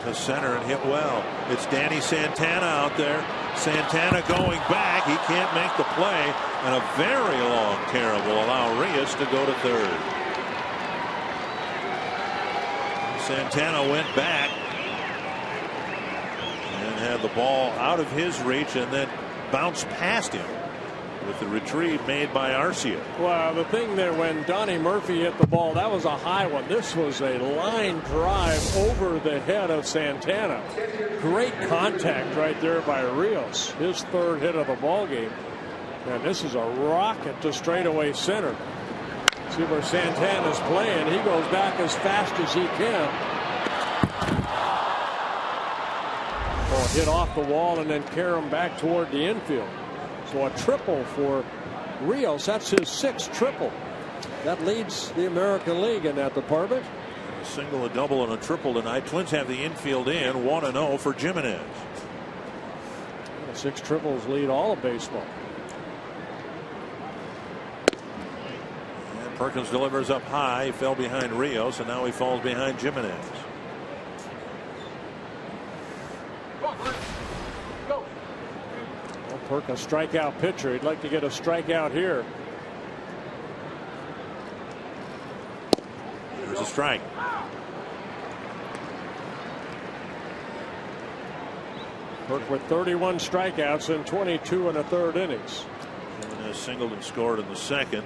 Speaker 3: To center and hit well. It's Danny Santana out there. Santana going back. He can't make the play, and a very long carry will allow Rios to go to third. Santana went back and had the ball out of his reach and then bounced past him with the retrieve made by Arcia.
Speaker 5: Well, the thing there, when Donnie Murphy hit the ball, that was a high one. This was a line drive over the head of Santana. Great contact right there by Rios, his 3rd hit of the ball game. And this is a rocket to straightaway center. See where Santana's playing. He goes back as fast as he can. Oh, hit off the wall and then carry him back toward the infield. So a triple for Rios. That's his 6th triple. That leads the American League in that department.
Speaker 3: A single, a double, and a triple tonight. Twins have the infield in 1-0 for Jimenez.
Speaker 5: 6 triples lead all of baseball.
Speaker 3: And Perkins delivers up high. He fell behind Rios, and now he falls behind Jimenez.
Speaker 5: Perk, a strikeout pitcher. He'd like to get a strikeout here.
Speaker 3: There's a strike.
Speaker 5: Perk with 31 strikeouts in 22 1/3 innings.
Speaker 3: Jimenez singled and scored in the 2nd.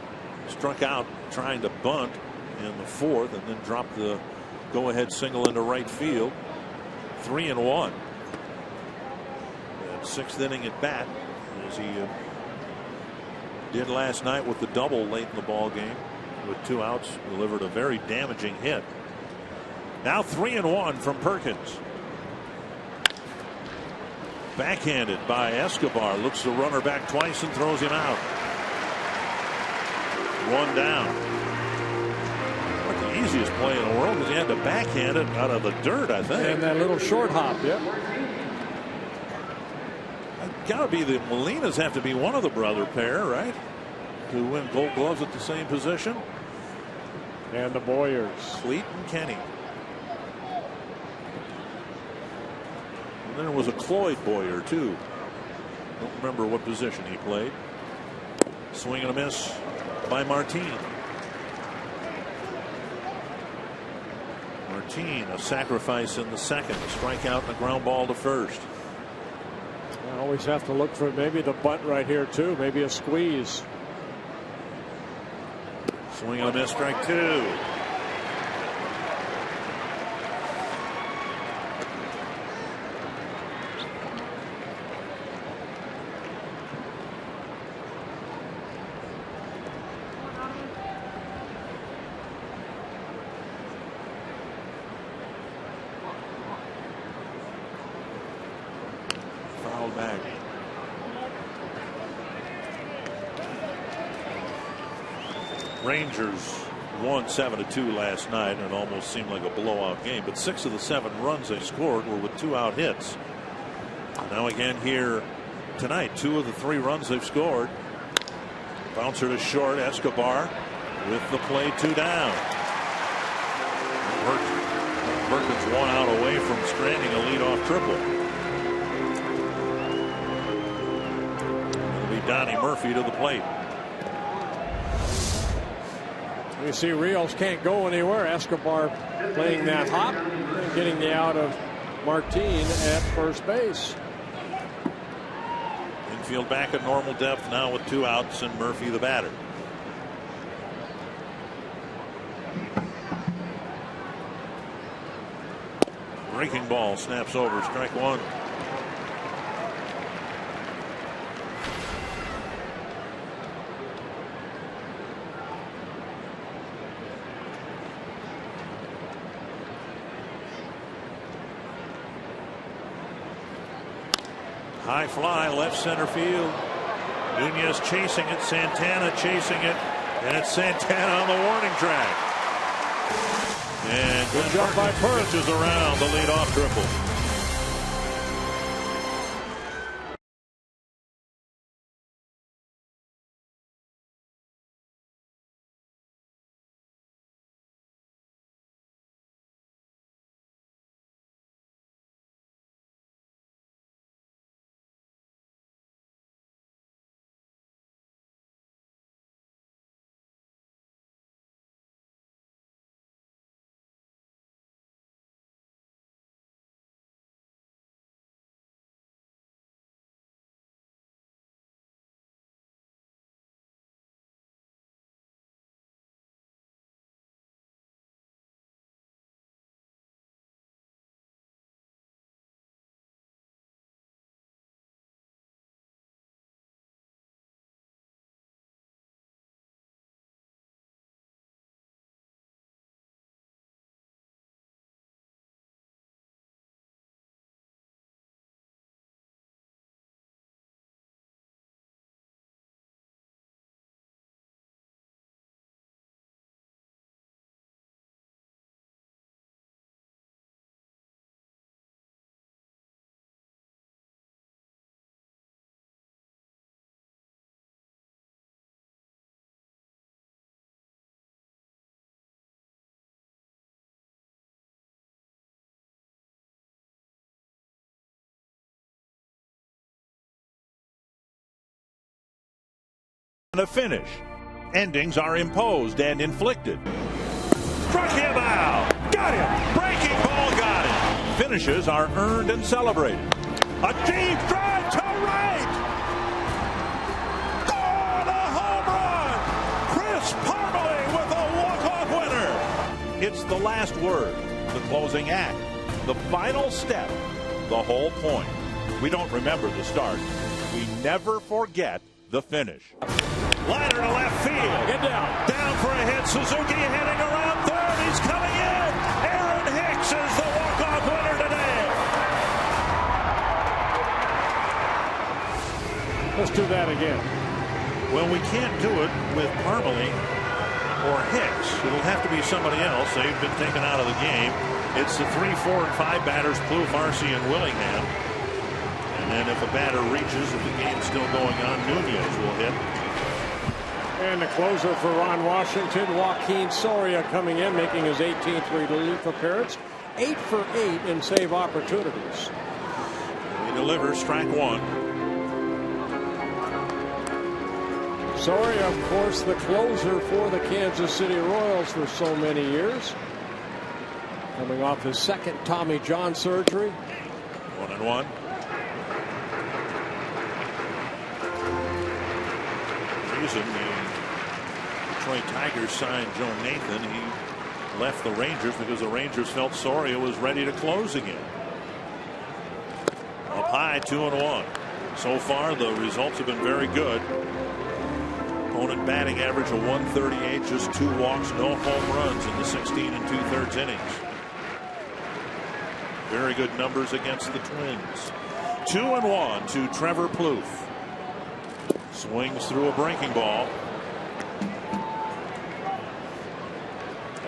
Speaker 3: Struck out trying to bunt in the 4th, and then dropped the go-ahead single into right field. 3-1. 6th inning at bat, as he did last night with the double late in the ball game. With 2 outs, delivered a very damaging hit. Now 3-1 from Perkins. Backhanded by Escobar. Looks the runner back twice and throws him out. 1 down. Not the easiest play in the world because he had to backhand it out of the dirt, I think.
Speaker 5: And that little short hop, yep.
Speaker 3: Gotta be the Molinas have to be one of the brother pair, right? To win Gold Gloves at the same position.
Speaker 5: And the Boyers.
Speaker 3: Cleet and Kenny. And then there was a Cloyd Boyer, too. Don't remember what position he played. Swing and a miss by Martin. Martin, a sacrifice in the 2nd. A strikeout and a ground ball to first.
Speaker 5: I always have to look for maybe the bunt right here, too. Maybe a squeeze.
Speaker 3: Swing and a miss, strike 2. Back. Rangers won 7-2 last night, and it almost seemed like a blowout game. But 6 of the 7 runs they scored were with 2-out hits. And now again here tonight, 2 of the 3 runs they've scored. Bouncer to short. Escobar with the play, 2 down. Perkins 1 out away from stranding a leadoff triple. Donnie Murphy to the plate.
Speaker 5: You see Rios can't go anywhere. Escobar playing that hop, getting the out of Martin at first base.
Speaker 3: Infield back at normal depth now with 2 outs and Murphy the batter. Breaking ball snaps over, strike 1. High fly, left center field. Nunez chasing it, Santana chasing it, and it's Santana on the warning track. And
Speaker 5: good job by Perkins.
Speaker 3: Pitches around the leadoff triple. A finish. Endings are imposed and inflicted. Struck him out. Got him. Breaking ball got him. Finishes are earned and celebrated. A deep drive to right. Score the home run. Chris Parmalee with a walk-off winner. It's the last word, the closing act, the final step, the whole point. We don't remember the start. We never forget the finish. Liner to left field.
Speaker 5: Get down.
Speaker 3: Down for a hit. Suzuki heading around third. He's coming in. Aaron Hicks is the walk-off winner today.
Speaker 5: Let's do that again.
Speaker 3: Well, we can't do it with Parmalee or Hicks. It'll have to be somebody else. They've been taken out of the game. It's the 3, 4, and 5 batters, Plouffe, Arce, and Willingham. And then if a batter reaches, if the game's still going on, Nunez will hit.
Speaker 5: And the closer for Ron Washington, Joaquin Soria, coming in, making his 18th relief appearance. 8 for 8 in save opportunities.
Speaker 3: He delivers strike 1.
Speaker 5: Soria, of course, the closer for the Kansas City Royals for so many years. Coming off his second Tommy John surgery.
Speaker 3: 1-1. The Detroit Tigers signed Joe Nathan. He left the Rangers because the Rangers felt Soria was ready to close again. Up high, 2-1. So far, the results have been very good. Opponent batting average of 138, just 2 walks, no home runs in the 16 2/3 innings. Very good numbers against the Twins. 2-1 to Trevor Plouffe. Swings through a breaking ball.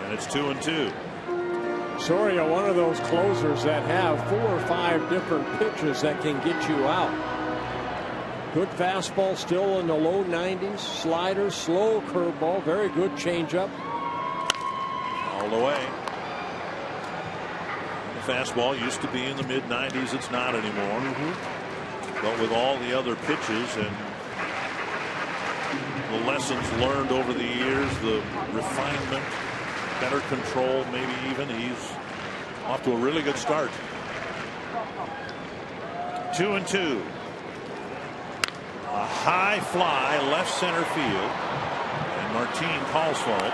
Speaker 3: And it's 2-2.
Speaker 5: Soria, one of those closers that have 4 or 5 different pitches that can get you out. Good fastball, still in the low 90s. Slider, slow curveball, very good changeup.
Speaker 3: All the way. The fastball used to be in the mid-90s. It's not anymore. But with all the other pitches and the lessons learned over the years, the refinement, better control, maybe even, he's off to a really good start. 2-2. A high fly left center field, and Martin calls for it.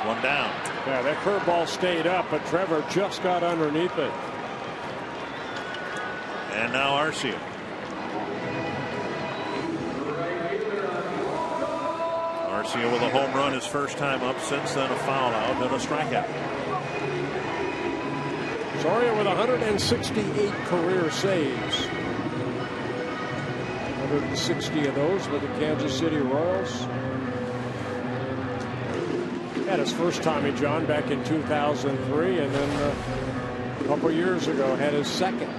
Speaker 3: One down.
Speaker 5: Yeah, that curveball stayed up, but Trevor just got underneath it.
Speaker 3: And now Arcia. Arcia with a home run his first time up. Since then, a foul out and a strikeout.
Speaker 5: Soria with 168 career saves. 160 of those with the Kansas City Royals. Had his first Tommy John back in 2003, and then a couple years ago had his second.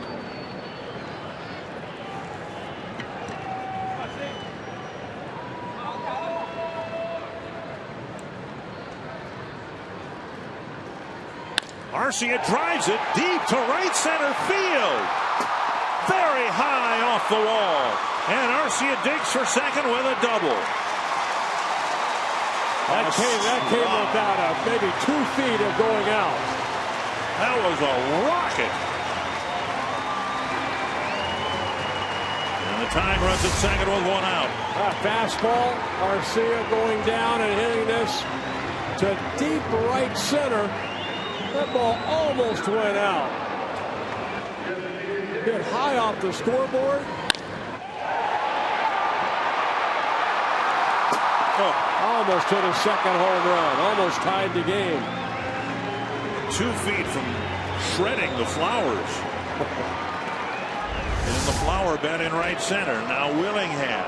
Speaker 3: Arcia drives it deep to right center field. Very high off the wall. And Arcia digs for second with a double.
Speaker 5: That came without maybe 2 feet of going out.
Speaker 3: That was a rocket. And the time runs at second with 1 out.
Speaker 5: Fastball. Arcia going down and hitting this to deep right center. That ball almost went out. Hit high off the scoreboard. Almost hit his second home run. Almost tied the game.
Speaker 3: 2 feet from shredding the flowers. In the flower bed in right center. Now Willingham.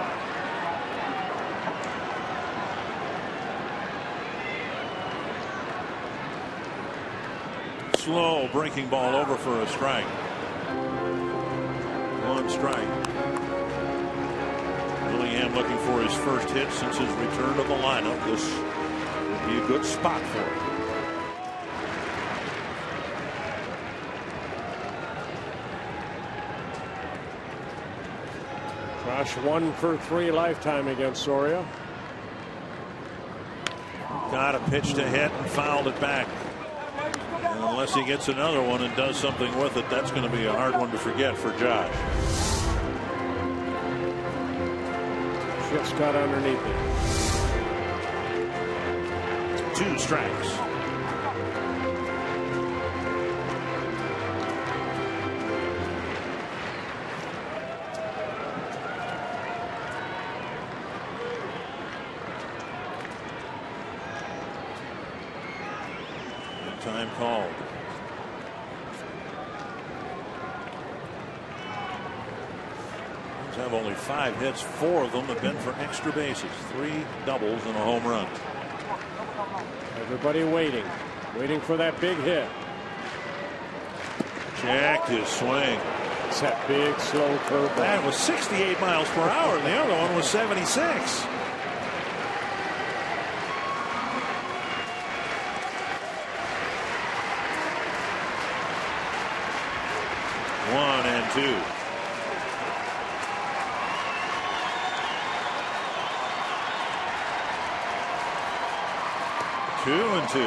Speaker 3: Slow breaking ball over for a strike. 1 strike. Willingham looking for his first hit since his return to the lineup. This would be a good spot for him.
Speaker 5: Josh 1 for 3 lifetime against Soria.
Speaker 3: Got a pitch to hit and fouled it back. And unless he gets another one and does something with it, that's going to be a hard one to forget for Josh.
Speaker 5: Just got underneath it.
Speaker 3: 2 strikes. Time called. Have only 5 hits. 4 of them have been for extra bases. 3 doubles and a home run.
Speaker 5: Everybody waiting for that big hit.
Speaker 3: Jacked his swing.
Speaker 5: It's that big slow curveball.
Speaker 3: That was 68 miles per hour, and the other one was 76. One and 2. Two and 2.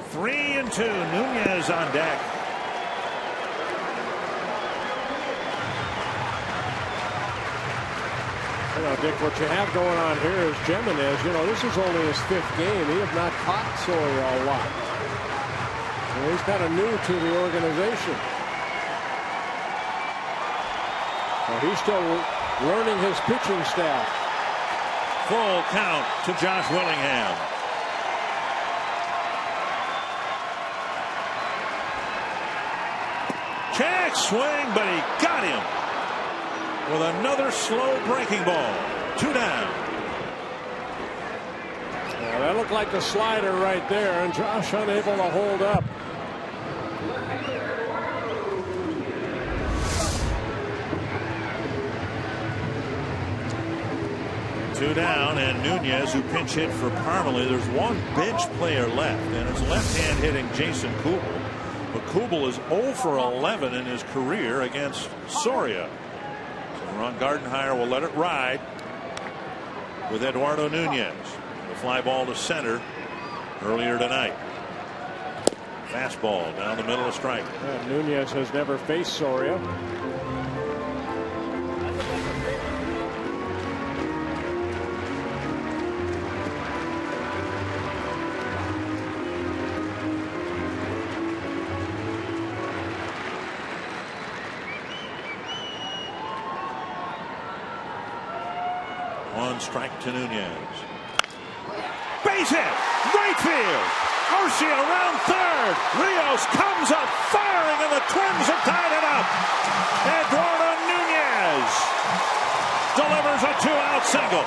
Speaker 3: Three and 2. Nunez on deck.
Speaker 5: Dick, what you have going on here is Jimenez. This is only his 5th game. He has not caught Soria a lot. He's kind of new to the organization. He's still learning his pitching staff.
Speaker 3: Full count to Josh Willingham. Check swing, but he got him with another slow breaking ball. 2 down.
Speaker 5: Yeah, that looked like a slider right there, and Josh unable to hold up.
Speaker 3: Two down, and Nunez, who pinch hit for Parmalee. There's one bench player left, and it's left-hand hitting Jason Kubel. But Kubel is 0 for 11 in his career against Soria. So Ron Gardenhire will let it ride with Eduardo Nunez. The fly ball to center earlier tonight. Fastball down the middle of strike.
Speaker 5: Nunez has never faced Soria.
Speaker 3: One strike to Nunez. Base hit, right field. Murcia around third. Rios comes up firing, and the Twins have tied it up. Eduardo Nunez delivers a 2-out single.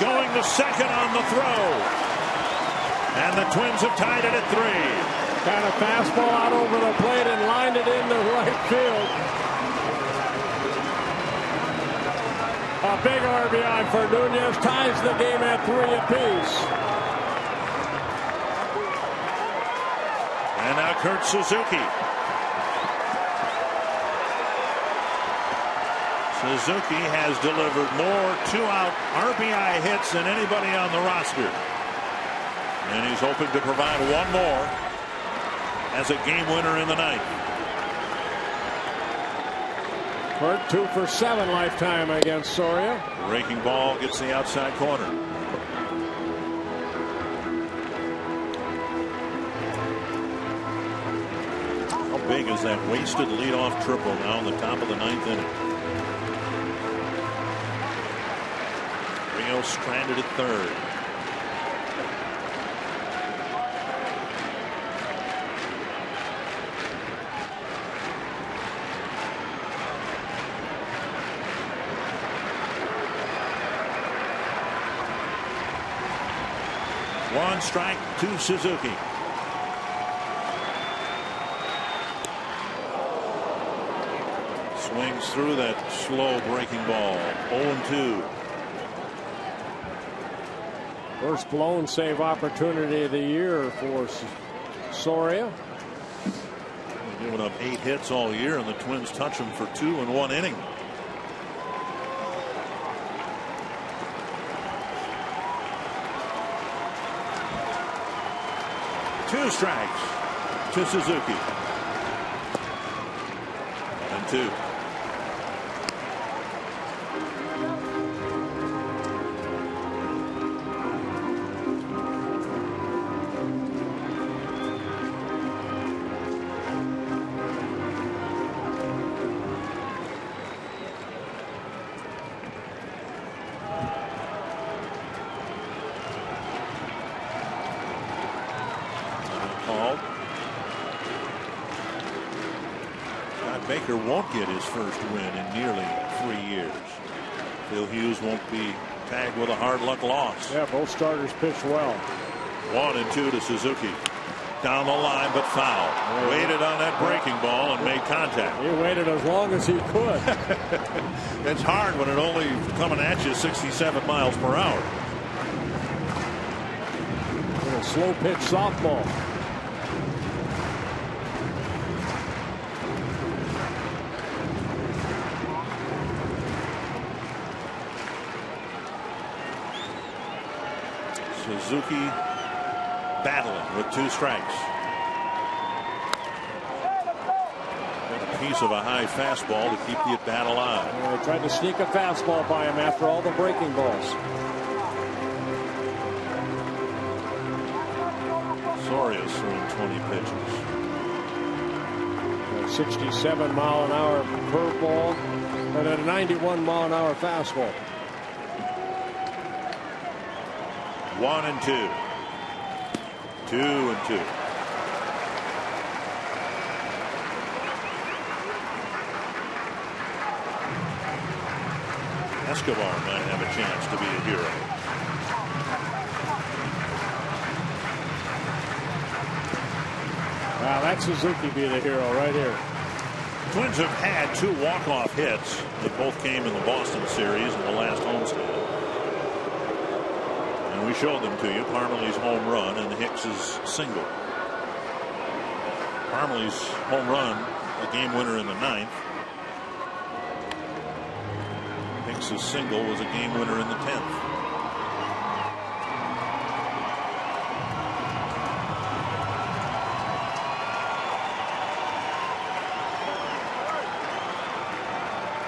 Speaker 3: Going to second on the throw. And the Twins have tied it at 3.
Speaker 5: Kind of fastball out over the plate and lined it into right field. A big RBI for Nunez, ties the game at 3 apiece.
Speaker 3: And now Kurt Suzuki. Suzuki has delivered more 2-out RBI hits than anybody on the roster. And he's hoping to provide one more as a game winner in the ninth.
Speaker 5: Kurt 2 for 7 lifetime against Soria.
Speaker 3: Breaking ball gets the outside corner. How big is that wasted leadoff triple now in the top of the 9th inning? Rio stranded at third. One strike to Suzuki. Swings through that slow breaking ball. 0-2.
Speaker 5: First blown save opportunity of the year for Soria.
Speaker 3: Giving up 8 hits all year, and the Twins touch him for 2 in 1 inning. Two strikes to Suzuki. And 2. Baker won't get his first win in nearly 3 years. Phil Hughes won't be tagged with a hard luck loss.
Speaker 5: Yeah, both starters pitched well.
Speaker 3: 1-2 to Suzuki. Down the line, but foul. Waited on that breaking ball and made contact.
Speaker 5: He waited as long as he could.
Speaker 3: It's hard when it only coming at you 67 miles per hour.
Speaker 5: A slow pitch softball.
Speaker 3: Suzuki battling with 2 strikes. Got a piece of a high fastball to keep the at-bat alive.
Speaker 5: They tried to sneak a fastball by him after all the breaking balls.
Speaker 3: Soria's throwing 20 pitches.
Speaker 5: A 67 mile an hour curveball and a 91 mile an hour fastball.
Speaker 3: 1-2. 2-2. Escobar might have a chance to be a hero.
Speaker 5: Wow, Let Suzuki be the hero right here.
Speaker 3: Twins have had 2 walk-off hits that both came in the Boston series in the last homestand. And we showed them to you. Parmelee's home run and Hicks's single. Parmelee's home run, the game winner in the 9th. Hicks's single was a game winner in the 10th.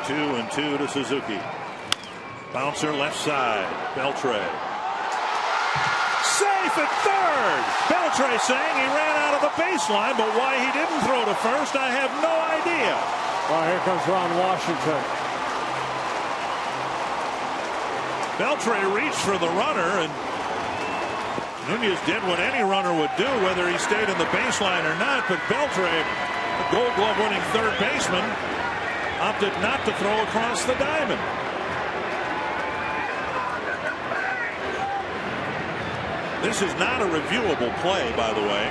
Speaker 3: Two and 2 to Suzuki. Bouncer left side. Beltre. Safe at third. Beltre saying he ran out of the baseline, but why he didn't throw to first, I have no idea.
Speaker 5: Well, here comes Ron Washington.
Speaker 3: Beltre reached for the runner, and Nunez did what any runner would do, whether he stayed in the baseline or not. But Beltre, the Gold Glove winning third baseman, opted not to throw across the diamond. This is not a reviewable play, by the way.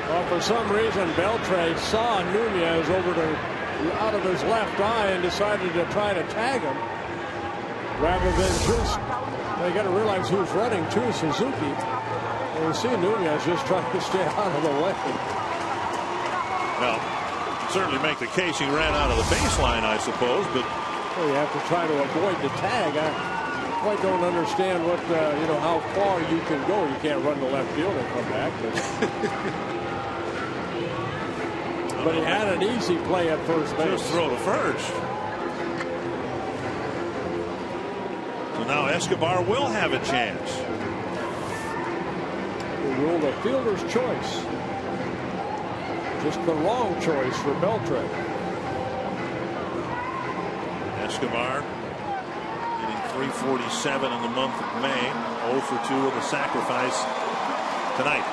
Speaker 5: Well, for some reason, Beltre saw Nunez out of his left eye and decided to try to tag him rather than just. They got to realize who's running to Suzuki. And we see Nunez just trying to stay out of the way.
Speaker 3: Well, certainly make the case he ran out of the baseline, I suppose, but
Speaker 5: well, you have to try to avoid the tag. I quite don't understand what how far you can go. You can't run to left field and come back. But he had an easy play at first base.
Speaker 3: Just throw to first. So now Escobar will have a chance.
Speaker 5: We ruled a fielder's choice. Just the wrong choice for Beltre.
Speaker 3: Escobar hitting .347 in the month of May. 0 for 2 with a sacrifice tonight.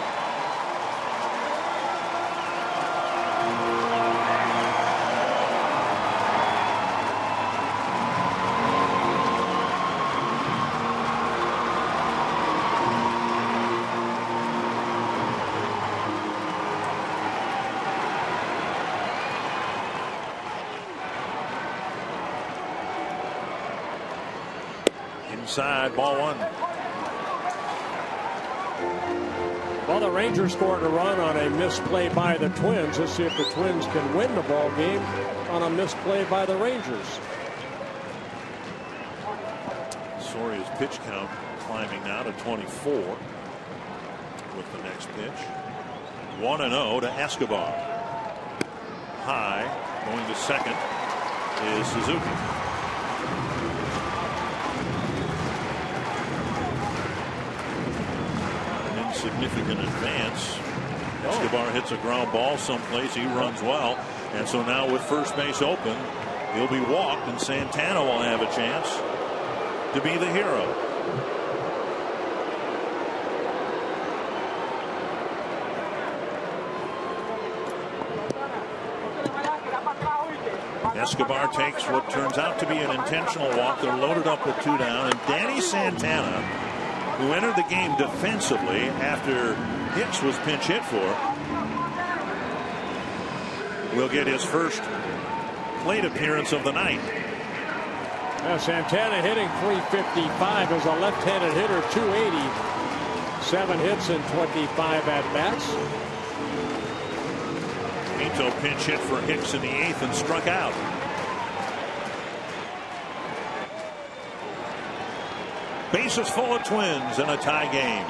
Speaker 3: Inside, ball 1.
Speaker 5: Well, the Rangers scored a run on a misplay by the Twins. Let's see if the Twins can win the ball game on a misplay by the Rangers.
Speaker 3: Soria's pitch count climbing now to 24 with the next pitch. 1-0 to Escobar. High, going to second, is Suzuki. Significant advance. Escobar hits a ground ball someplace. He runs well, and so now with first base open, he'll be walked, and Santana will have a chance to be the hero. Escobar takes what turns out to be an intentional walk. They're loaded up with 2 down, and Danny Santana, who entered the game defensively after Hicks was pinch hit for, will get his first plate appearance of the night.
Speaker 5: Santana hitting .355 as a left-handed hitter, .280. 7 hits and 25 at-bats.
Speaker 3: Pinto pinch hit for Hicks in the 8th and struck out. Bases full of Twins in a tie game.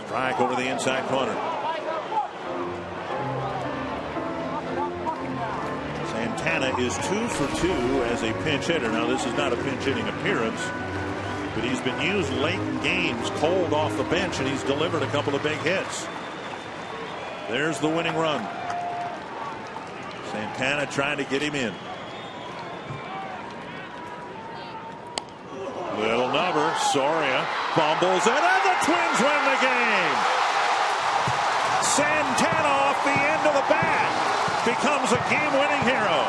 Speaker 3: Strike over the inside corner. Santana is 2 for 2 as a pinch hitter. Now, this is not a pinch hitting appearance, but he's been used late in games, cold off the bench, and he's delivered a couple of big hits. There's the winning run. Santana trying to get him in. Little number, Soria fumbles it, and the Twins win the game. Santana off the end of the bat becomes a game-winning hero.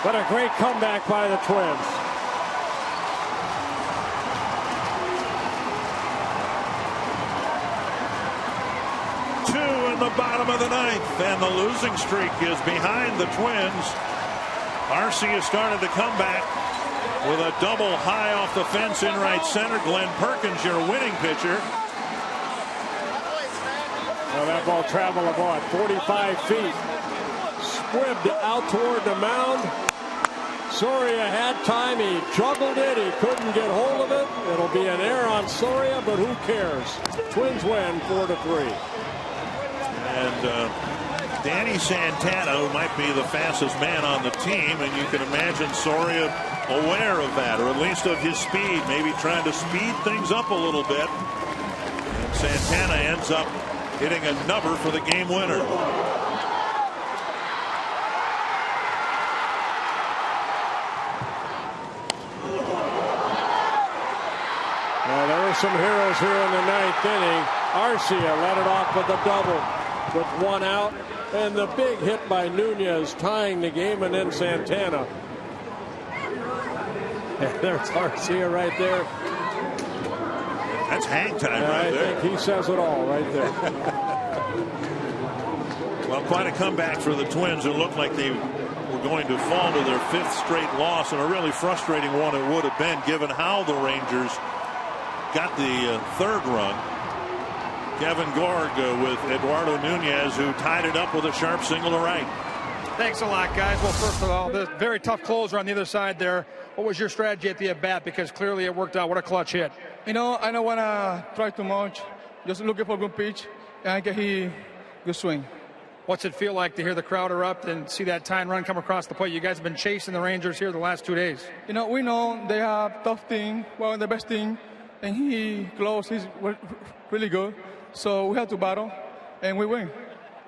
Speaker 5: But a great comeback by the Twins.
Speaker 3: Two in the bottom of the ninth, and the losing streak is behind the Twins. Arcia started to come back with a double high off the fence in right center. Glenn Perkins, your winning pitcher.
Speaker 5: Well, that ball traveled about 45 feet. Squibbed out toward the mound. Soria had time. He juggled it. He couldn't get hold of it. It'll be an error on Soria, but who cares? Twins win 4-3.
Speaker 3: And Danny Santana, who might be the fastest man on the team, and you can imagine Soria aware of that, or at least of his speed, maybe trying to speed things up a little bit. And Santana ends up hitting a number for the game winner.
Speaker 5: Well, there were some heroes here in the ninth inning. Arcia led it off with a double with one out, and the big hit by Nunez tying the game, and then Santana. And there's Arcia right there.
Speaker 3: That's hang time right there.
Speaker 5: I think he says it all right there.
Speaker 3: Well, quite a comeback for the Twins, who looked like they were going to fall to their fifth straight loss, and a really frustrating one it would have been given how the Rangers got the third run. Kevin Gorg with Eduardo Nunez, who tied it up with a sharp single to right.
Speaker 7: Thanks a lot, guys. Well, first of all, the very tough closer on the other side there. What was your strategy at the at-bat? Because clearly it worked out. What a clutch hit.
Speaker 10: You know, I don't want to try too much. Just looking for a good pitch, and I get good swing.
Speaker 7: What's it feel like to hear the crowd erupt and see that tying run come across the plate? You guys have been chasing the Rangers here the last 2 days.
Speaker 10: You know, we know they have tough team, well, the best team, and he's really good. So we have to battle, and we win.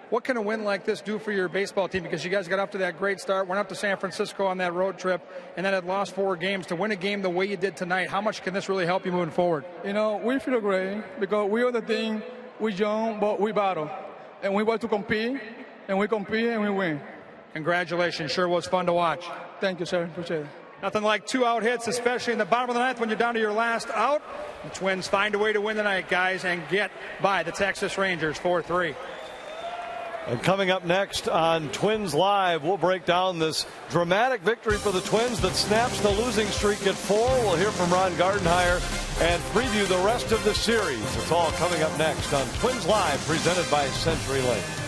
Speaker 7: What can a win like this do for your baseball team? Because you guys got up to that great start, went up to San Francisco on that road trip, and then had lost 4 games. To win a game the way you did tonight, how much can this really help you moving forward?
Speaker 10: You know, we feel great because we are the team. We young, but we battle, and we want to compete, and we compete, and we win.
Speaker 7: Congratulations. Sure was fun to watch.
Speaker 10: Thank you, sir. Appreciate it.
Speaker 7: Nothing like 2 out hits, especially in the bottom of the ninth when you're down to your last out. The Twins find a way to win tonight, guys, and get by the Texas Rangers 4-3.
Speaker 1: And coming up next on Twins Live, we'll break down this dramatic victory for the Twins that snaps the losing streak at 4. We'll hear from Ron Gardenhire and preview the rest of the series. It's all coming up next on Twins Live, presented by CenturyLink.